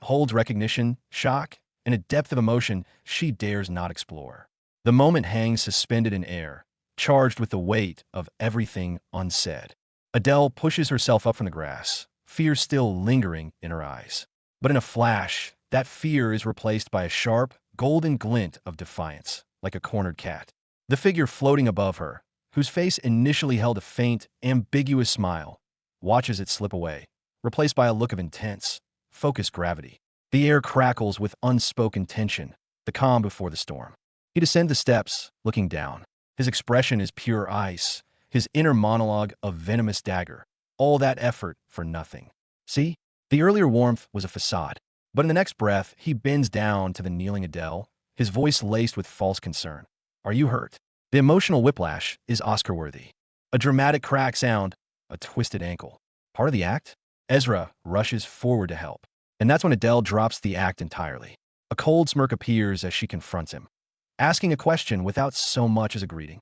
holds recognition, shock, and a depth of emotion she dares not explore. The moment hangs suspended in air, charged with the weight of everything unsaid. Adele pushes herself up from the grass, fear still lingering in her eyes. But in a flash, that fear is replaced by a sharp, golden glint of defiance, like a cornered cat. The figure floating above her, whose face initially held a faint, ambiguous smile, watches it slip away, replaced by a look of intense, focused gravity. The air crackles with unspoken tension, the calm before the storm. He descends the steps, looking down. His expression is pure ice, his inner monologue a venomous dagger. All that effort for nothing. See? The earlier warmth was a facade. But in the next breath, he bends down to the kneeling Adele, his voice laced with false concern. Are you hurt? The emotional whiplash is Oscar-worthy. A dramatic crack sound, a twisted ankle. Part of the act? Ezra rushes forward to help. And that's when Adele drops the act entirely. A cold smirk appears as she confronts him, asking a question without so much as a greeting.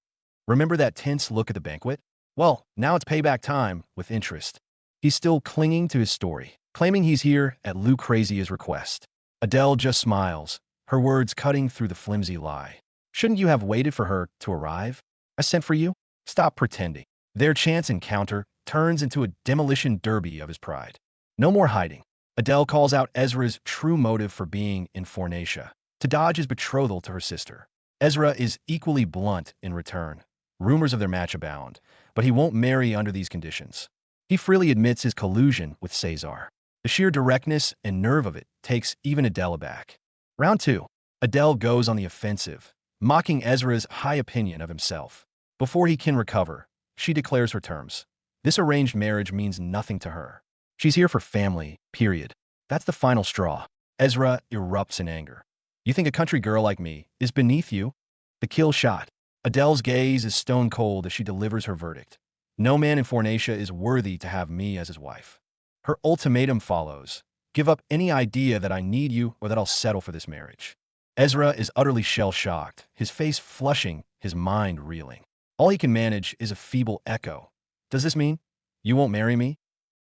Remember that tense look at the banquet? Well, now it's payback time with interest. He's still clinging to his story, claiming he's here at Lou Crazia's request. Adele just smiles, her words cutting through the flimsy lie. Shouldn't you have waited for her to arrive? I sent for you? Stop pretending. Their chance encounter turns into a demolition derby of his pride. No more hiding. Adele calls out Ezra's true motive for being in Fornacia, to dodge his betrothal to her sister. Ezra is equally blunt in return. Rumors of their match abound, but he won't marry under these conditions. He freely admits his collusion with Cesar. The sheer directness and nerve of it takes even Adele aback. Round 2. Adele goes on the offensive, mocking Ezra's high opinion of himself. Before he can recover, she declares her terms. This arranged marriage means nothing to her. She's here for family, period. That's the final straw. Ezra erupts in anger. You think a country girl like me is beneath you? The kill shot. Adele's gaze is stone cold as she delivers her verdict. No man in Fornacia is worthy to have me as his wife. Her ultimatum follows. Give up any idea that I need you or that I'll settle for this marriage. Ezra is utterly shell-shocked, his face flushing, his mind reeling. All he can manage is a feeble echo. Does this mean you won't marry me?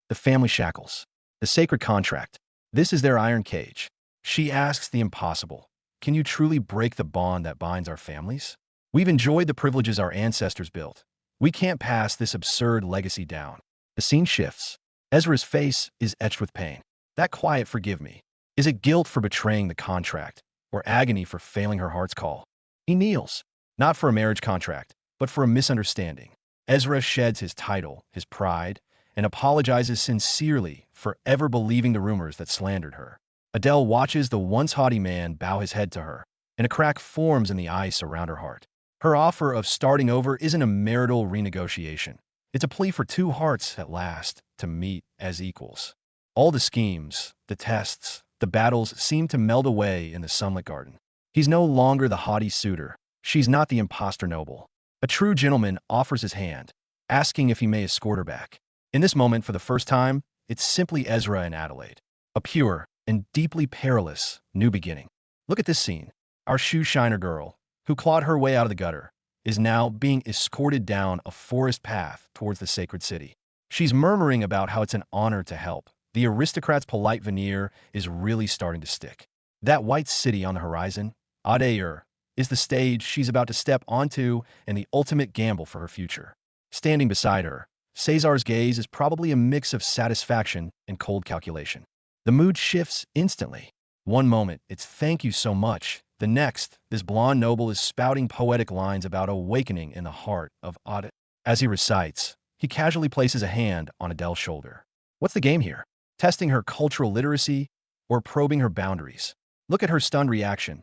The family shackles. The sacred contract. This is their iron cage. She asks the impossible. Can you truly break the bond that binds our families? We've enjoyed the privileges our ancestors built. We can't pass this absurd legacy down. The scene shifts. Ezra's face is etched with pain. That quiet forgive me. Is it guilt for betraying the contract, or agony for failing her heart's call? He kneels, not for a marriage contract, but for a misunderstanding. Ezra sheds his title, his pride, and apologizes sincerely for ever believing the rumors that slandered her. Adele watches the once haughty man bow his head to her, and a crack forms in the ice around her heart. Her offer of starting over isn't a marital renegotiation. It's a plea for two hearts at last to meet as equals. All the schemes, the tests, the battles seem to meld away in the sunlit garden. He's no longer the haughty suitor. She's not the imposter noble. A true gentleman offers his hand, asking if he may escort her back. In this moment, for the first time, it's simply Ezra and Adelaide. A pure and deeply perilous new beginning. Look at this scene. Our shoeshiner girl, who clawed her way out of the gutter, is now being escorted down a forest path towards the sacred city. She's murmuring about how it's an honor to help. The aristocrat's polite veneer is really starting to stick. That white city on the horizon, Adair, is the stage she's about to step onto and the ultimate gamble for her future. Standing beside her, Cesar's gaze is probably a mix of satisfaction and cold calculation. The mood shifts instantly. One moment, it's thank you so much. The next, this blonde noble is spouting poetic lines about awakening in the heart of Ada. As he recites, he casually places a hand on Adele's shoulder. What's the game here? Testing her cultural literacy or probing her boundaries? Look at her stunned reaction.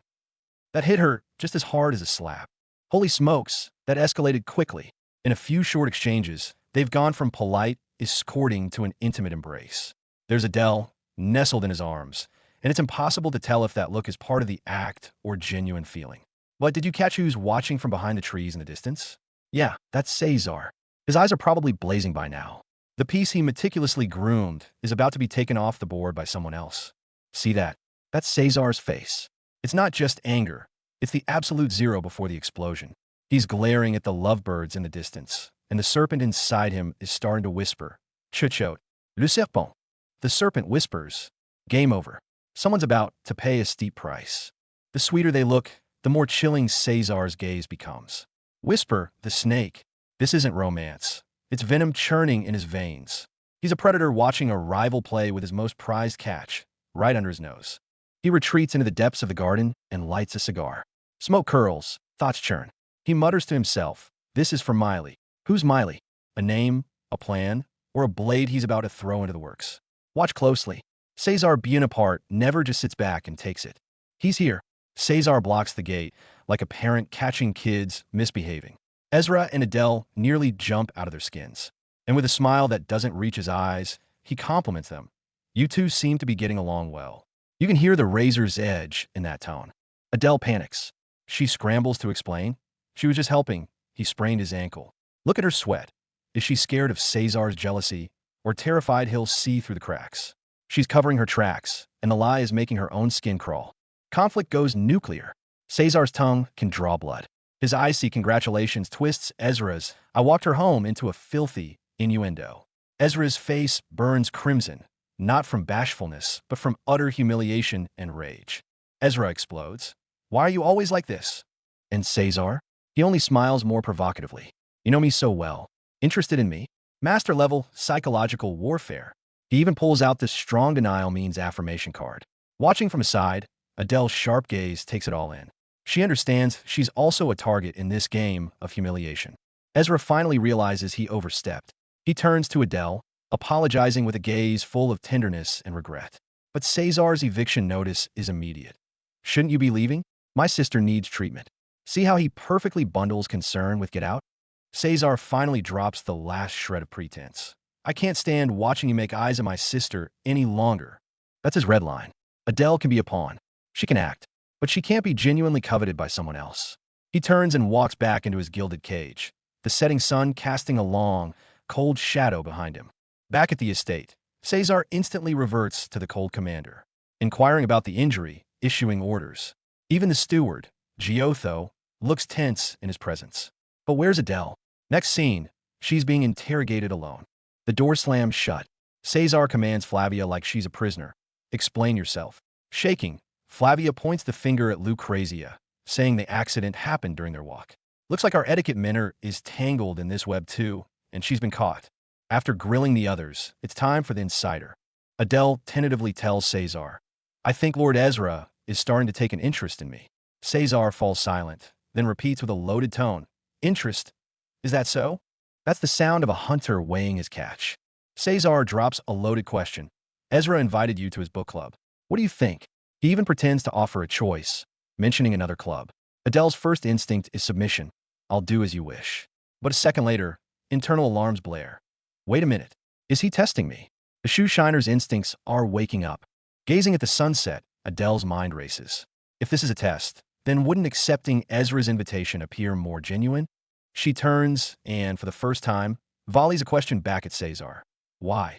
That hit her just as hard as a slap. Holy smokes, that escalated quickly. In a few short exchanges, they've gone from polite escorting to an intimate embrace. There's Adele, nestled in his arms, and it's impossible to tell if that look is part of the act or genuine feeling. But did you catch who's watching from behind the trees in the distance? Yeah, that's Cesar. His eyes are probably blazing by now. The piece he meticulously groomed is about to be taken off the board by someone else. See that? That's Cesar's face. It's not just anger. It's the absolute zero before the explosion. He's glaring at the lovebirds in the distance, and the serpent inside him is starting to whisper, Chuchot, le serpent. The serpent whispers, game over. Someone's about to pay a steep price. The sweeter they look, the more chilling Cesar's gaze becomes. Whisper, the snake. This isn't romance. It's venom churning in his veins. He's a predator watching a rival play with his most prized catch, right under his nose. He retreats into the depths of the garden and lights a cigar. Smoke curls, thoughts churn. He mutters to himself, this is for Miley. Who's Miley? A name, a plan, or a blade he's about to throw into the works? Watch closely. Cesar Bonaparte never just sits back and takes it. He's here. Cesar blocks the gate, like a parent catching kids misbehaving. Ezra and Adele nearly jump out of their skins. And with a smile that doesn't reach his eyes, he compliments them. You two seem to be getting along well. You can hear the razor's edge in that tone. Adele panics. She scrambles to explain. She was just helping. He sprained his ankle. Look at her sweat. Is she scared of Cesar's jealousy or terrified he'll see through the cracks? She's covering her tracks, and the lie is making her own skin crawl. Conflict goes nuclear. Cesar's tongue can draw blood. His icy congratulations twists Ezra's "I walked her home" into a filthy innuendo. Ezra's face burns crimson, not from bashfulness, but from utter humiliation and rage. Ezra explodes. Why are you always like this? And Cesar? He only smiles more provocatively. You know me so well. Interested in me? Master-level psychological warfare. He even pulls out this strong denial means affirmation card. Watching from aside, Adele's sharp gaze takes it all in. She understands she's also a target in this game of humiliation. Ezra finally realizes he overstepped. He turns to Adele, apologizing with a gaze full of tenderness and regret. But Cesar's eviction notice is immediate. Shouldn't you be leaving? My sister needs treatment. See how he perfectly bundles concern with get out? Cesar finally drops the last shred of pretense. I can't stand watching you make eyes at my sister any longer. That's his red line. Adele can be a pawn. She can act, but she can't be genuinely coveted by someone else. He turns and walks back into his gilded cage, the setting sun casting a long, cold shadow behind him. Back at the estate, Cesar instantly reverts to the cold commander, inquiring about the injury, issuing orders. Even the steward, Giotto, looks tense in his presence. But where's Adele? Next scene, she's being interrogated alone. The door slams shut. Cesar commands Flavia like she's a prisoner. Explain yourself. Shaking, Flavia points the finger at Lucrezia, saying the accident happened during their walk. Looks like our etiquette minnow is tangled in this web too, and she's been caught. After grilling the others, it's time for the insider. Adele tentatively tells Cesar, I think Lord Ezra is starting to take an interest in me. Cesar falls silent, then repeats with a loaded tone, Interest? Is that so? That's the sound of a hunter weighing his catch. Cesar drops a loaded question. Ezra invited you to his book club. What do you think? He even pretends to offer a choice, mentioning another club. Adele's first instinct is submission. I'll do as you wish. But a second later, internal alarms blare. Wait a minute. Is he testing me? The Shoeshiner's instincts are waking up. Gazing at the sunset, Adele's mind races. If this is a test, then wouldn't accepting Ezra's invitation appear more genuine? She turns and, for the first time, volleys a question back at Cesar. Why?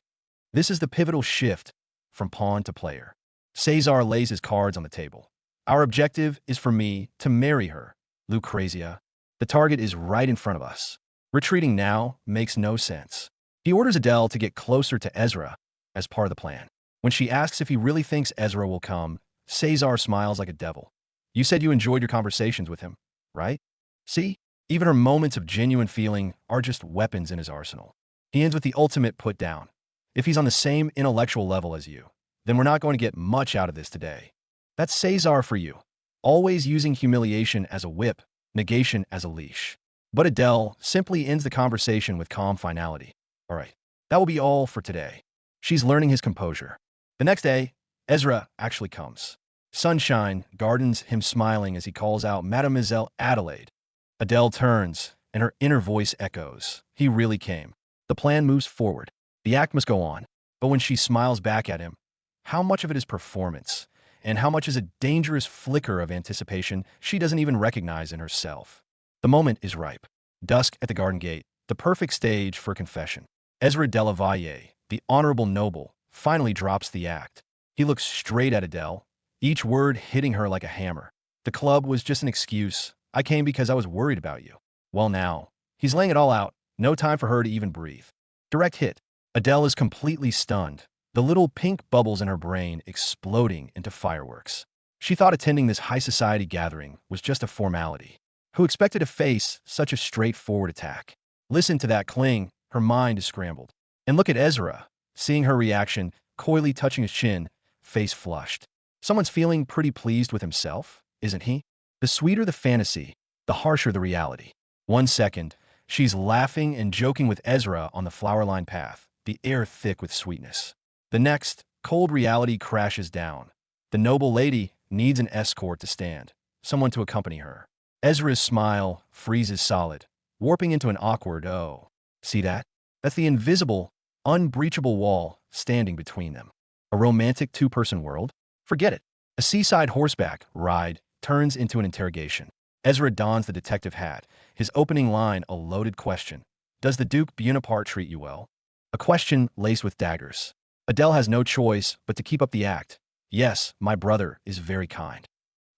This is the pivotal shift from pawn to player. Cesar lays his cards on the table. Our objective is for me to marry her, Lucrezia. The target is right in front of us. Retreating now makes no sense. He orders Adele to get closer to Ezra as part of the plan. When she asks if he really thinks Ezra will come, Cesar smiles like a devil. You said you enjoyed your conversations with him, right? See? Even her moments of genuine feeling are just weapons in his arsenal. He ends with the ultimate put down. If he's on the same intellectual level as you, then we're not going to get much out of this today. That's Cesar for you. Always using humiliation as a whip, negation as a leash. But Adele simply ends the conversation with calm finality. All right, that will be all for today. She's learning his composure. The next day, Ezra actually comes. Sunshine gardens him smiling as he calls out Mademoiselle Adelaide. Adele turns, and her inner voice echoes. He really came. The plan moves forward. The act must go on. But when she smiles back at him, how much of it is performance, and how much is a dangerous flicker of anticipation she doesn't even recognize in herself? The moment is ripe. Dusk at the garden gate, the perfect stage for confession. Ezra de la Valle, the honorable noble, finally drops the act. He looks straight at Adele, each word hitting her like a hammer. The club was just an excuse. I came because I was worried about you. Well now, he's laying it all out. No time for her to even breathe. Direct hit. Adele is completely stunned, the little pink bubbles in her brain exploding into fireworks. She thought attending this high society gathering was just a formality. Who expected to face such a straightforward attack? Listen to that cling, her mind is scrambled. And look at Ezra, seeing her reaction, coyly touching his chin, face flushed. Someone's feeling pretty pleased with himself, isn't he? The sweeter the fantasy, the harsher the reality. 1 second, she's laughing and joking with Ezra on the flower-lined path, the air thick with sweetness. The next, cold reality crashes down. The noble lady needs an escort to stand, someone to accompany her. Ezra's smile freezes solid, warping into an awkward, oh. See that? That's the invisible, unbreachable wall standing between them. A romantic two-person world? Forget it. A seaside horseback ride turns into an interrogation. Ezra dons the detective hat, his opening line a loaded question. Does the Duke Bonaparte treat you well? A question laced with daggers. Adele has no choice but to keep up the act. Yes, my brother is very kind.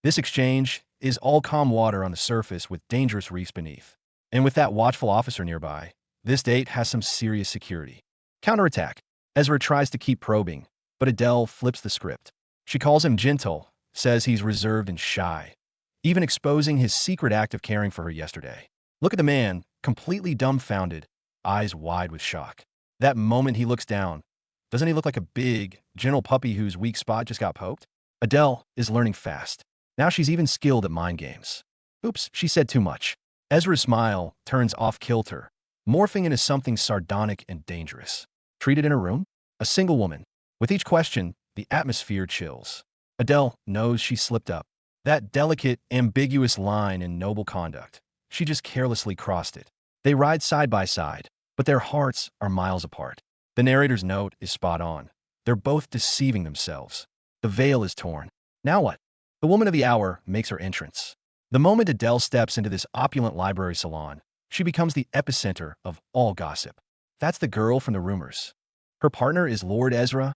This exchange is all calm water on the surface with dangerous reefs beneath. And with that watchful officer nearby, this date has some serious security. Counterattack. Ezra tries to keep probing, but Adele flips the script. She calls him gentle, says he's reserved and shy, even exposing his secret act of caring for her yesterday. Look at the man, completely dumbfounded, eyes wide with shock. That moment he looks down, doesn't he look like a big, gentle puppy whose weak spot just got poked? Adele is learning fast. Now she's even skilled at mind games. Oops, she said too much. Ezra's smile turns off-kilter, morphing into something sardonic and dangerous. Treated in her room? A single woman. With each question, the atmosphere chills. Adele knows she slipped up. That delicate, ambiguous line in noble conduct. She just carelessly crossed it. They ride side by side, but their hearts are miles apart. The narrator's note is spot on. They're both deceiving themselves. The veil is torn. Now what? The woman of the hour makes her entrance. The moment Adele steps into this opulent library salon, she becomes the epicenter of all gossip. That's the girl from the rumors. Her partner is Lord Ezra.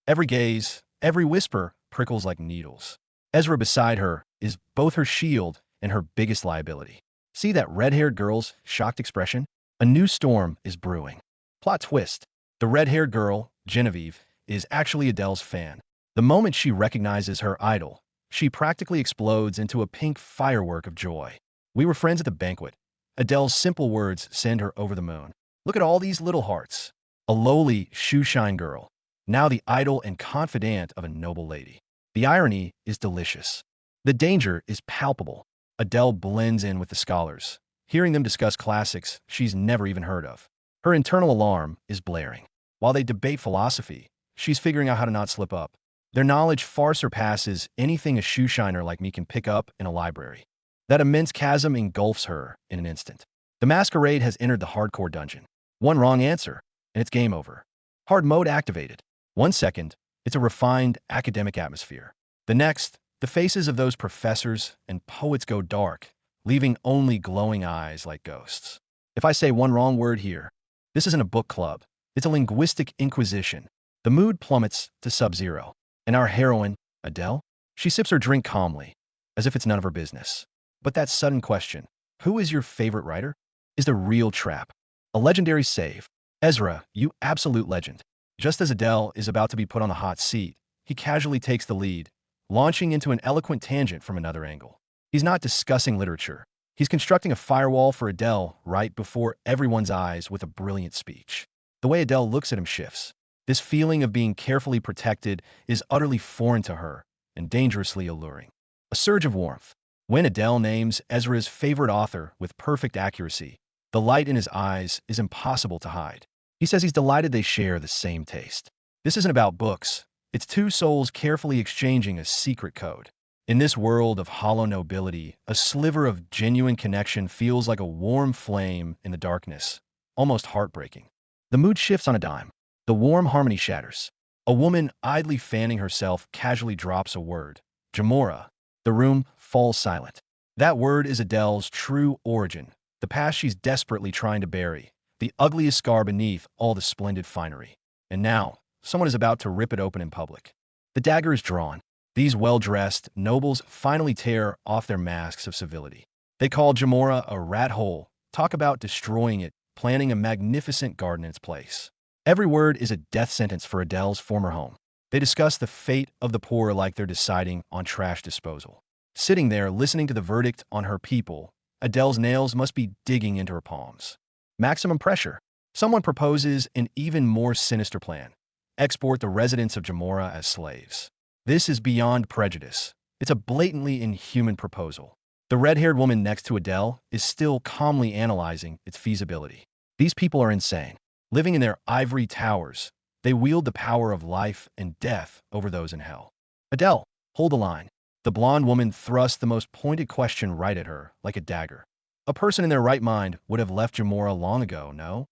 Every gaze, every whisper prickles like needles. Ezra beside her is both her shield and her biggest liability. See that red-haired girl's shocked expression? A new storm is brewing. Plot twist. The red-haired girl, Genevieve, is actually Adele's fan. The moment she recognizes her idol, she practically explodes into a pink firework of joy. We were friends at the banquet. Adele's simple words send her over the moon. Look at all these little hearts. A lowly Shoeshine girl, now the idol and confidant of a noble lady. The irony is delicious. The danger is palpable. Adele blends in with the scholars, hearing them discuss classics she's never even heard of. Her internal alarm is blaring. While they debate philosophy, she's figuring out how to not slip up. Their knowledge far surpasses anything a shoeshiner like me can pick up in a library. That immense chasm engulfs her in an instant. The masquerade has entered the hardcore dungeon. One wrong answer, and it's game over. Hard mode activated. 1 second, it's a refined academic atmosphere. The next, the faces of those professors and poets go dark, leaving only glowing eyes like ghosts. If I say one wrong word here, this isn't a book club. It's a linguistic inquisition. The mood plummets to sub-zero. And our heroine, Adele, she sips her drink calmly, as if it's none of her business. But that sudden question, who is your favorite writer, is the real trap. A legendary save. Ezra, you absolute legend. Just as Adele is about to be put on the hot seat, he casually takes the lead, launching into an eloquent tangent from another angle. He's not discussing literature. He's constructing a firewall for Adele right before everyone's eyes with a brilliant speech. The way Adele looks at him shifts. This feeling of being carefully protected is utterly foreign to her and dangerously alluring. A surge of warmth. When Adele names Ezra's favorite author with perfect accuracy, the light in his eyes is impossible to hide. He says he's delighted they share the same taste. This isn't about books. It's two souls carefully exchanging a secret code. In this world of hollow nobility, a sliver of genuine connection feels like a warm flame in the darkness, almost heartbreaking. The mood shifts on a dime. The warm harmony shatters. A woman idly fanning herself casually drops a word. Jamora. The room falls silent. That word is Adele's true origin, the past she's desperately trying to bury, the ugliest scar beneath all the splendid finery. And now, someone is about to rip it open in public. The dagger is drawn. These well-dressed nobles finally tear off their masks of civility. They call Jamora a rat hole, talk about destroying it, planting a magnificent garden in its place. Every word is a death sentence for Adele's former home. They discuss the fate of the poor like they're deciding on trash disposal. Sitting there listening to the verdict on her people, Adele's nails must be digging into her palms. Maximum pressure. Someone proposes an even more sinister plan. Export the residents of Jamora as slaves. This is beyond prejudice. It's a blatantly inhuman proposal. The red-haired woman next to Adele is still calmly analyzing its feasibility. These people are insane. Living in their ivory towers, they wield the power of life and death over those in hell. Adele, hold the line. The blonde woman thrust the most pointed question right at her, like a dagger. A person in their right mind would have left Jamora long ago, no?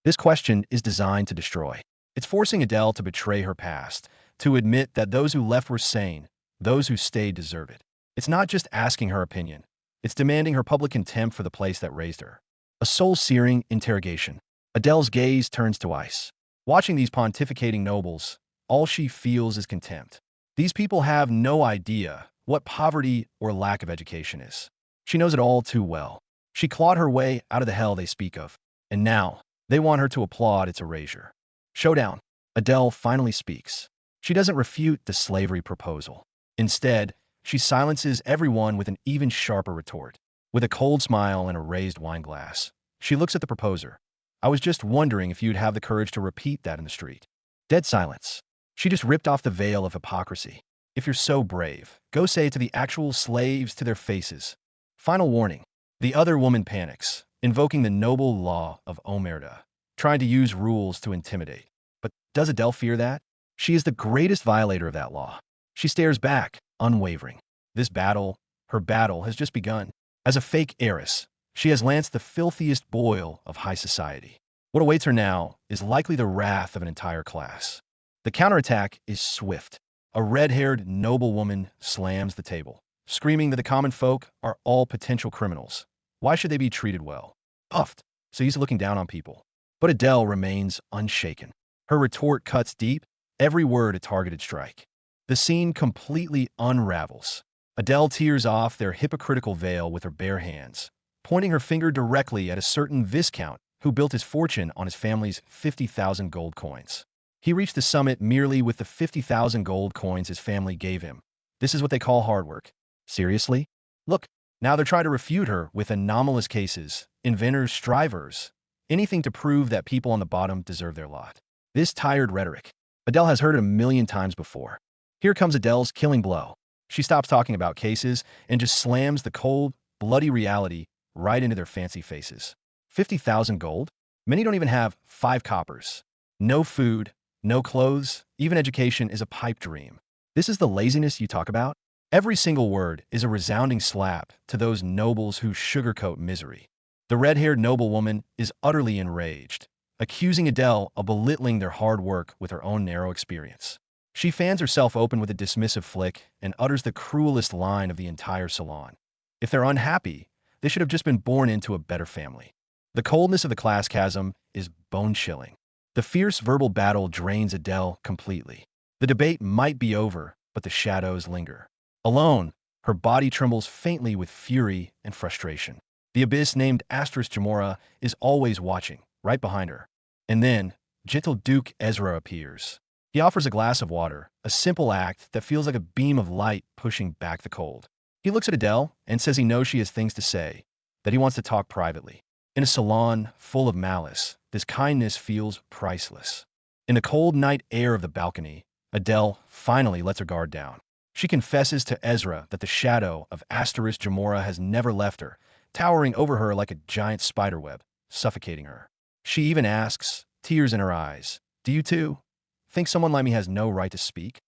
This question is designed to destroy. It's forcing Adele to betray her past, to admit that those who left were sane, those who stayed deserve it. It's not just asking her opinion. It's demanding her public contempt for the place that raised her. A soul-searing interrogation. Adele's gaze turns to ice. Watching these pontificating nobles, all she feels is contempt. These people have no idea what poverty or lack of education is. She knows it all too well. She clawed her way out of the hell they speak of, and now they want her to applaud its erasure. Showdown. Adele finally speaks. She doesn't refute the slavery proposal. Instead, she silences everyone with an even sharper retort. With a cold smile and a raised wine glass, she looks at the proposer. I was just wondering if you'd have the courage to repeat that in the street. Dead silence. She just ripped off the veil of hypocrisy. If you're so brave, go say it to the actual slaves to their faces. Final warning. The other woman panics, invoking the noble law of omerta, trying to use rules to intimidate. But does Adele fear that? She is the greatest violator of that law. She stares back, unwavering. This battle, her battle, has just begun. As a fake heiress, she has lanced the filthiest boil of high society. What awaits her now is likely the wrath of an entire class. The counterattack is swift. A red-haired noblewoman slams the table, screaming that the common folk are all potential criminals. Why should they be treated well? Puffed, so used to looking down on people. But Adele remains unshaken. Her retort cuts deep, every word a targeted strike. The scene completely unravels. Adele tears off their hypocritical veil with her bare hands, pointing her finger directly at a certain Viscount who built his fortune on his family's 50,000 gold coins. He reached the summit merely with the 50,000 gold coins his family gave him. This is what they call hard work. Seriously? Look, now they're trying to refute her with anomalous cases, inventors, strivers, anything to prove that people on the bottom deserve their lot. This tired rhetoric, Adele has heard it a million times before. Here comes Adele's killing blow. She stops talking about cases and just slams the cold, bloody reality right into their fancy faces. 50,000 gold? Many don't even have 5 coppers. No food, no clothes, even education is a pipe dream. This is the laziness you talk about? Every single word is a resounding slap to those nobles who sugarcoat misery. The red-haired noblewoman is utterly enraged, accusing Adele of belittling their hard work with her own narrow experience. She fans herself open with a dismissive flick and utters the cruelest line of the entire salon. If they're unhappy, they should have just been born into a better family. The coldness of the class chasm is bone-chilling. The fierce verbal battle drains Adele completely. The debate might be over, but the shadows linger. Alone, her body trembles faintly with fury and frustration. The abyss named Jamora is always watching, right behind her. And then, gentle Duke Ezra appears. He offers a glass of water, a simple act that feels like a beam of light pushing back the cold. He looks at Adele and says he knows she has things to say, that he wants to talk privately. In a salon full of malice, this kindness feels priceless. In the cold night air of the balcony, Adele finally lets her guard down. She confesses to Ezra that the shadow of Jamora has never left her, towering over her like a giant spiderweb, suffocating her. She even asks, tears in her eyes, "Do you too think someone like me has no right to speak?"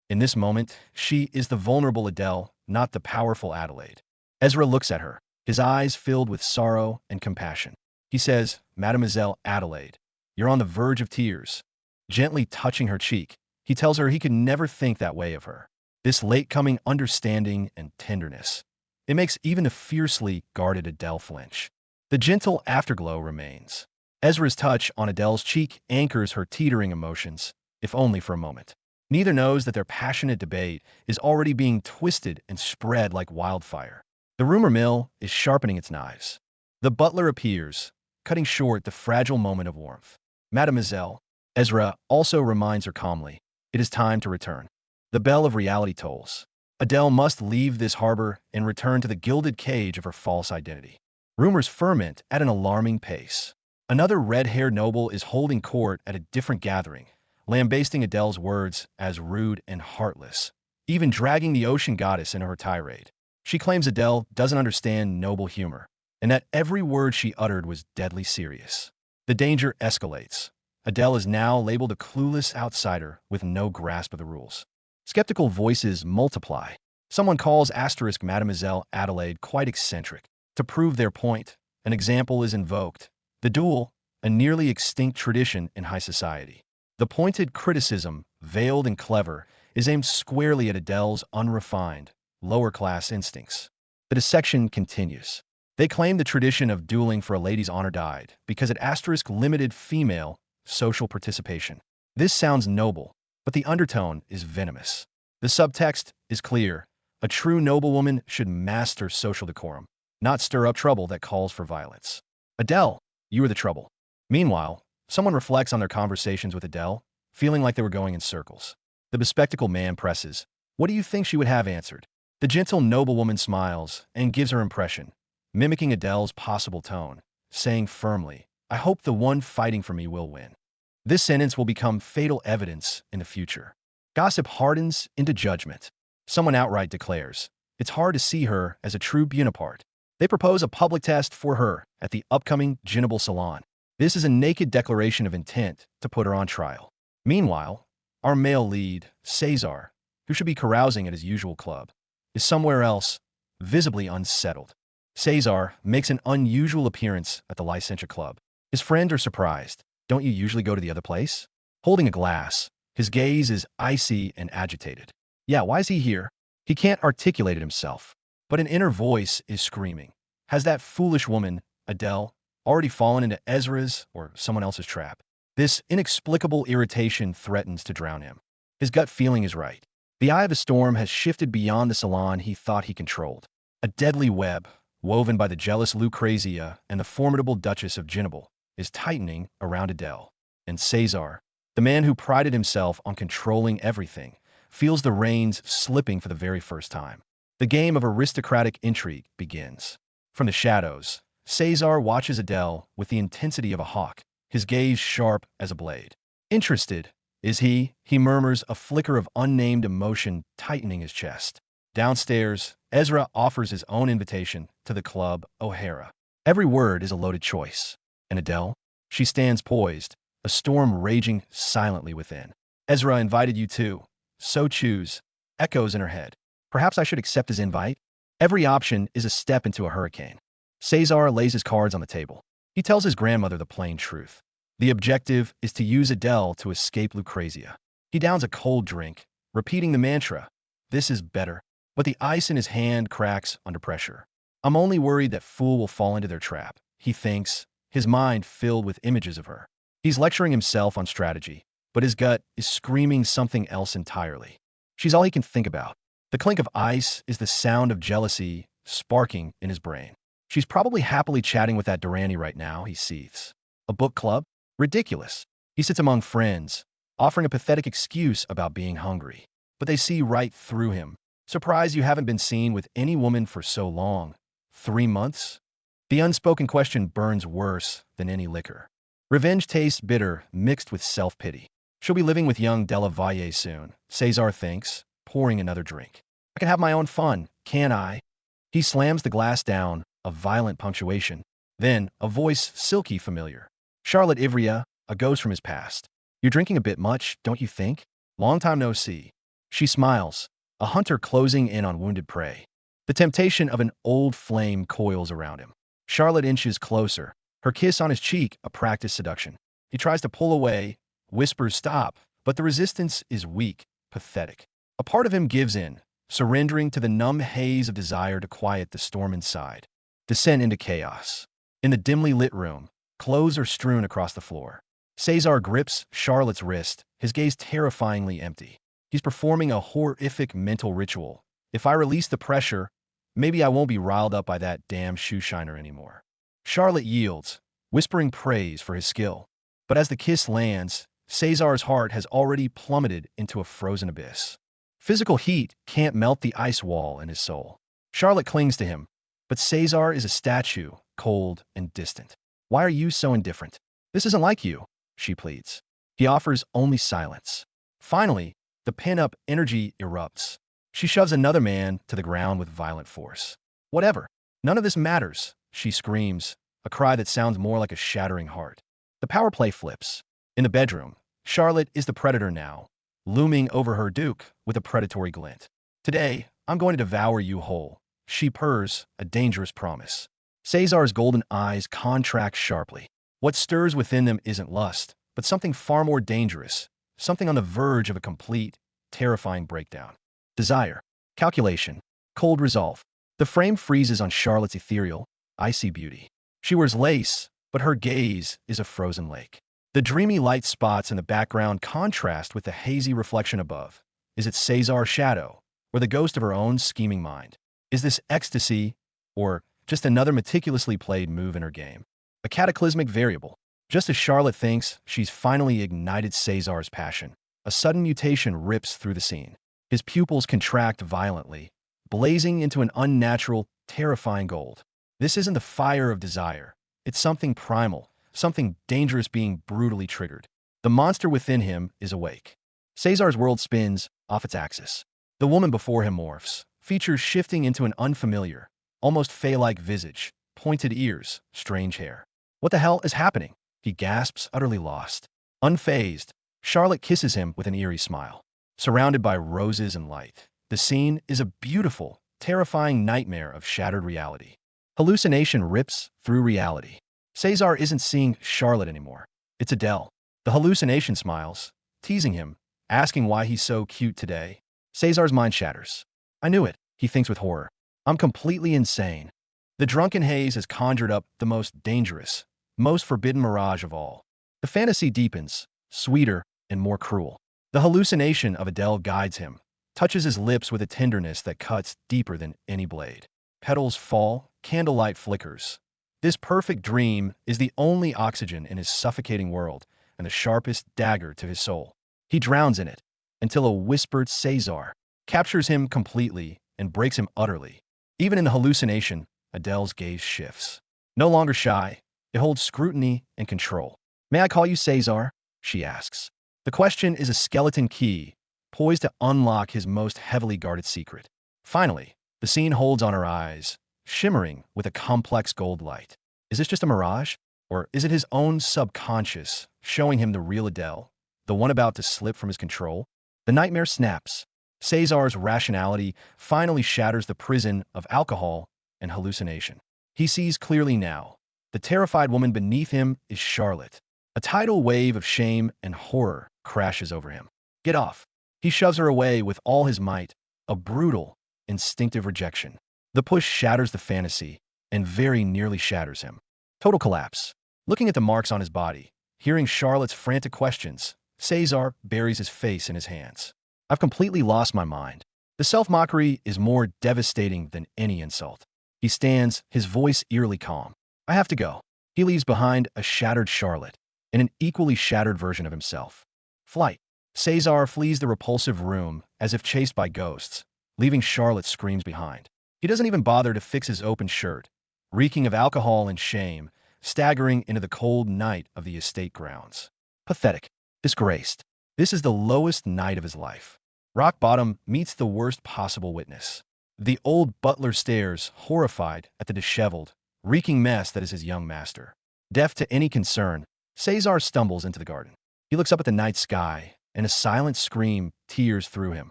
In this moment, she is the vulnerable Adele, not the powerful Adelaide. Ezra looks at her, his eyes filled with sorrow and compassion. He says, "Mademoiselle Adelaide, you're on the verge of tears." Gently touching her cheek, he tells her he could never think that way of her. This late-coming understanding and tenderness, it makes even a fiercely guarded Adele flinch. The gentle afterglow remains. Ezra's touch on Adele's cheek anchors her teetering emotions, if only for a moment. Neither knows that their passionate debate is already being twisted and spread like wildfire. The rumor mill is sharpening its knives. The butler appears, cutting short the fragile moment of warmth. "Mademoiselle," Ezra also reminds her calmly, "it is time to return." The bell of reality tolls. Adele must leave this harbor and return to the gilded cage of her false identity. Rumors ferment at an alarming pace. Another red-haired noble is holding court at a different gathering, lambasting Adele's words as rude and heartless, even dragging the ocean goddess into her tirade. She claims Adele doesn't understand noble humor, and that every word she uttered was deadly serious. The danger escalates. Adele is now labeled a clueless outsider with no grasp of the rules. Skeptical voices multiply. Someone calls Mademoiselle Adelaide quite eccentric. To prove their point, an example is invoked. The duel, a nearly extinct tradition in high society. The pointed criticism, veiled and clever, is aimed squarely at Adele's unrefined, lower-class instincts. The dissection continues. They claim the tradition of dueling for a lady's honor died because it limited female social participation. This sounds noble, but the undertone is venomous. The subtext is clear. A true noblewoman should master social decorum, not stir up trouble that calls for violence. Adele, you are the trouble. Meanwhile, someone reflects on their conversations with Adele, feeling like they were going in circles. The bespectacled man presses. What do you think she would have answered? The gentle noblewoman smiles and gives her impression, mimicking Adele's possible tone, saying firmly, I hope the one fighting for me will win. This sentence will become fatal evidence in the future. Gossip hardens into judgment. Someone outright declares, it's hard to see her as a true Bonaparte. They propose a public test for her at the upcoming Ginable Salon. This is a naked declaration of intent to put her on trial. Meanwhile, our male lead, Cesar, who should be carousing at his usual club, is somewhere else, visibly unsettled. Cesar makes an unusual appearance at the Licentiate Club. His friends are surprised. Don't you usually go to the other place? Holding a glass, his gaze is icy and agitated. Yeah, why is he here? He can't articulate it himself, but an inner voice is screaming. Has that foolish woman, Adele, already fallen into Ezra's or someone else's trap? This inexplicable irritation threatens to drown him. His gut feeling is right. The eye of the storm has shifted beyond the salon he thought he controlled. A deadly web, woven by the jealous Lucrezia and the formidable Duchess of Ginable, is tightening around Adele. And Cesar, the man who prided himself on controlling everything, feels the reins slipping for the very first time. The game of aristocratic intrigue begins. From the shadows, Cesar watches Adele with the intensity of a hawk, his gaze sharp as a blade. Interested, is he? He murmurs, a flicker of unnamed emotion tightening his chest. Downstairs, Ezra offers his own invitation to the club O'Hara. Every word is a loaded choice. And Adele? She stands poised, a storm raging silently within. Ezra invited you too. So choose. Echoes in her head. Perhaps I should accept his invite? Every option is a step into a hurricane. Cesar lays his cards on the table. He tells his grandmother the plain truth. The objective is to use Adele to escape Lucrezia. He downs a cold drink, repeating the mantra, this is better. But the ice in his hand cracks under pressure. I'm only worried that fool will fall into their trap, he thinks, his mind filled with images of her. He's lecturing himself on strategy, but his gut is screaming something else entirely. She's all he can think about. The clink of ice is the sound of jealousy sparking in his brain. She's probably happily chatting with that Durrani right now, he seethes. A book club? Ridiculous. He sits among friends, offering a pathetic excuse about being hungry. But they see right through him. Surprised you haven't been seen with any woman for so long. 3 months? The unspoken question burns worse than any liquor. Revenge tastes bitter, mixed with self-pity. She'll be living with young Della Valle soon, Cesar thinks, pouring another drink. I can have my own fun, can't I? He slams the glass down, a violent punctuation. Then, a voice silky familiar. Charlotte Ivrea, a ghost from his past. You're drinking a bit much, don't you think? Long time no see. She smiles, a hunter closing in on wounded prey. The temptation of an old flame coils around him. Charlotte inches closer, her kiss on his cheek a practiced seduction. He tries to pull away, whispers stop, but the resistance is weak, pathetic. A part of him gives in, surrendering to the numb haze of desire to quiet the storm inside. Descent into chaos. In the dimly lit room, clothes are strewn across the floor. Cesar grips Charlotte's wrist, his gaze terrifyingly empty. He's performing a horrific mental ritual. If I release the pressure, maybe I won't be riled up by that damn shoeshiner anymore. Charlotte yields, whispering praise for his skill. But as the kiss lands, Cesar's heart has already plummeted into a frozen abyss. Physical heat can't melt the ice wall in his soul. Charlotte clings to him, but Cesar is a statue, cold and distant. Why are you so indifferent? This isn't like you, she pleads. He offers only silence. Finally, the pent-up energy erupts. She shoves another man to the ground with violent force. Whatever. None of this matters, she screams, a cry that sounds more like a shattering heart. The power play flips. In the bedroom, Charlotte is the predator now, looming over her duke with a predatory glint. Today, I'm going to devour you whole. She purrs, a dangerous promise. Cesar's golden eyes contract sharply. What stirs within them isn't lust, but something far more dangerous, something on the verge of a complete, terrifying breakdown. Desire, calculation, cold resolve. The frame freezes on Charlotte's ethereal, icy beauty. She wears lace, but her gaze is a frozen lake. The dreamy light spots in the background contrast with the hazy reflection above. Is it Cesar's shadow, or the ghost of her own scheming mind? Is this ecstasy, or just another meticulously played move in her game? A cataclysmic variable. Just as Charlotte thinks she's finally ignited Cesar's passion, a sudden mutation rips through the scene. His pupils contract violently, blazing into an unnatural, terrifying gold. This isn't the fire of desire. It's something primal, something dangerous being brutally triggered. The monster within him is awake. Cesar's world spins off its axis. The woman before him morphs, features shifting into an unfamiliar, almost fey-like visage, pointed ears, strange hair. What the hell is happening? He gasps, utterly lost. Unfazed, Charlotte kisses him with an eerie smile. Surrounded by roses and light, the scene is a beautiful, terrifying nightmare of shattered reality. Hallucination rips through reality. Cesar isn't seeing Charlotte anymore. It's Adele. The hallucination smiles, teasing him, asking why he's so cute today. Cesar's mind shatters. I knew it, he thinks with horror. I'm completely insane. The drunken haze has conjured up the most dangerous, most forbidden mirage of all. The fantasy deepens, sweeter and more cruel. The hallucination of Adele guides him, touches his lips with a tenderness that cuts deeper than any blade. Petals fall, candlelight flickers. This perfect dream is the only oxygen in his suffocating world and the sharpest dagger to his soul. He drowns in it until a whispered Cesar captures him completely and breaks him utterly. Even in the hallucination, Adele's gaze shifts. No longer shy, it holds scrutiny and control. May I call you Cesar? She asks. The question is a skeleton key, poised to unlock his most heavily guarded secret. Finally, the scene holds on her eyes, shimmering with a complex gold light. Is this just a mirage? Or is it his own subconscious showing him the real Adele, the one about to slip from his control? The nightmare snaps. Cesar's rationality finally shatters the prison of alcohol and hallucination. He sees clearly now. The terrified woman beneath him is Charlotte. A tidal wave of shame and horror crashes over him. Get off. He shoves her away with all his might, a brutal, instinctive rejection. The push shatters the fantasy and very nearly shatters him. Total collapse. Looking at the marks on his body, hearing Charlotte's frantic questions, Cesar buries his face in his hands. I've completely lost my mind. The self-mockery is more devastating than any insult. He stands, his voice eerily calm. I have to go. He leaves behind a shattered Charlotte and an equally shattered version of himself. Flight. Cesar flees the repulsive room as if chased by ghosts, leaving Charlotte's screams behind. He doesn't even bother to fix his open shirt, reeking of alcohol and shame, staggering into the cold night of the estate grounds. Pathetic. Disgraced. This is the lowest night of his life. Rock bottom meets the worst possible witness. The old butler stares, horrified at the disheveled, reeking mess that is his young master. Deaf to any concern, Cesar stumbles into the garden. He looks up at the night sky, and a silent scream tears through him.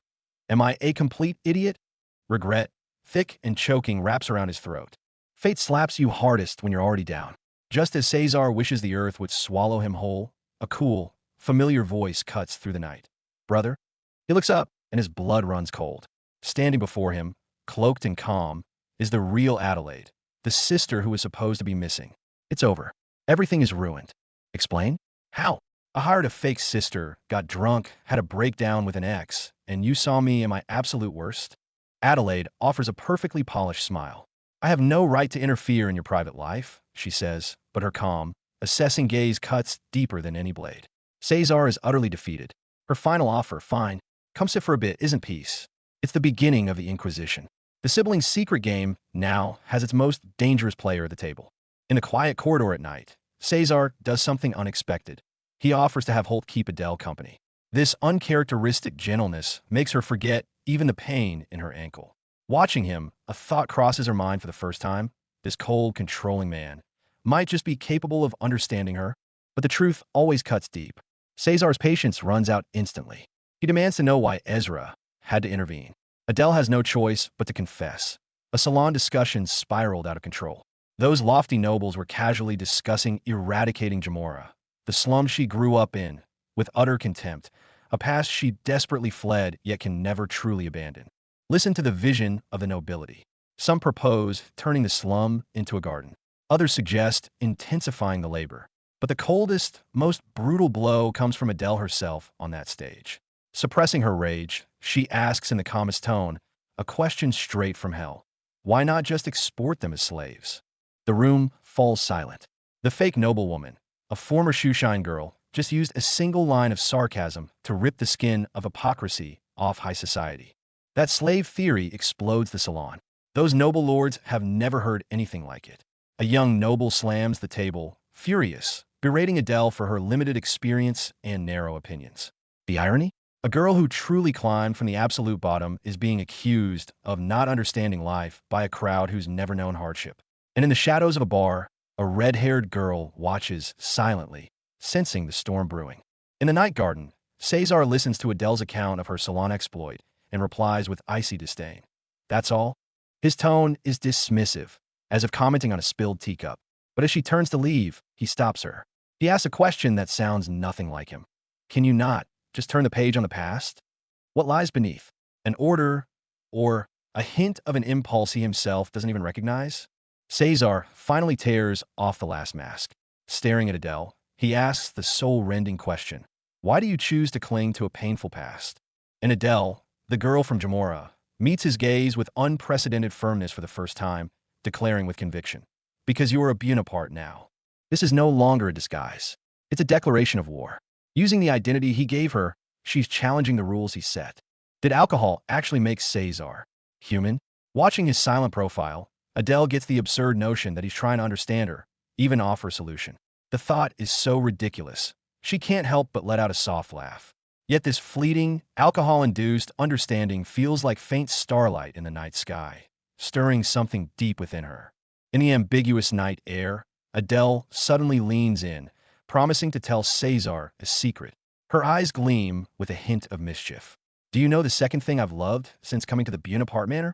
Am I a complete idiot? Regret, thick and choking, wraps around his throat. Fate slaps you hardest when you're already down. Just as Cesar wishes the earth would swallow him whole, a cool, familiar voice cuts through the night. Brother? He looks up, and his blood runs cold. Standing before him, cloaked and calm, is the real Adelaide, the sister who was supposed to be missing. It's over. Everything is ruined. Explain? How? I hired a fake sister, got drunk, had a breakdown with an ex, and you saw me at my absolute worst? Adelaide offers a perfectly polished smile. I have no right to interfere in your private life, she says, but her calm, assessing gaze cuts deeper than any blade. Cesar is utterly defeated. Her final offer, fine, come sit for a bit, isn't peace. It's the beginning of the Inquisition. The siblings' secret game now has its most dangerous player at the table. In the quiet corridor at night, Cesar does something unexpected. He offers to have Holt keep Adele company. This uncharacteristic gentleness makes her forget even the pain in her ankle. Watching him, a thought crosses her mind for the first time. This cold, controlling man might just be capable of understanding her, but the truth always cuts deep. Cesar's patience runs out instantly. He demands to know why Ezra had to intervene. Adele has no choice but to confess. A salon discussion spiraled out of control. Those lofty nobles were casually discussing eradicating Jamora, the slum she grew up in, with utter contempt, a past she desperately fled yet can never truly abandon. Listen to the vision of the nobility. Some propose turning the slum into a garden. Others suggest intensifying the labor. But the coldest, most brutal blow comes from Adele herself on that stage. Suppressing her rage, she asks in the calmest tone, a question straight from hell. Why not just export them as slaves? The room falls silent. The fake noblewoman, a former Shoeshine girl, just used a single line of sarcasm to rip the skin of hypocrisy off high society. That slave theory explodes the salon. Those noble lords have never heard anything like it. A young noble slams the table, furious, berating Adele for her limited experience and narrow opinions. The irony? A girl who truly climbed from the absolute bottom is being accused of not understanding life by a crowd who's never known hardship. And in the shadows of a bar, a red-haired girl watches silently, sensing the storm brewing. In the night garden, Cesar listens to Adele's account of her salon exploit and replies with icy disdain. That's all? His tone is dismissive, as if commenting on a spilled teacup. But as she turns to leave, he stops her. He asks a question that sounds nothing like him. Can you not just turn the page on the past? What lies beneath? An order or a hint of an impulse he himself doesn't even recognize? Cesar finally tears off the last mask. Staring at Adele, he asks the soul-rending question. Why do you choose to cling to a painful past? And Adele, the girl from Jamora, meets his gaze with unprecedented firmness for the first time, declaring with conviction. Because you are a Bonaparte now. This is no longer a disguise. It's a declaration of war. Using the identity he gave her, she's challenging the rules he set. Did alcohol actually make Cesar human? Watching his silent profile, Adele gets the absurd notion that he's trying to understand her, even offer a solution. The thought is so ridiculous, she can't help but let out a soft laugh. Yet this fleeting, alcohol-induced understanding feels like faint starlight in the night sky, stirring something deep within her. In the ambiguous night air, Adele suddenly leans in, promising to tell Cesar a secret. Her eyes gleam with a hint of mischief. Do you know the second thing I've loved since coming to the Bonaparte Manor?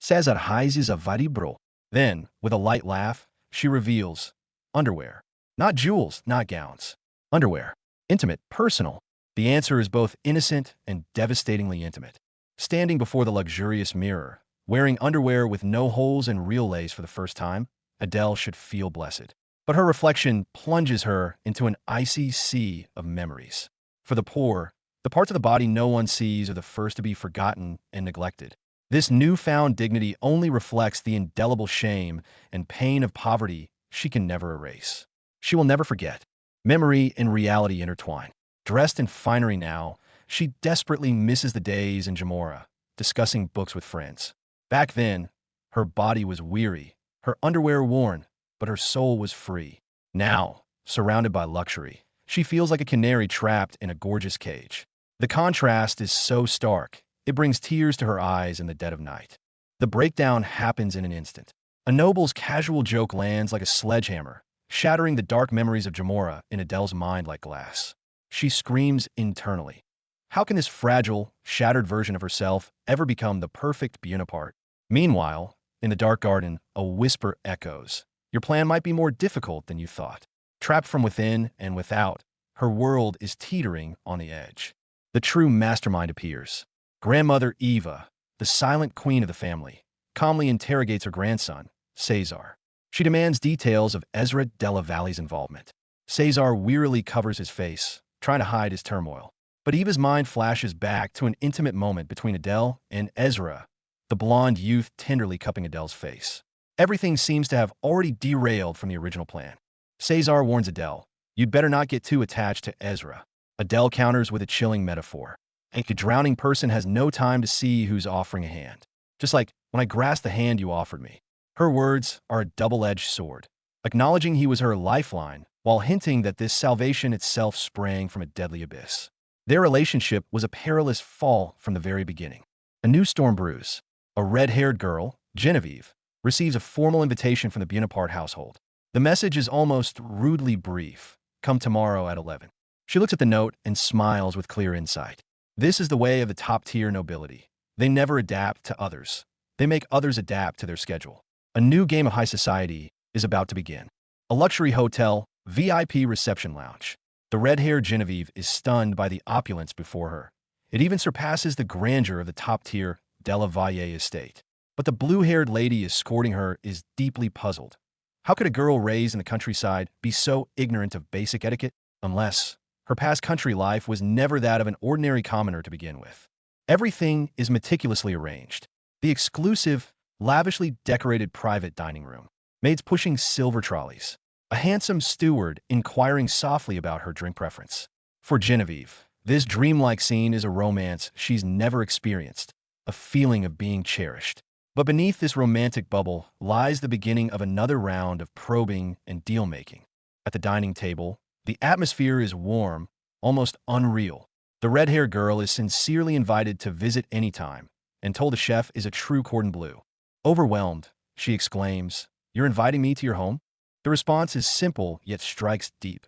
Cesar heises a varibro. Then, with a light laugh, she reveals underwear. Not jewels, not gowns. Underwear. Intimate, personal. The answer is both innocent and devastatingly intimate. Standing before the luxurious mirror, wearing underwear with no holes and real lace for the first time, Adele should feel blessed. But her reflection plunges her into an icy sea of memories. For the poor, the parts of the body no one sees are the first to be forgotten and neglected. This newfound dignity only reflects the indelible shame and pain of poverty she can never erase. She will never forget. Memory and reality intertwine. Dressed in finery now, she desperately misses the days in Jamora, discussing books with friends. Back then, her body was weary, her underwear worn, but her soul was free. Now, surrounded by luxury, she feels like a canary trapped in a gorgeous cage. The contrast is so stark, it brings tears to her eyes in the dead of night. The breakdown happens in an instant. A noble's casual joke lands like a sledgehammer, shattering the dark memories of Jamora in Adele's mind like glass. She screams internally. How can this fragile, shattered version of herself ever become the perfect Bonaparte? Meanwhile, in the dark garden, a whisper echoes. Your plan might be more difficult than you thought. Trapped from within and without, her world is teetering on the edge. The true mastermind appears. Grandmother Eva, the silent queen of the family, calmly interrogates her grandson, Cesar. She demands details of Ezra Della Valle's involvement. Cesar wearily covers his face, trying to hide his turmoil. But Eva's mind flashes back to an intimate moment between Adele and Ezra, the blonde youth tenderly cupping Adele's face. Everything seems to have already derailed from the original plan. Cesar warns Adele, you'd better not get too attached to Ezra. Adele counters with a chilling metaphor. A drowning person has no time to see who's offering a hand. Just like when I grasped the hand you offered me. Her words are a double-edged sword, acknowledging he was her lifeline, while hinting that this salvation itself sprang from a deadly abyss. Their relationship was a perilous fall from the very beginning. A new storm brews. A red-haired girl, Genevieve, receives a formal invitation from the Bonaparte household. The message is almost rudely brief. Come tomorrow at 11. She looks at the note and smiles with clear insight. This is the way of the top-tier nobility. They never adapt to others. They make others adapt to their schedule. A new game of high society is about to begin. A luxury hotel, VIP reception lounge. The red-haired Genevieve is stunned by the opulence before her. It even surpasses the grandeur of the top-tier De La Valle estate. But the blue-haired lady escorting her is deeply puzzled. How could a girl raised in the countryside be so ignorant of basic etiquette? Unless her past country life was never that of an ordinary commoner to begin with. Everything is meticulously arranged. The exclusive, lavishly decorated private dining room. Maids pushing silver trolleys. A handsome steward inquiring softly about her drink preference. For Genevieve, this dreamlike scene is a romance she's never experienced, a feeling of being cherished. But beneath this romantic bubble lies the beginning of another round of probing and deal-making. At the dining table, the atmosphere is warm, almost unreal. The red-haired girl is sincerely invited to visit anytime, and told the chef is a true cordon bleu. Overwhelmed, she exclaims, "You're inviting me to your home?" The response is simple yet strikes deep.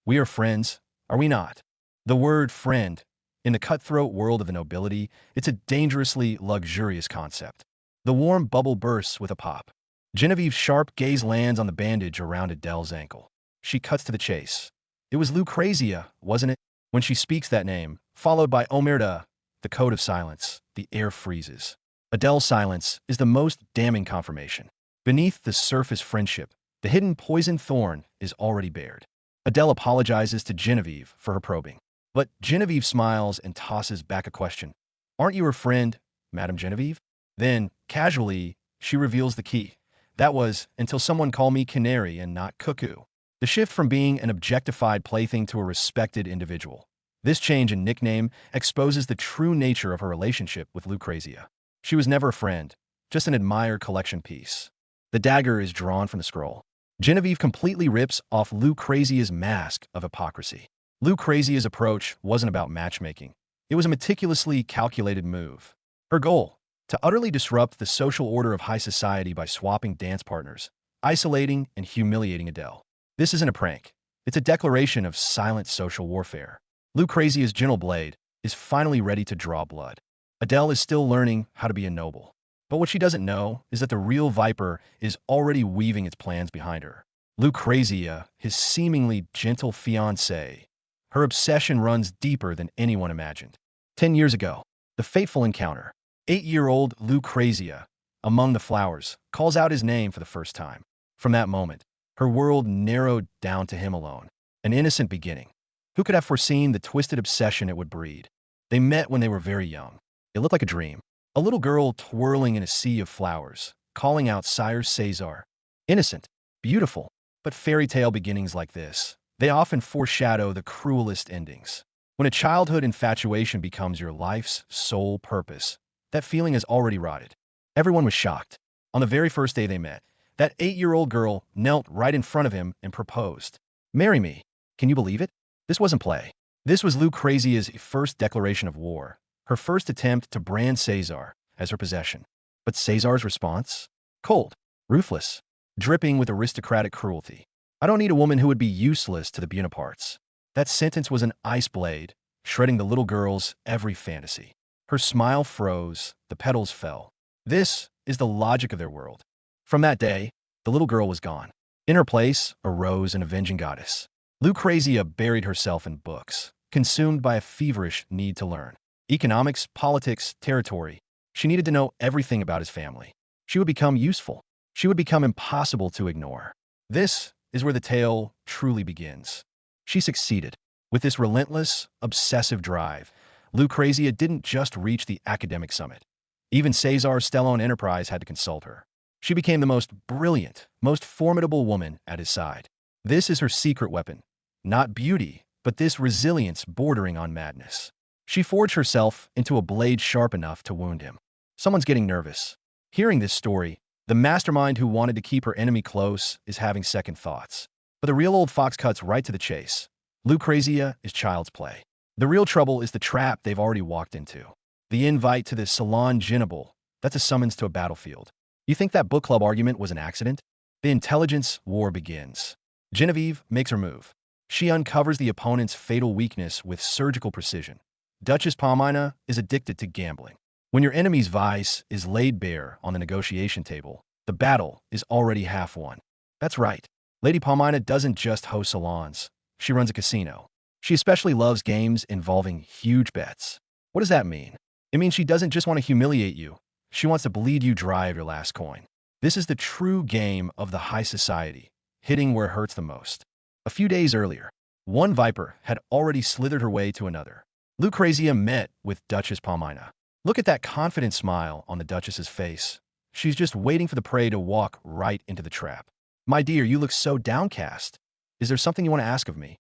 "We are friends, are we not?" The word friend, in the cutthroat world of the nobility, it's a dangerously luxurious concept. The warm bubble bursts with a pop. Genevieve's sharp gaze lands on the bandage around Adele's ankle. She cuts to the chase. It was Lucrezia, wasn't it? When she speaks that name, followed by Omerta, the code of silence, the air freezes. Adele's silence is the most damning confirmation. Beneath the surface friendship, the hidden poison thorn is already bared. Adele apologizes to Genevieve for her probing. But Genevieve smiles and tosses back a question. "Aren't you her friend, Madame Genevieve?" Then, casually, she reveals the key. "That was until someone called me canary and not cuckoo." The shift from being an objectified plaything to a respected individual. This change in nickname exposes the true nature of her relationship with Lucrezia. She was never a friend, just an admired collection piece. The dagger is drawn from the scroll. Genevieve completely rips off Lucrezia's mask of hypocrisy. Lucrezia's approach wasn't about matchmaking. It was a meticulously calculated move. Her goal, to utterly disrupt the social order of high society by swapping dance partners, isolating and humiliating Adele. This isn't a prank. It's a declaration of silent social warfare. Lucrezia's gentle blade is finally ready to draw blood. Adele is still learning how to be a noble. But what she doesn't know is that the real viper is already weaving its plans behind her. Lucrezia, his seemingly gentle fiancée. Her obsession runs deeper than anyone imagined. 10 years ago, the fateful encounter. 8-year-old Lucrezia, among the flowers, calls out his name for the first time. From that moment, her world narrowed down to him alone. An innocent beginning. Who could have foreseen the twisted obsession it would breed? They met when they were very young. It looked like a dream. A little girl twirling in a sea of flowers, calling out Sire Cesar. Innocent, beautiful, but fairy tale beginnings like this, they often foreshadow the cruelest endings. When a childhood infatuation becomes your life's sole purpose, that feeling is already rotted. Everyone was shocked. On the very first day they met, that 8-year-old girl knelt right in front of him and proposed. "Marry me." Can you believe it? This wasn't play. This was Lucrezia's first declaration of war, her first attempt to brand Cesar as her possession. But Cesar's response? Cold, ruthless, dripping with aristocratic cruelty. "I don't need a woman who would be useless to the Bonapartes." That sentence was an ice blade, shredding the little girl's every fantasy. Her smile froze, the petals fell. This is the logic of their world. From that day, the little girl was gone. In her place arose an avenging goddess. Lucrezia buried herself in books, consumed by a feverish need to learn. Economics, politics, territory. She needed to know everything about his family. She would become useful. She would become impossible to ignore. This is where the tale truly begins. She succeeded. With this relentless, obsessive drive, Lucrezia didn't just reach the academic summit. Even Cesar's Stellone Enterprise had to consult her. She became the most brilliant, most formidable woman at his side. This is her secret weapon. Not beauty, but this resilience bordering on madness. She forged herself into a blade sharp enough to wound him. Someone's getting nervous. Hearing this story, the mastermind who wanted to keep her enemy close is having second thoughts. But the real old fox cuts right to the chase. Lucrezia is child's play. The real trouble is the trap they've already walked into. The invite to the Salon Genable, that's a summons to a battlefield. You think that book club argument was an accident? The intelligence war begins. Genevieve makes her move. She uncovers the opponent's fatal weakness with surgical precision. Duchess Palmina is addicted to gambling. When your enemy's vice is laid bare on the negotiation table, the battle is already half won. That's right. Lady Palmina doesn't just host salons. She runs a casino. She especially loves games involving huge bets. What does that mean? It means she doesn't just want to humiliate you. She wants to bleed you dry of your last coin. This is the true game of the high society, hitting where it hurts the most. A few days earlier, one viper had already slithered her way to another. Lucrezia met with Duchess Palmina. Look at that confident smile on the Duchess's face. She's just waiting for the prey to walk right into the trap. My dear, you look so downcast. Is there something you want to ask of me?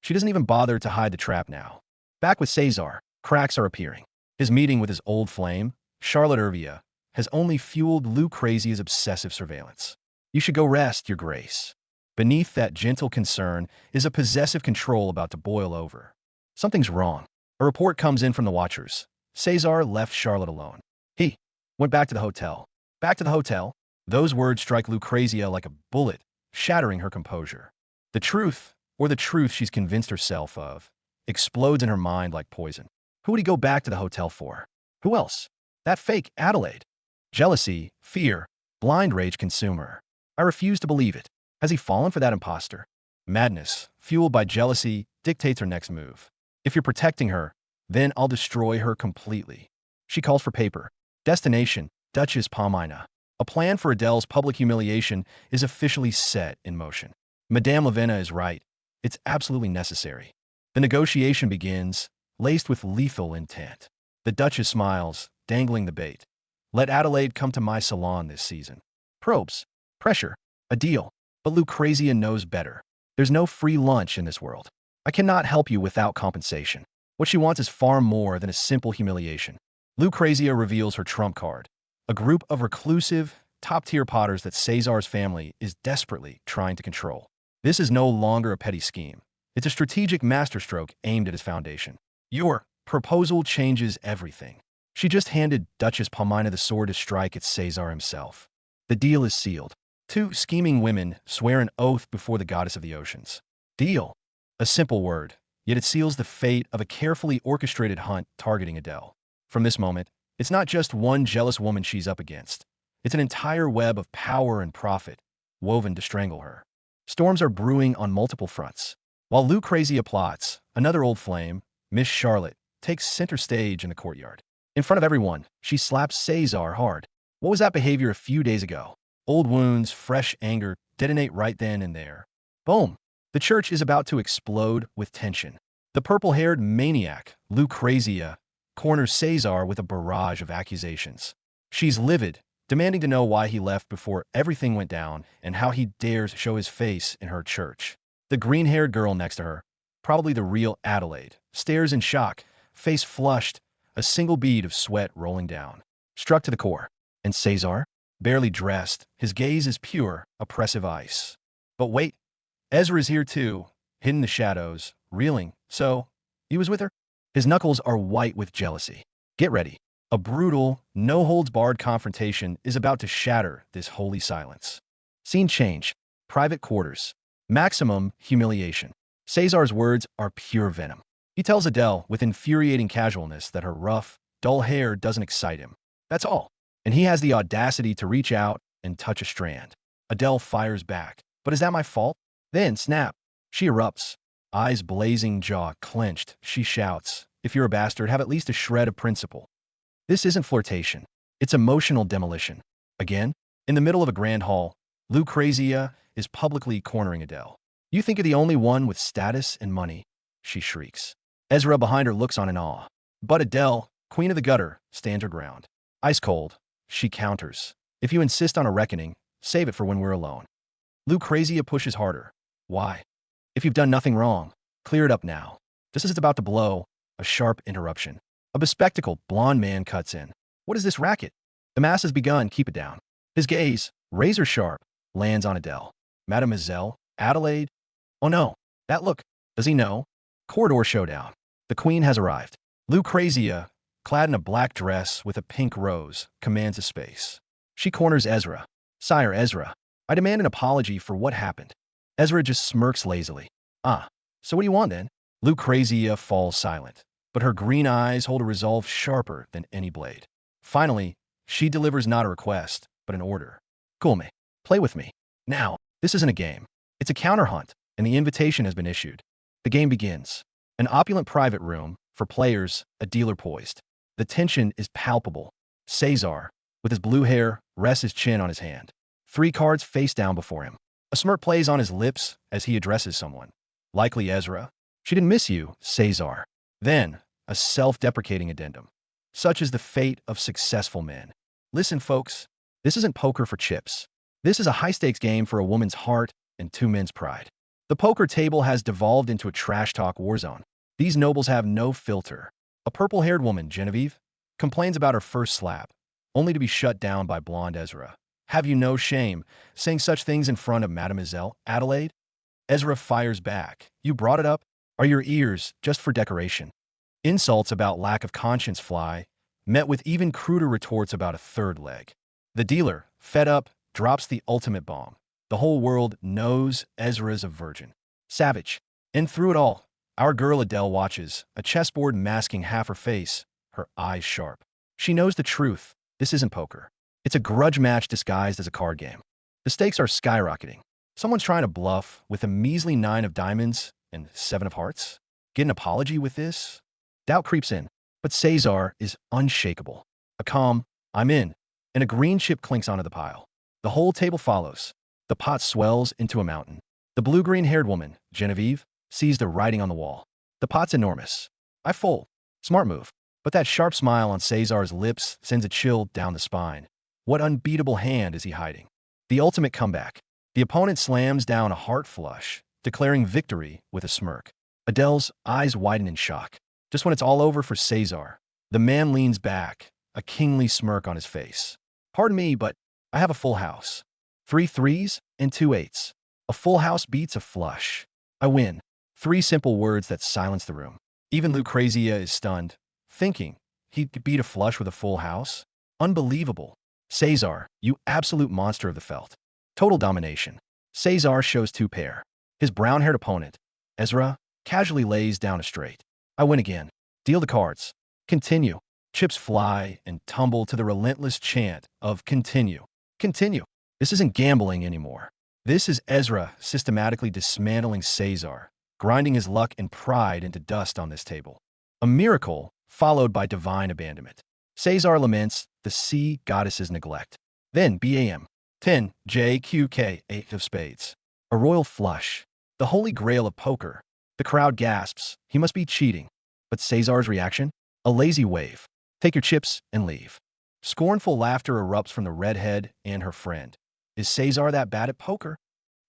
She doesn't even bother to hide the trap now. Back with Cesar, cracks are appearing. His meeting with his old flame, Charlotte Ervia, has only fueled Lucrezia's obsessive surveillance. You should go rest, your grace. Beneath that gentle concern is a possessive control about to boil over. Something's wrong. A report comes in from the watchers. Cesar left Charlotte alone. He went back to the hotel. Back to the hotel? Those words strike Lucrezia like a bullet, shattering her composure. The truth, or the truth she's convinced herself of, explodes in her mind like poison. Who would he go back to the hotel for? Who else? That fake Adelaide. Jealousy, fear, blind rage consume her. I refuse to believe it. Has he fallen for that imposter? Madness, fueled by jealousy, dictates her next move. If you're protecting her, then I'll destroy her completely. She calls for paper. Destination, Duchess Palmina. A plan for Adele's public humiliation is officially set in motion. Madame Lavena is right. It's absolutely necessary. The negotiation begins, laced with lethal intent. The Duchess smiles, dangling the bait. Let Adelaide come to my salon this season. Probes, pressure, a deal. But Lucrezia knows better. There's no free lunch in this world. I cannot help you without compensation. What she wants is far more than a simple humiliation. Lucrezia reveals her trump card. A group of reclusive, top-tier potters that Cesar's family is desperately trying to control. This is no longer a petty scheme. It's a strategic masterstroke aimed at his foundation. Your proposal changes everything. She just handed Duchess Palmina the sword to strike at Cesar himself. The deal is sealed. Two scheming women swear an oath before the goddess of the oceans. Deal. A simple word, yet it seals the fate of a carefully orchestrated hunt targeting Adele. From this moment, it's not just one jealous woman she's up against. It's an entire web of power and profit, woven to strangle her. Storms are brewing on multiple fronts. While Lucrezia plots, another old flame, Miss Charlotte, takes center stage in the courtyard. In front of everyone, she slaps Cesar hard. What was that behavior a few days ago? Old wounds, fresh anger, detonate right then and there. Boom! The church is about to explode with tension. The purple-haired maniac, Lucrezia, corners Cesar with a barrage of accusations. She's livid, demanding to know why he left before everything went down and how he dares show his face in her church. The green-haired girl next to her, probably the real Adelaide, stares in shock, face flushed, a single bead of sweat rolling down. Struck to the core. And Cesar? Barely dressed, his gaze is pure, oppressive ice. But wait, Ezra is here too, hidden in the shadows, reeling. So, he was with her? His knuckles are white with jealousy. Get ready. A brutal, no-holds-barred confrontation is about to shatter this holy silence. Scene change. Private quarters. Maximum humiliation. Cesar's words are pure venom. He tells Adele with infuriating casualness that her rough, dull hair doesn't excite him. That's all. And he has the audacity to reach out and touch a strand. Adele fires back. But is that my fault? Then, snap. She erupts. Eyes blazing, jaw clenched. She shouts, if you're a bastard, have at least a shred of principle. This isn't flirtation. It's emotional demolition. Again, in the middle of a grand hall, Lucrezia is publicly cornering Adele. You think you're the only one with status and money? She shrieks. Ezra behind her looks on in awe. But Adele, queen of the gutter, stands her ground. Ice cold, she counters. If you insist on a reckoning, save it for when we're alone. Lucrezia pushes harder. Why? If you've done nothing wrong, clear it up now. Just as it's about to blow, a sharp interruption. A bespectacled, blond man cuts in. What is this racket? The mass has begun, keep it down. His gaze, razor sharp, lands on Adele. Mademoiselle, Adelaide? Oh no, that look. Does he know? Corridor showdown. The queen has arrived. Lucrezia, clad in a black dress with a pink rose, commands a space. She corners Ezra. Sire Ezra, I demand an apology for what happened. Ezra just smirks lazily. Ah, so what do you want then? Lucrezia falls silent, but her green eyes hold a resolve sharper than any blade. Finally, she delivers not a request, but an order. Cool me. Play with me. Now. This isn't a game. It's a counter hunt, and the invitation has been issued. The game begins. An opulent private room, for players, a dealer poised. The tension is palpable. Cesar, with his blue hair, rests his chin on his hand. 3 cards face down before him. A smirk plays on his lips as he addresses someone. Likely Ezra. She didn't miss you, Cesar. Then, a self-deprecating addendum. Such is the fate of successful men. Listen, folks, this isn't poker for chips. This is a high-stakes game for a woman's heart and 2 men's pride. The poker table has devolved into a trash-talk war zone. These nobles have no filter. A purple-haired woman, Genevieve, complains about her first slap, only to be shut down by blonde Ezra. Have you no shame, saying such things in front of Mademoiselle Adelaide? Ezra fires back. You brought it up? Are your ears just for decoration? Insults about lack of conscience fly, met with even cruder retorts about a third leg. The dealer, fed up, drops the ultimate bomb. The whole world knows Ezra's a virgin. Savage. And through it all, our girl Adele watches, a chessboard masking half her face, her eyes sharp. She knows the truth. This isn't poker. It's a grudge match disguised as a card game. The stakes are skyrocketing. Someone's trying to bluff with a measly 9 of diamonds and 7 of hearts. Get an apology with this? Doubt creeps in, but Cesar is unshakable. A calm, I'm in, and a green chip clinks onto the pile. The whole table follows. The pot swells into a mountain. The blue-green-haired woman, Genevieve, sees the writing on the wall. The pot's enormous. I fold. Smart move. But that sharp smile on Cesar's lips sends a chill down the spine. What unbeatable hand is he hiding? The ultimate comeback. The opponent slams down a heart flush, declaring victory with a smirk. Adele's eyes widen in shock. Just when it's all over for Cesar, the man leans back, a kingly smirk on his face. Pardon me, but I have a full house. 3 threes and 2 eights. A full house beats a flush. I win. 3 simple words that silence the room. Even Lucrezia is stunned, thinking he could beat a flush with a full house. Unbelievable. Cesar, you absolute monster of the felt. Total domination. Cesar shows 2 pair. His brown-haired opponent, Ezra, casually lays down a straight. I win again. Deal the cards. Continue. Chips fly and tumble to the relentless chant of continue. Continue. This isn't gambling anymore. This is Ezra systematically dismantling Cesar, grinding his luck and pride into dust on this table. A miracle followed by divine abandonment. Cesar laments the sea goddess's neglect. Then BAM. 10, JQK, 8 of spades. A royal flush. The holy grail of poker. The crowd gasps. He must be cheating. But Cesar's reaction? A lazy wave. Take your chips and leave. Scornful laughter erupts from the redhead and her friend. Is Cesar that bad at poker?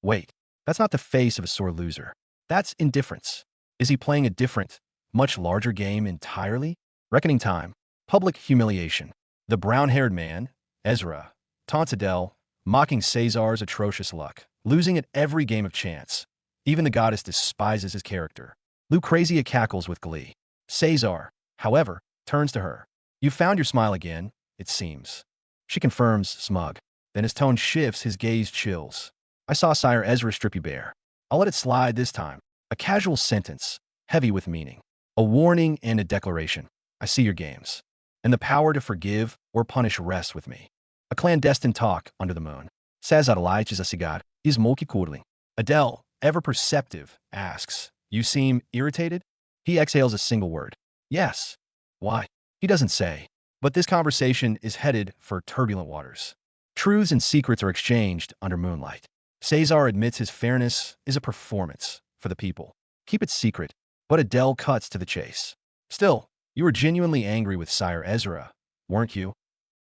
Wait, that's not the face of a sore loser. That's indifference. Is he playing a different, much larger game entirely? Reckoning time. Public humiliation. The brown-haired man, Ezra, taunts Adele, mocking Cesar's atrocious luck, losing at every game of chance. Even the goddess despises his character. Lucrezia cackles with glee. Cesar, however, turns to her. You found your smile again, it seems. She confirms, smug. Then his tone shifts, his gaze chills. I saw Sire Ezra strip you bare. I'll let it slide this time. A casual sentence, heavy with meaning. A warning and a declaration. I see your games. And the power to forgive or punish rests with me. A clandestine talk under the moon. Says Adelaide is a cigar. Is molki curling. Adele, ever perceptive, asks, you seem irritated? He exhales a single word. Yes. Why? He doesn't say. But this conversation is headed for turbulent waters. Truths and secrets are exchanged under moonlight. Cesar admits his fairness is a performance for the people. Keep it secret, but Adele cuts to the chase. Still, you were genuinely angry with Sire Ezra, weren't you?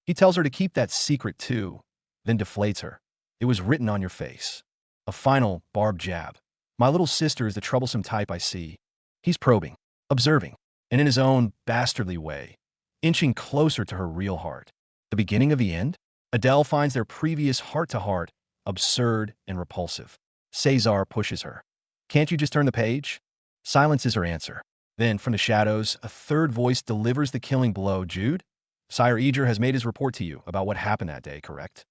He tells her to keep that secret too, then deflates her. It was written on your face. A final, barbed jab. My little sister is the troublesome type I see. He's probing, observing, and in his own bastardly way, inching closer to her real heart. The beginning of the end? Adele finds their previous heart-to-heart absurd and repulsive. Cesar pushes her. Can't you just turn the page? Silence is her answer. Then, from the shadows, a third voice delivers the killing blow. Jude? Sire Eger has made his report to you about what happened that day, correct?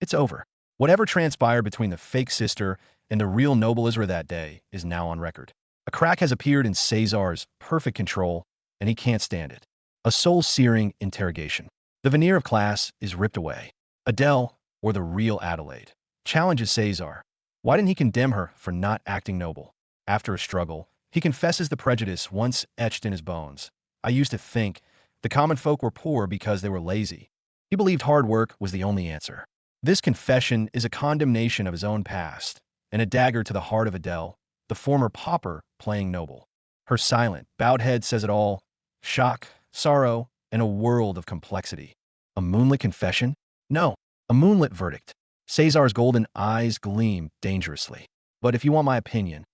It's over. Whatever transpired between the fake sister and the real noble Ezra that day is now on record. A crack has appeared in Cesar's perfect control, and he can't stand it. A soul-searing interrogation. The veneer of class is ripped away. Adele, or the real Adelaide, challenges Cesar. Why didn't he condemn her for not acting noble? After a struggle, he confesses the prejudice once etched in his bones. I used to think the common folk were poor because they were lazy. He believed hard work was the only answer. This confession is a condemnation of his own past, and a dagger to the heart of Adele, the former pauper playing noble. Her silent, bowed head says it all: shock, sorrow, and a world of complexity. A moonlit confession? No, a moonlit verdict. Cesar's golden eyes gleam dangerously. But if you want my opinion,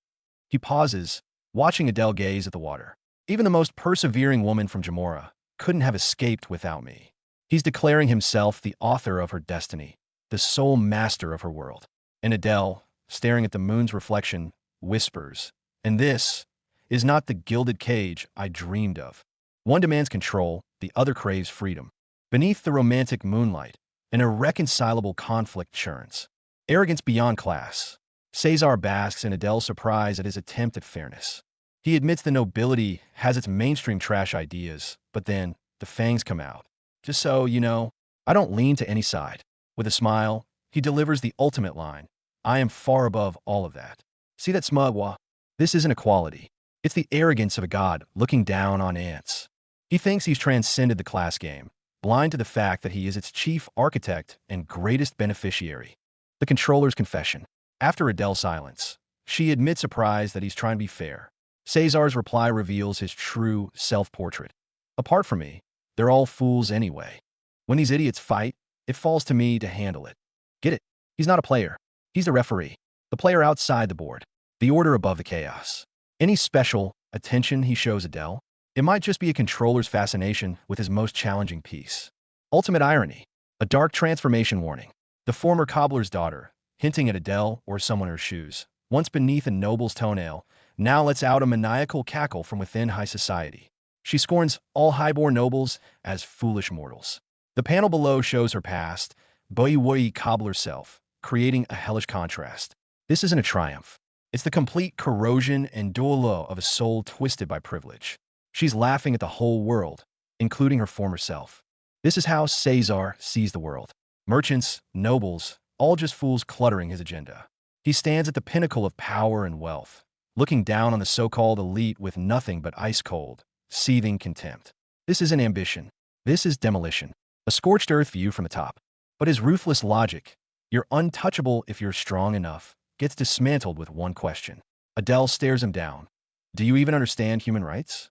he pauses, watching Adele gaze at the water. Even the most persevering woman from Jamora couldn't have escaped without me. He's declaring himself the author of her destiny, the sole master of her world. And Adele, staring at the moon's reflection, whispers, "And this is not the gilded cage I dreamed of." One demands control, the other craves freedom. Beneath the romantic moonlight, an irreconcilable conflict churns. Arrogance beyond class. Cesar basks in Adele's surprise at his attempt at fairness. He admits the nobility has its mainstream trash ideas, but then the fangs come out. Just so you know, I don't lean to any side. With a smile, he delivers the ultimate line: I am far above all of that. See that manhwa? This isn't equality. It's the arrogance of a god looking down on ants. He thinks he's transcended the class game, blind to the fact that he is its chief architect and greatest beneficiary. The controller's confession. After Adele's silence, she admits surprised that he's trying to be fair. Cesar's reply reveals his true self-portrait. Apart from me, they're all fools anyway. When these idiots fight, it falls to me to handle it. Get it? He's not a player. He's the referee. The player outside the board. The order above the chaos. Any special attention he shows Adele, it might just be a controller's fascination with his most challenging piece. Ultimate irony. A dark transformation warning. The former cobbler's daughter, hinting at Adele or someone in her shoes, once beneath a noble's toenail, now lets out a maniacal cackle from within high society. She scorns all highborn nobles as foolish mortals. The panel below shows her past, Boiwoi cobbler self, creating a hellish contrast. This isn't a triumph. It's the complete corrosion and dolo of a soul twisted by privilege. She's laughing at the whole world, including her former self. This is how Cesar sees the world. Merchants, nobles, all just fools cluttering his agenda. He stands at the pinnacle of power and wealth, looking down on the so-called elite with nothing but ice-cold, seething contempt. This isn't ambition. This is demolition. A scorched earth view from the top. But his ruthless logic, you're untouchable if you're strong enough, gets dismantled with one question. Adele stares him down. Do you even understand human rights?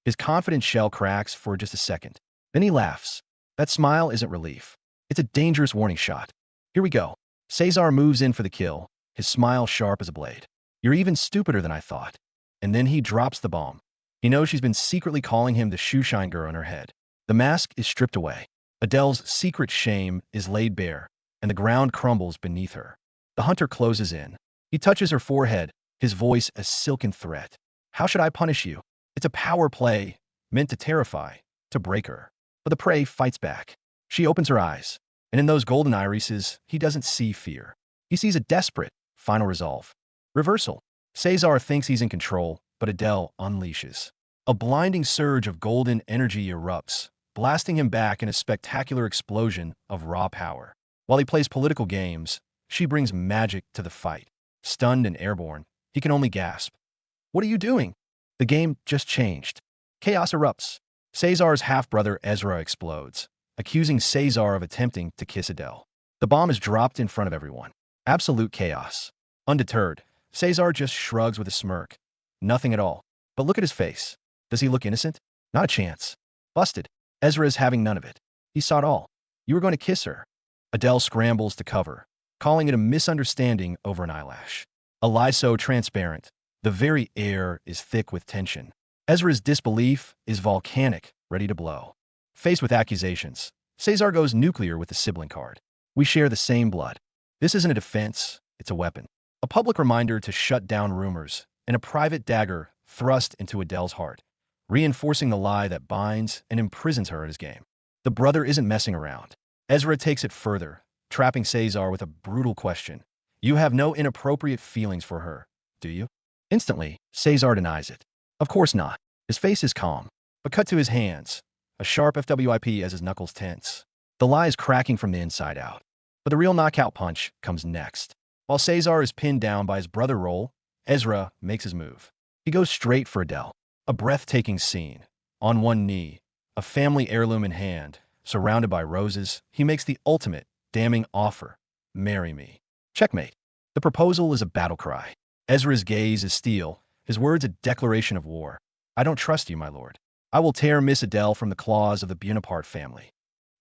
His confident shell cracks for just a second. Then he laughs. That smile isn't relief. It's a dangerous warning shot. Here we go. Cesar moves in for the kill, his smile sharp as a blade. You're even stupider than I thought. And then he drops the bomb. He knows she's been secretly calling him the Shoeshine girl in her head. The mask is stripped away. Adele's secret shame is laid bare, and the ground crumbles beneath her. The hunter closes in. He touches her forehead, his voice a silken threat. How should I punish you? It's a power play, meant to terrify, to break her. But the prey fights back. She opens her eyes, and in those golden irises, he doesn't see fear. He sees a desperate, final resolve. Reversal. Cesar thinks he's in control, but Adele unleashes. A blinding surge of golden energy erupts, blasting him back in a spectacular explosion of raw power. While he plays political games, she brings magic to the fight. Stunned and airborne, he can only gasp. What are you doing? The game just changed. Chaos erupts. Cesar's half-brother Ezra explodes, accusing Cesar of attempting to kiss Adele. The bomb is dropped in front of everyone. Absolute chaos. Undeterred, Cesar just shrugs with a smirk. Nothing at all. But look at his face. Does he look innocent? Not a chance. Busted. Ezra is having none of it. He saw it all. You were going to kiss her. Adele scrambles to cover, calling it a misunderstanding over an eyelash. A lie so transparent, the very air is thick with tension. Ezra's disbelief is volcanic, ready to blow. Faced with accusations, Cesar goes nuclear with the sibling card. We share the same blood. This isn't a defense, it's a weapon. A public reminder to shut down rumors, and a private dagger thrust into Adele's heart, reinforcing the lie that binds and imprisons her at his game. The brother isn't messing around. Ezra takes it further, trapping Cesar with a brutal question. You have no inappropriate feelings for her, do you? Instantly, Cesar denies it. Of course not. His face is calm, but cut to his hands, a sharp FWIP as his knuckles tense. The lie is cracking from the inside out. But the real knockout punch comes next. While Cesar is pinned down by his brother Roll, Ezra makes his move. He goes straight for Adele. A breathtaking scene. On one knee, a family heirloom in hand, surrounded by roses, he makes the ultimate, damning offer. Marry me. Checkmate. The proposal is a battle cry. Ezra's gaze is steel, his words a declaration of war. I don't trust you, my lord. I will tear Miss Adele from the claws of the Bonaparte family.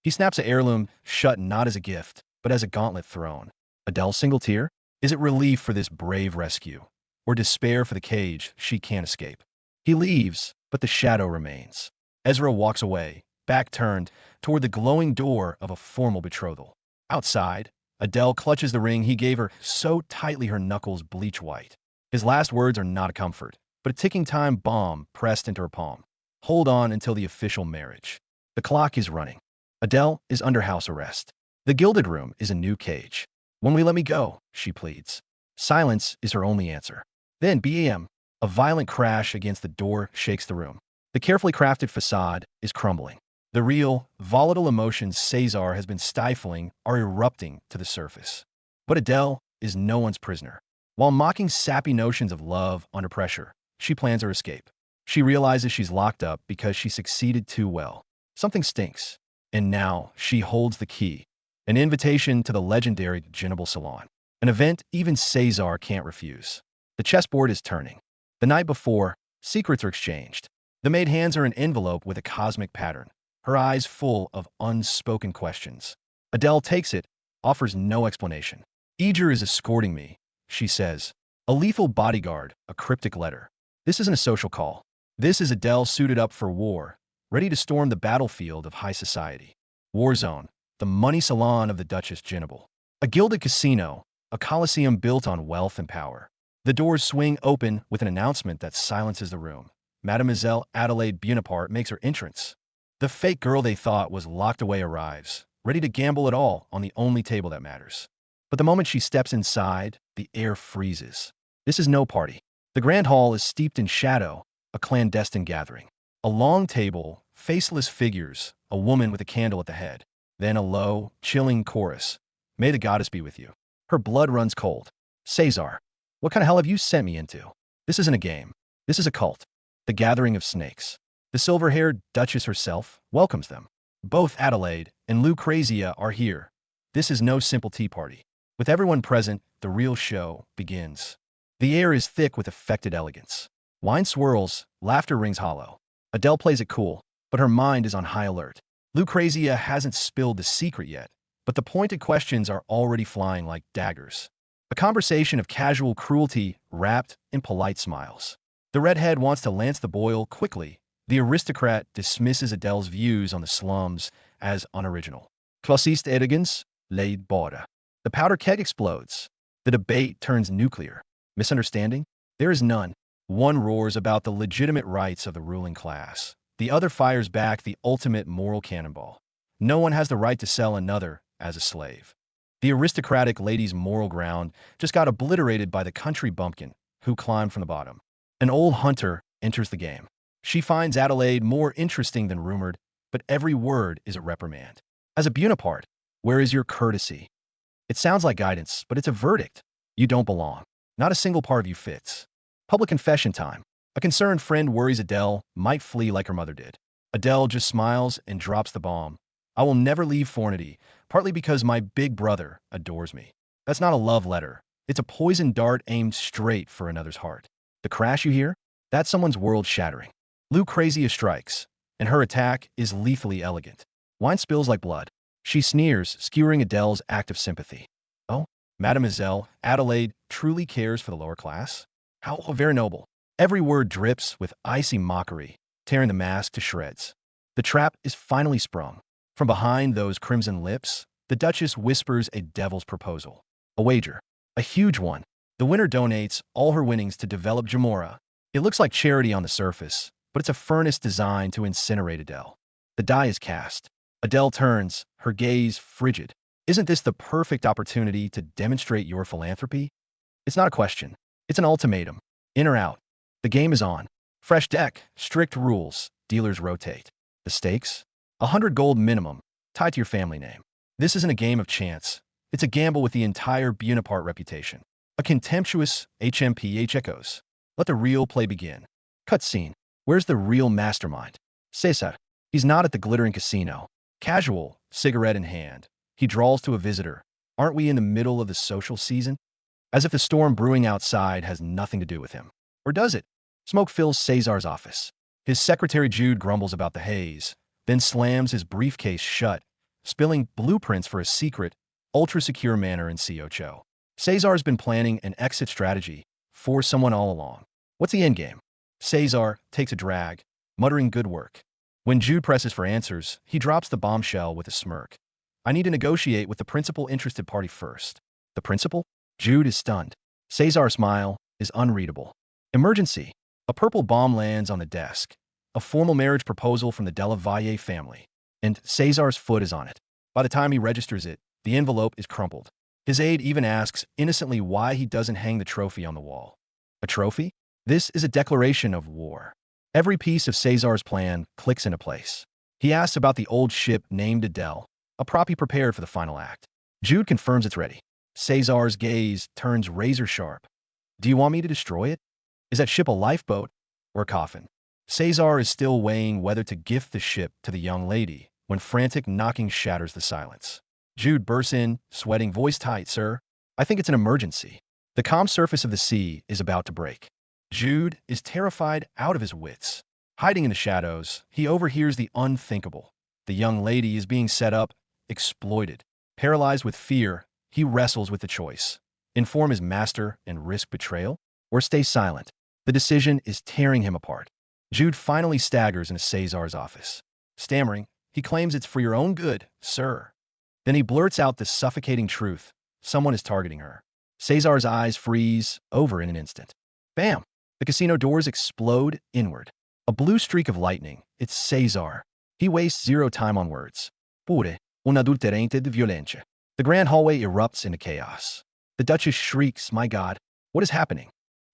He snaps the heirloom shut not as a gift, but as a gauntlet thrown. Adele's single tear? Is it relief for this brave rescue, or despair for the cage she can't escape? He leaves, but the shadow remains. Ezra walks away, back turned, toward the glowing door of a formal betrothal. Outside, Adele clutches the ring he gave her so tightly her knuckles bleach white. His last words are not a comfort, but a ticking time bomb pressed into her palm. Hold on until the official marriage. The clock is running. Adele is under house arrest. The gilded room is a new cage. When will you let me go? She pleads. Silence is her only answer. Then, bam! A violent crash against the door shakes the room. The carefully crafted facade is crumbling. The real, volatile emotions Cesar has been stifling are erupting to the surface. But Adele is no one's prisoner. While mocking sappy notions of love under pressure, she plans her escape. She realizes she's locked up because she succeeded too well. Something stinks. And now she holds the key. An invitation to the legendary Ginable Salon. An event even Cesar can't refuse. The chessboard is turning. The night before, secrets are exchanged. The maid hands her an envelope with a cosmic pattern, her eyes full of unspoken questions. Adele takes it, offers no explanation. Eager is escorting me, she says. A lethal bodyguard, a cryptic letter. This isn't a social call. This is Adele suited up for war, ready to storm the battlefield of high society. Warzone, the money salon of the Duchess Ginable. A gilded casino, a coliseum built on wealth and power. The doors swing open with an announcement that silences the room. Mademoiselle Adelaide Bonaparte makes her entrance. The fake girl they thought was locked away arrives, ready to gamble it all on the only table that matters. But the moment she steps inside, the air freezes. This is no party. The grand hall is steeped in shadow, a clandestine gathering. A long table, faceless figures, a woman with a candle at the head. Then a low, chilling chorus. May the goddess be with you. Her blood runs cold. Cesar, what kind of hell have you sent me into? This isn't a game. This is a cult. The gathering of snakes. The silver-haired Duchess herself welcomes them. Both Adelaide and Lucrezia are here. This is no simple tea party. With everyone present, the real show begins. The air is thick with affected elegance. Wine swirls, laughter rings hollow. Adele plays it cool, but her mind is on high alert. Lucrezia hasn't spilled the secret yet, but the pointed questions are already flying like daggers. A conversation of casual cruelty wrapped in polite smiles. The redhead wants to lance the boil quickly. The aristocrat dismisses Adele's views on the slums as unoriginal. Classiste elegance, laid border. The powder keg explodes. The debate turns nuclear. Misunderstanding? There is none. One roars about the legitimate rights of the ruling class. The other fires back the ultimate moral cannonball. No one has the right to sell another as a slave. The aristocratic lady's moral ground just got obliterated by the country bumpkin who climbed from the bottom. An old hunter enters the game. She finds Adelaide more interesting than rumored, but every word is a reprimand. As a Bonaparte, where is your courtesy? It sounds like guidance, but it's a verdict. You don't belong. Not a single part of you fits. Public confession time. A concerned friend worries Adele might flee like her mother did. Adele just smiles and drops the bomb. I will never leave Fornity, partly because my big brother adores me. That's not a love letter. It's a poison dart aimed straight for another's heart. The crash you hear? That's someone's world shattering. Lucrezia strikes, and her attack is lethally elegant. Wine spills like blood. She sneers, skewering Adele's act of sympathy. Oh, Mademoiselle Adelaide truly cares for the lower class? How very noble. Every word drips with icy mockery, tearing the mask to shreds. The trap is finally sprung. From behind those crimson lips, the Duchess whispers a devil's proposal. A wager. A huge one. The winner donates all her winnings to develop Jamora. It looks like charity on the surface, but it's a furnace designed to incinerate Adele. The die is cast. Adele turns, her gaze frigid. Isn't this the perfect opportunity to demonstrate your philanthropy? It's not a question. It's an ultimatum. In or out. The game is on. Fresh deck, strict rules, dealers rotate. The stakes? 100 gold minimum, tied to your family name. This isn't a game of chance. It's a gamble with the entire Bonaparte reputation. A contemptuous HMPH echoes. Let the real play begin. Cutscene. Where's the real mastermind? Cesar. He's not at the glittering casino. Casual, cigarette in hand. He drawls to a visitor. Aren't we in the middle of the social season? As if the storm brewing outside has nothing to do with him. Or does it? Smoke fills Cesar's office. His secretary Jude grumbles about the haze, then slams his briefcase shut, spilling blueprints for a secret, ultra-secure manor in Cho. Cesar's been planning an exit strategy for someone all along. What's the endgame? Cesar takes a drag, muttering good work. When Jude presses for answers, he drops the bombshell with a smirk. I need to negotiate with the principal interested party first. The principal? Jude is stunned. Cesar's smile is unreadable. Emergency. A purple bomb lands on the desk. A formal marriage proposal from the Della Valle family. And Cesar's foot is on it. By the time he registers it, the envelope is crumpled. His aide even asks innocently why he doesn't hang the trophy on the wall. A trophy? This is a declaration of war. Every piece of Cesar's plan clicks into place. He asks about the old ship named Adele, a prop he prepared for the final act. Jude confirms it's ready. Cesar's gaze turns razor sharp. Do you want me to destroy it? Is that ship a lifeboat or a coffin? Cesar is still weighing whether to gift the ship to the young lady when frantic knocking shatters the silence. Jude bursts in, sweating, voice tight, sir. I think it's an emergency. The calm surface of the sea is about to break. Jude is terrified out of his wits. Hiding in the shadows, he overhears the unthinkable. The young lady is being set up, exploited. Paralyzed with fear, he wrestles with the choice. Inform his master and risk betrayal? Or stay silent? The decision is tearing him apart. Jude finally staggers into Cesar's office. Stammering, he claims it's for your own good, sir. Then he blurts out the suffocating truth. Someone is targeting her. Cesar's eyes freeze over in an instant. Bam! The casino doors explode inward. A blue streak of lightning. It's Cesar. He wastes zero time on words. Pure, un adulterante de violencia. The grand hallway erupts into chaos. The Duchess shrieks, my God, what is happening?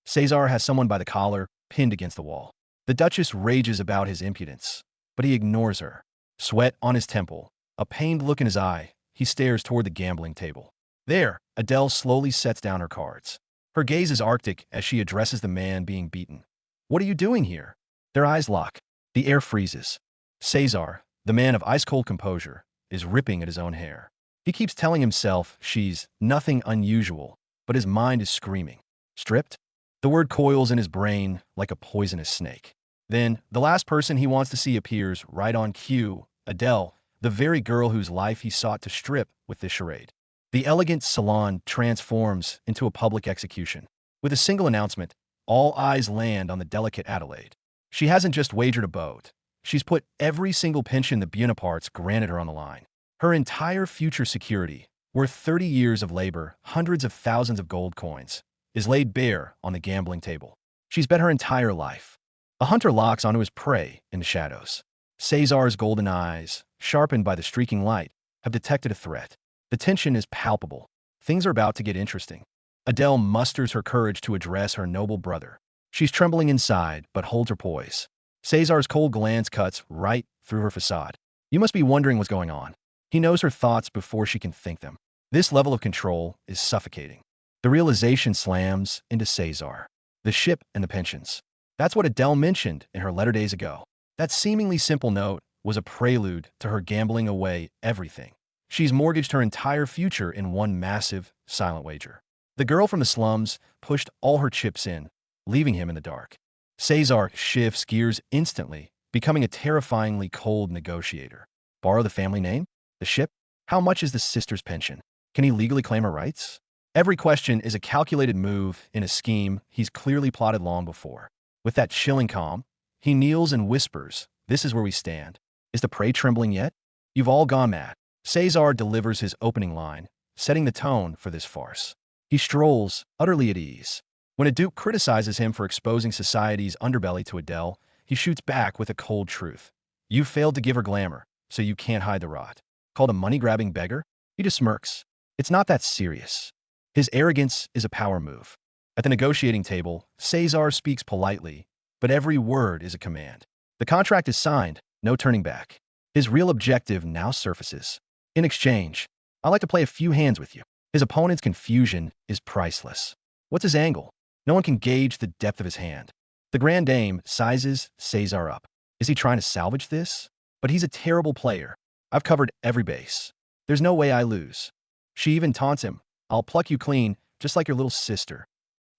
Cesar has someone by the collar, pinned against the wall. The Duchess rages about his impudence, but he ignores her. Sweat on his temple, a pained look in his eye, he stares toward the gambling table. There, Adele slowly sets down her cards. Her gaze is arctic as she addresses the man being beaten. What are you doing here? Their eyes lock. The air freezes. Cesar, the man of ice-cold composure, is ripping at his own hair. He keeps telling himself she's nothing unusual, but his mind is screaming. Stripped? The word coils in his brain like a poisonous snake. Then, the last person he wants to see appears right on cue, Adele, the very girl whose life he sought to strip with this charade. The elegant salon transforms into a public execution. With a single announcement, all eyes land on the delicate Adelaide. She hasn't just wagered a boat. She's put every single pension the Bonapartes granted her on the line. Her entire future security, worth 30 years of labor, hundreds of thousands of gold coins, is laid bare on the gambling table. She's bet her entire life. A hunter locks onto his prey in the shadows. Cesar's golden eyes, sharpened by the streaking light, have detected a threat. The tension is palpable. Things are about to get interesting. Adele musters her courage to address her noble brother. She's trembling inside, but holds her poise. Cesar's cold glance cuts right through her facade. You must be wondering what's going on. He knows her thoughts before she can think them. This level of control is suffocating. The realization slams into Cesar. The ship and the pensions. That's what Adele mentioned in her letter days ago. That seemingly simple note was a prelude to her gambling away everything. She's mortgaged her entire future in one massive, silent wager. The girl from the slums pushed all her chips in, leaving him in the dark. Cesar shifts gears instantly, becoming a terrifyingly cold negotiator. Borrow the family name? The ship? How much is the sister's pension? Can he legally claim her rights? Every question is a calculated move in a scheme he's clearly plotted long before. With that chilling calm, he kneels and whispers, "This is where we stand. Is the prey trembling yet? You've all gone mad." Cesar delivers his opening line, setting the tone for this farce. He strolls, utterly at ease. When a duke criticizes him for exposing society's underbelly to Adele, he shoots back with a cold truth. You failed to give her glamour, so you can't hide the rot. Called a money-grabbing beggar? He just smirks. It's not that serious. His arrogance is a power move. At the negotiating table, Cesar speaks politely, but every word is a command. The contract is signed, no turning back. His real objective now surfaces. In exchange, I'd like to play a few hands with you. His opponent's confusion is priceless. What's his angle? No one can gauge the depth of his hand. The Grand Dame sizes Cesar up. Is he trying to salvage this? But he's a terrible player. I've covered every base. There's no way I lose. She even taunts him. I'll pluck you clean, just like your little sister.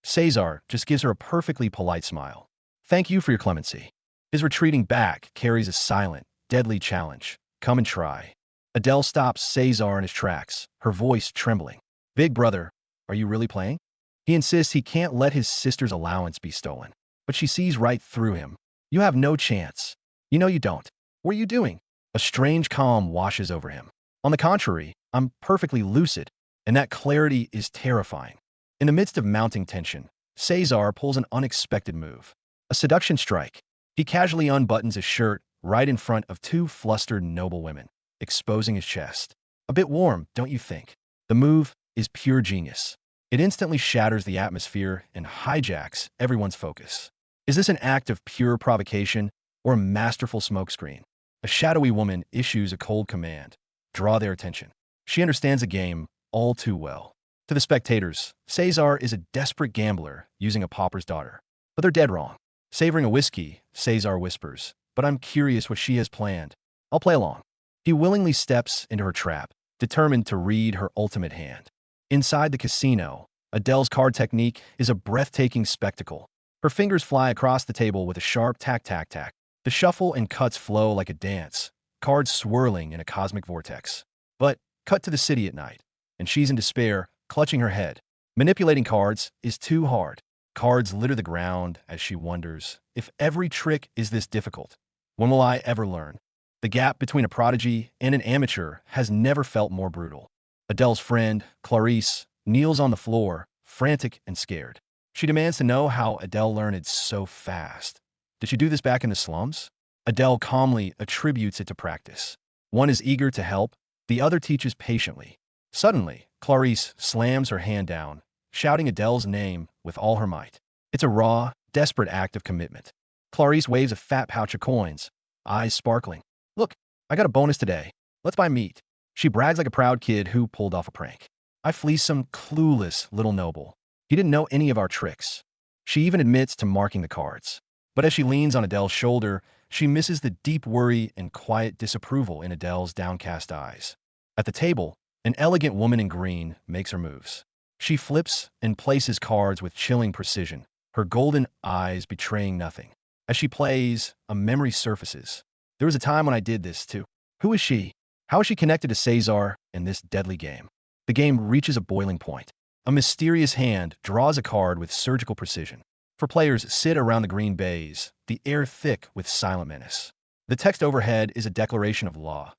Cesar just gives her a perfectly polite smile. Thank you for your clemency. His retreating back carries a silent, deadly challenge. Come and try. Adele stops Cesar in his tracks, her voice trembling. Big brother, are you really playing? He insists he can't let his sister's allowance be stolen. But she sees right through him. You have no chance. You know you don't. What are you doing? A strange calm washes over him. On the contrary, I'm perfectly lucid, and that clarity is terrifying. In the midst of mounting tension, Cesar pulls an unexpected move. A seduction strike. He casually unbuttons his shirt right in front of two flustered noblewomen, exposing his chest. A bit warm, don't you think? The move is pure genius. It instantly shatters the atmosphere and hijacks everyone's focus. Is this an act of pure provocation or a masterful smokescreen? A shadowy woman issues a cold command. Draw their attention. She understands the game all too well. To the spectators, Cesar is a desperate gambler using a pauper's daughter. But they're dead wrong. Savoring a whiskey, Cesar whispers, but I'm curious what she has planned. I'll play along. He willingly steps into her trap, determined to read her ultimate hand. Inside the casino, Adele's card technique is a breathtaking spectacle. Her fingers fly across the table with a sharp tack-tack-tack. The shuffle and cuts flow like a dance, cards swirling in a cosmic vortex. But cut to the city at night, and she's in despair, clutching her head. Manipulating cards is too hard. Cards litter the ground as she wonders, if every trick is this difficult, when will I ever learn? The gap between a prodigy and an amateur has never felt more brutal. Adele's friend, Clarice, kneels on the floor, frantic and scared. She demands to know how Adele learned it so fast. Did she do this back in the slums? Adele calmly attributes it to practice. One is eager to help, the other teaches patiently. Suddenly, Clarice slams her hand down, shouting Adele's name with all her might. It's a raw, desperate act of commitment. Clarice waves a fat pouch of coins, eyes sparkling. Look, I got a bonus today. Let's buy meat. She brags like a proud kid who pulled off a prank. I fleeced some clueless little noble. He didn't know any of our tricks. She even admits to marking the cards. But as she leans on Adele's shoulder, she misses the deep worry and quiet disapproval in Adele's downcast eyes. At the table, an elegant woman in green makes her moves. She flips and places cards with chilling precision, her golden eyes betraying nothing. As she plays, a memory surfaces. There was a time when I did this too. Who is she? How is she connected to Cesar in this deadly game? The game reaches a boiling point. A mysterious hand draws a card with surgical precision. Four players sit around the green baize, the air thick with silent menace. The text overhead is a declaration of law.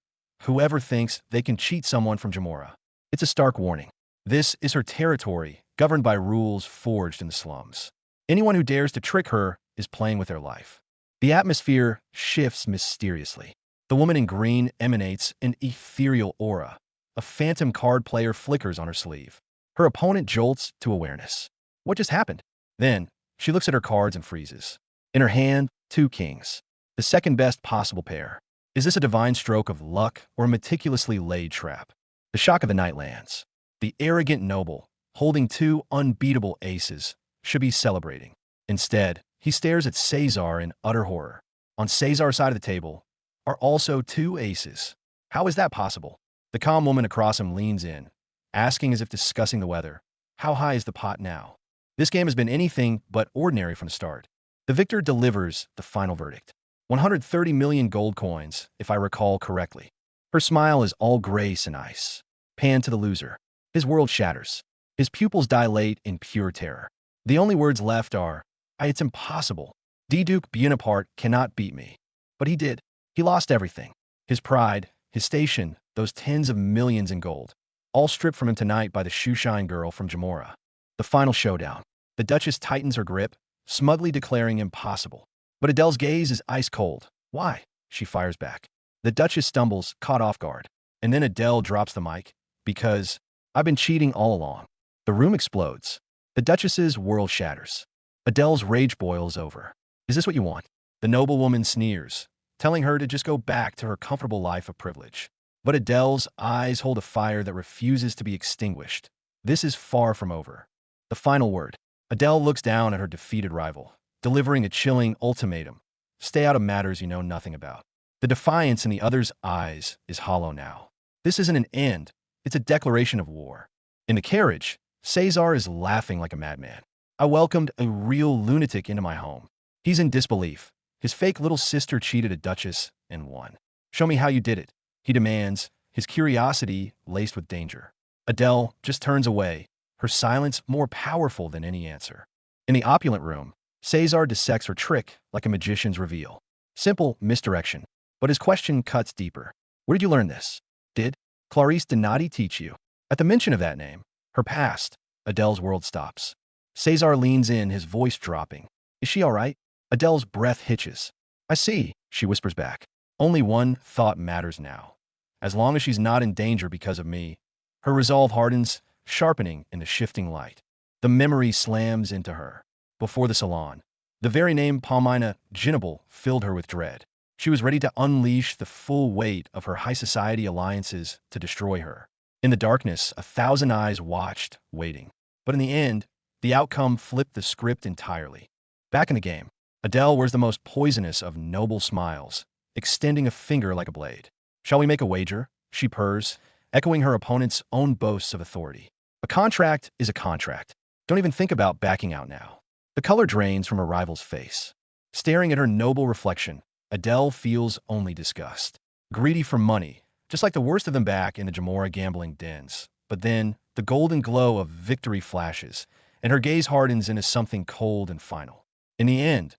Whoever thinks they can cheat someone from Jamora. It's a stark warning. This is her territory, governed by rules forged in the slums. Anyone who dares to trick her is playing with their life. The atmosphere shifts mysteriously. The woman in green emanates an ethereal aura. A phantom card player flickers on her sleeve. Her opponent jolts to awareness. What just happened? Then, she looks at her cards and freezes. In her hand, 2 kings. The second best possible pair. Is this a divine stroke of luck or a meticulously laid trap? The shock of the night lands. The arrogant noble, holding 2 unbeatable aces, should be celebrating. Instead, he stares at Cesar in utter horror. On Cesar's side of the table are also 2 aces. How is that possible? The calm woman across him leans in, asking as if discussing the weather. How high is the pot now? This game has been anything but ordinary from the start. The victor delivers the final verdict. 130 million gold coins, if I recall correctly. Her smile is all grace and ice. Pan to the loser. His world shatters. His pupils dilate in pure terror. The only words left are, it's impossible. Duke Bonaparte cannot beat me. But he did. He lost everything. His pride, his station, those tens of millions in gold. All stripped from him tonight by the Shoeshine girl from Jamora. The final showdown. The Duchess tightens her grip, smugly declaring impossible. But Adele's gaze is ice cold. Why? She fires back. The Duchess stumbles, caught off guard. And then Adele drops the mic. Because I've been cheating all along. The room explodes. The Duchess's world shatters. Adele's rage boils over. Is this what you want? The noblewoman sneers, telling her to just go back to her comfortable life of privilege. But Adele's eyes hold a fire that refuses to be extinguished. This is far from over. The final word. Adele looks down at her defeated rival, delivering a chilling ultimatum. Stay out of matters you know nothing about. The defiance in the other's eyes is hollow now. This isn't an end, it's a declaration of war. In the carriage, Cesar is laughing like a madman. I welcomed a real lunatic into my home. He's in disbelief. His fake little sister cheated a duchess and won. Show me how you did it, he demands, his curiosity laced with danger. Adele just turns away, her silence more powerful than any answer. In the opulent room, Cesar dissects her trick like a magician's reveal. Simple misdirection. But his question cuts deeper. Where did you learn this? Did Clarice Donati teach you? At the mention of that name, her past, Adele's world stops. Cesar leans in, his voice dropping. Is she all right? Adele's breath hitches. I see, she whispers back. Only one thought matters now. As long as she's not in danger because of me. Her resolve hardens, sharpening in the shifting light. The memory slams into her. Before the salon, the very name Palmina Ginable filled her with dread. She was ready to unleash the full weight of her high society alliances to destroy her. In the darkness, 1,000 eyes watched, waiting. But in the end, the outcome flipped the script entirely. Back in the game, Adele wears the most poisonous of noble smiles, extending a finger like a blade. Shall we make a wager? She purrs, echoing her opponent's own boasts of authority. A contract is a contract. Don't even think about backing out now. The color drains from her rival's face. Staring at her noble reflection, Adele feels only disgust. Greedy for money, just like the worst of them back in the Jamora gambling dens. But then, the golden glow of victory flashes, and her gaze hardens into something cold and final. In the end,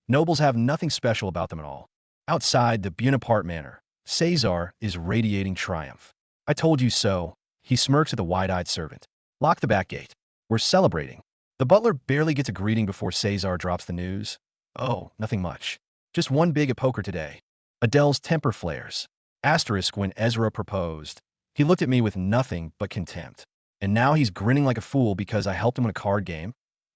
nobles have nothing special about them at all. Outside the Bonaparte manor, Cesar is radiating triumph. I told you so, he smirks at the wide-eyed servant. Lock the back gate. We're celebrating. The butler barely gets a greeting before Cesar drops the news. Oh, nothing much. Just one big at poker today. Adele's temper flares. Asterisk when Ezra proposed. He looked at me with nothing but contempt. And now he's grinning like a fool because I helped him in a card game?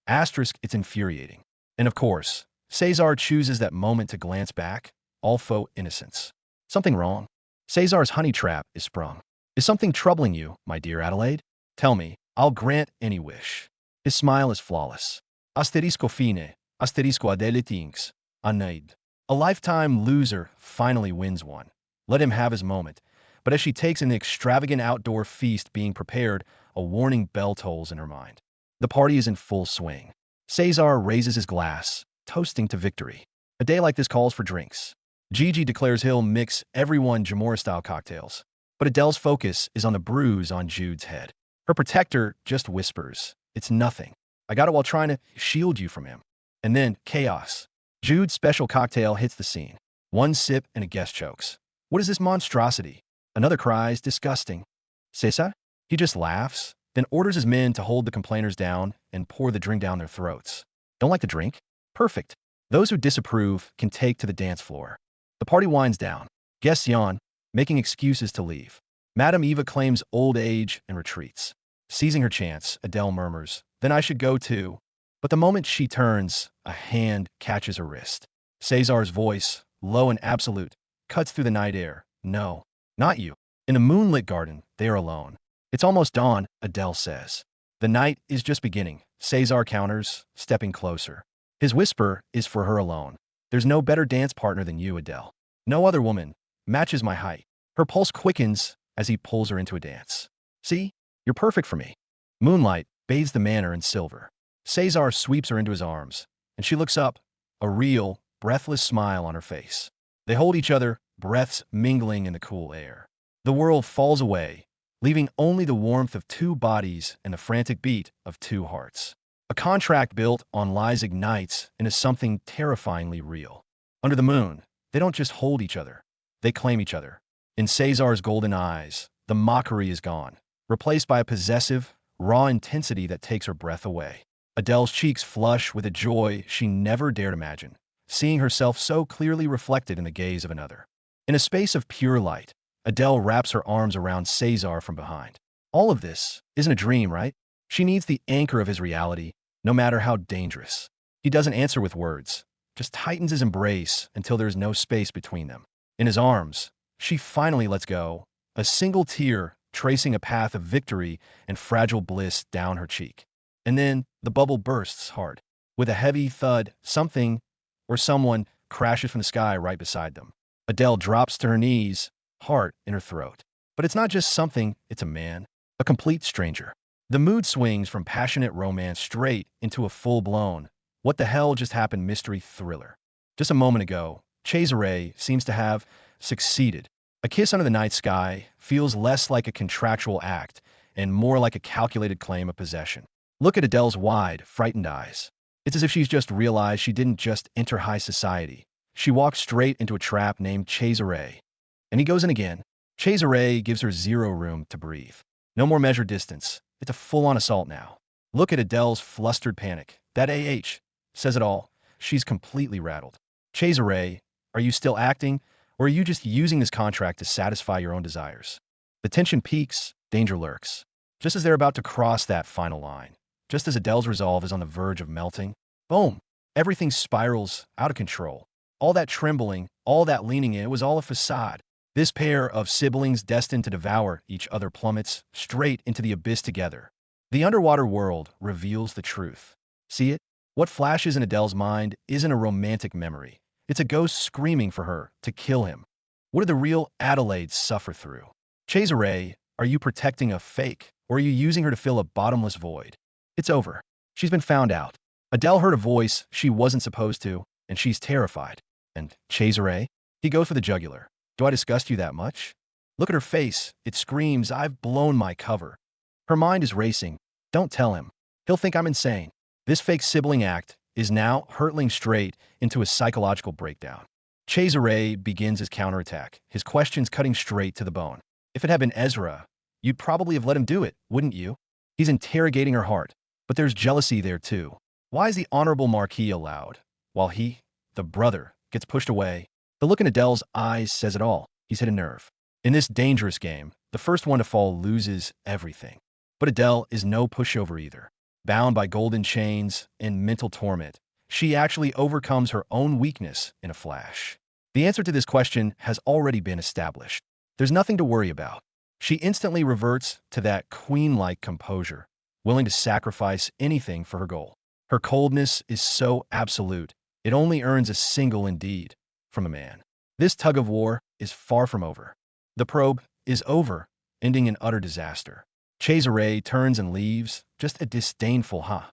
Asterisk, it's infuriating. And of course, Cesar chooses that moment to glance back, all faux innocence. Something wrong? Cesar's honey trap is sprung. Is something troubling you, my dear Adelaide? Tell me, I'll grant any wish. His smile is flawless. Asterisco fine, asterisco Adele thinks. Anaid. A lifetime loser finally wins one. Let him have his moment. But as she takes in the extravagant outdoor feast being prepared, a warning bell tolls in her mind. The party is in full swing. Cesar raises his glass, toasting to victory. A day like this calls for drinks. Gigi declares he'll mix everyone Jamora-style cocktails. But Adele's focus is on the bruise on Jude's head. Her protector just whispers, "It's nothing. I got it while trying to shield you from him." And then, chaos. Jude's special cocktail hits the scene. One sip and a guest chokes. What is this monstrosity? Another cries, "Disgusting." Cesar? He just laughs, then orders his men to hold the complainers down and pour the drink down their throats. Don't like the drink? Perfect. Those who disapprove can take to the dance floor. The party winds down. Guests yawn, making excuses to leave. Madame Eva claims old age and retreats. Seizing her chance, Adele murmurs, "Then I should go too." But the moment she turns, a hand catches her wrist. Cesar's voice, low and absolute, cuts through the night air. "No, not you." In a moonlit garden, they are alone. "It's almost dawn," Adele says. "The night is just beginning," Cesar counters, stepping closer. His whisper is for her alone. "There's no better dance partner than you, Adele. No other woman matches my height." Her pulse quickens as he pulls her into a dance. "See? You're perfect for me." Moonlight bathes the manor in silver. Cesar sweeps her into his arms, and she looks up, a real, breathless smile on her face. They hold each other, breaths mingling in the cool air. The world falls away, leaving only the warmth of two bodies and the frantic beat of two hearts. A contract built on lies ignites into something terrifyingly real. Under the moon, they don't just hold each other, they claim each other. In Cesar's golden eyes, the mockery is gone, replaced by a possessive, raw intensity that takes her breath away. Adele's cheeks flush with a joy she never dared imagine, seeing herself so clearly reflected in the gaze of another. In a space of pure light, Adele wraps her arms around Cesar from behind. All of this isn't a dream, right? She needs the anchor of his reality, no matter how dangerous. He doesn't answer with words, just tightens his embrace until there is no space between them. In his arms, she finally lets go, a single tear tracing a path of victory and fragile bliss down her cheek. And then the bubble bursts hard. With a heavy thud, something or someone crashes from the sky right beside them. Adele drops to her knees, heart in her throat. But it's not just something, it's a man, a complete stranger. The mood swings from passionate romance straight into a full-blown, what the hell just happened mystery thriller. Just a moment ago, Cesare seems to have succeeded. A kiss under the night sky feels less like a contractual act and more like a calculated claim of possession. Look at Adele's wide, frightened eyes. It's as if she's just realized she didn't just enter high society. She walked straight into a trap named Cesare. And he goes in again. Cesare gives her zero room to breathe. No more measured distance. It's a full-on assault now. Look at Adele's flustered panic. That AH says it all. She's completely rattled. Cesare, are you still acting, or are you just using this contract to satisfy your own desires? The tension peaks, danger lurks. Just as they're about to cross that final line, just as Adele's resolve is on the verge of melting, boom, everything spirals out of control. All that trembling, all that leaning in, it was all a facade. This pair of siblings destined to devour each other plummets straight into the abyss together. The underwater world reveals the truth. See it? What flashes in Adele's mind isn't a romantic memory. It's a ghost screaming for her to kill him. What did the real Adelaide suffer through? Cesare, are you protecting a fake, or are you using her to fill a bottomless void? It's over. She's been found out. Adele heard a voice she wasn't supposed to, and she's terrified. And Cesare? He goes for the jugular. Do I disgust you that much? Look at her face. It screams, I've blown my cover. Her mind is racing. Don't tell him. He'll think I'm insane. This fake sibling act is now hurtling straight into a psychological breakdown. Cesare begins his counterattack, his questions cutting straight to the bone. If it had been Ezra, you'd probably have let him do it, wouldn't you? He's interrogating her heart, but there's jealousy there too. Why is the honorable Marquis allowed, while he, the brother, gets pushed away? The look in Adele's eyes says it all. He's hit a nerve. In this dangerous game, the first one to fall loses everything. But Adele is no pushover either. Bound by golden chains and mental torment, she actually overcomes her own weakness in a flash. The answer to this question has already been established. There's nothing to worry about. She instantly reverts to that queen-like composure, willing to sacrifice anything for her goal. Her coldness is so absolute, it only earns a single indeed from a man. This tug of war is far from over. The probe is over, ending in utter disaster. Cesare turns and leaves, just a disdainful ha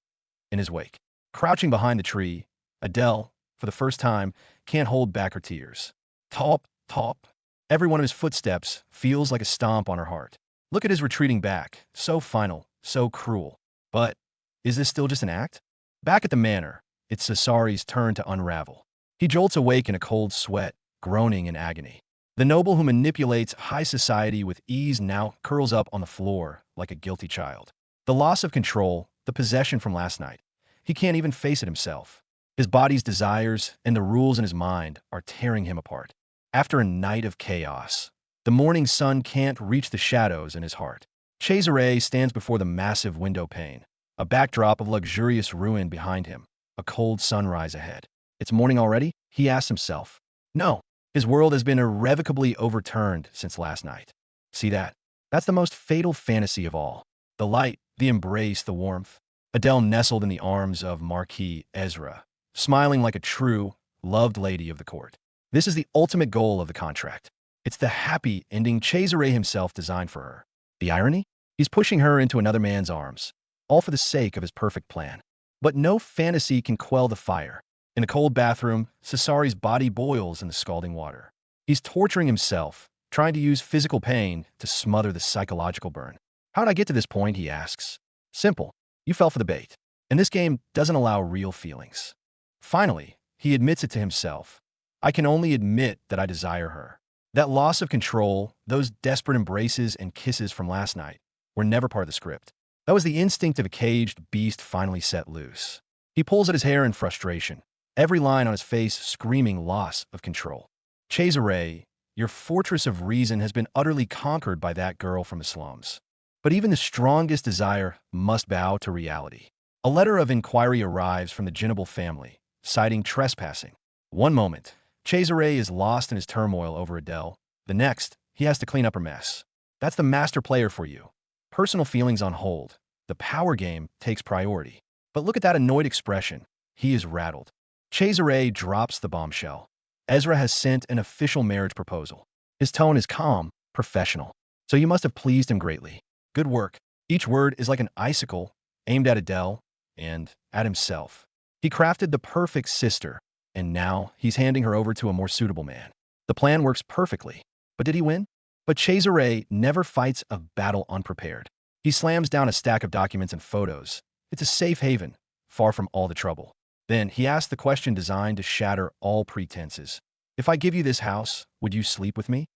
in his wake. Crouching behind the tree, Adele, for the first time, can't hold back her tears. Top, top. Every one of his footsteps feels like a stomp on her heart. Look at his retreating back, so final, so cruel. But is this still just an act? Back at the manor, it's Cesari's turn to unravel. He jolts awake in a cold sweat, groaning in agony. The noble who manipulates high society with ease now curls up on the floor like a guilty child. The loss of control, the possession from last night. He can't even face it himself. His body's desires and the rules in his mind are tearing him apart. After a night of chaos, the morning sun can't reach the shadows in his heart. Cesare stands before the massive window pane, a backdrop of luxurious ruin behind him, a cold sunrise ahead. It's morning already? He asks himself. No. His world has been irrevocably overturned since last night. See that? That's the most fatal fantasy of all. The light, the embrace, the warmth. Adele nestled in the arms of Marquis Ezra, smiling like a true, loved lady of the court. This is the ultimate goal of the contract. It's the happy ending Cesare himself designed for her. The irony? He's pushing her into another man's arms, all for the sake of his perfect plan. But no fantasy can quell the fire. In a cold bathroom, Cesari's body boils in the scalding water. He's torturing himself, trying to use physical pain to smother the psychological burn. How did I get to this point, he asks. Simple. You fell for the bait. And this game doesn't allow real feelings. Finally, he admits it to himself. I can only admit that I desire her. That loss of control, those desperate embraces and kisses from last night, were never part of the script. That was the instinct of a caged beast finally set loose. He pulls at his hair in frustration, every line on his face screaming loss of control. Cesare, your fortress of reason has been utterly conquered by that girl from the slums. But even the strongest desire must bow to reality. A letter of inquiry arrives from the Ginable family, citing trespassing. One moment, Cesare is lost in his turmoil over Adele. The next, he has to clean up her mess. That's the master player for you. Personal feelings on hold. The power game takes priority. But look at that annoyed expression. He is rattled. Cesare drops the bombshell. Ezra has sent an official marriage proposal. His tone is calm, professional. So you must have pleased him greatly. Good work. Each word is like an icicle aimed at Adele and at himself. He crafted the perfect sister, and now he's handing her over to a more suitable man. The plan works perfectly. But did he win? But Cesare never fights a battle unprepared. He slams down a stack of documents and photos. It's a safe haven, far from all the trouble. Then he asks the question designed to shatter all pretenses. If I give you this house, would you sleep with me?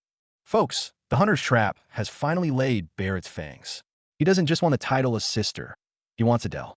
Folks, the hunter's trap has finally laid bare its fangs. He doesn't just want the title as sister. He wants Adele.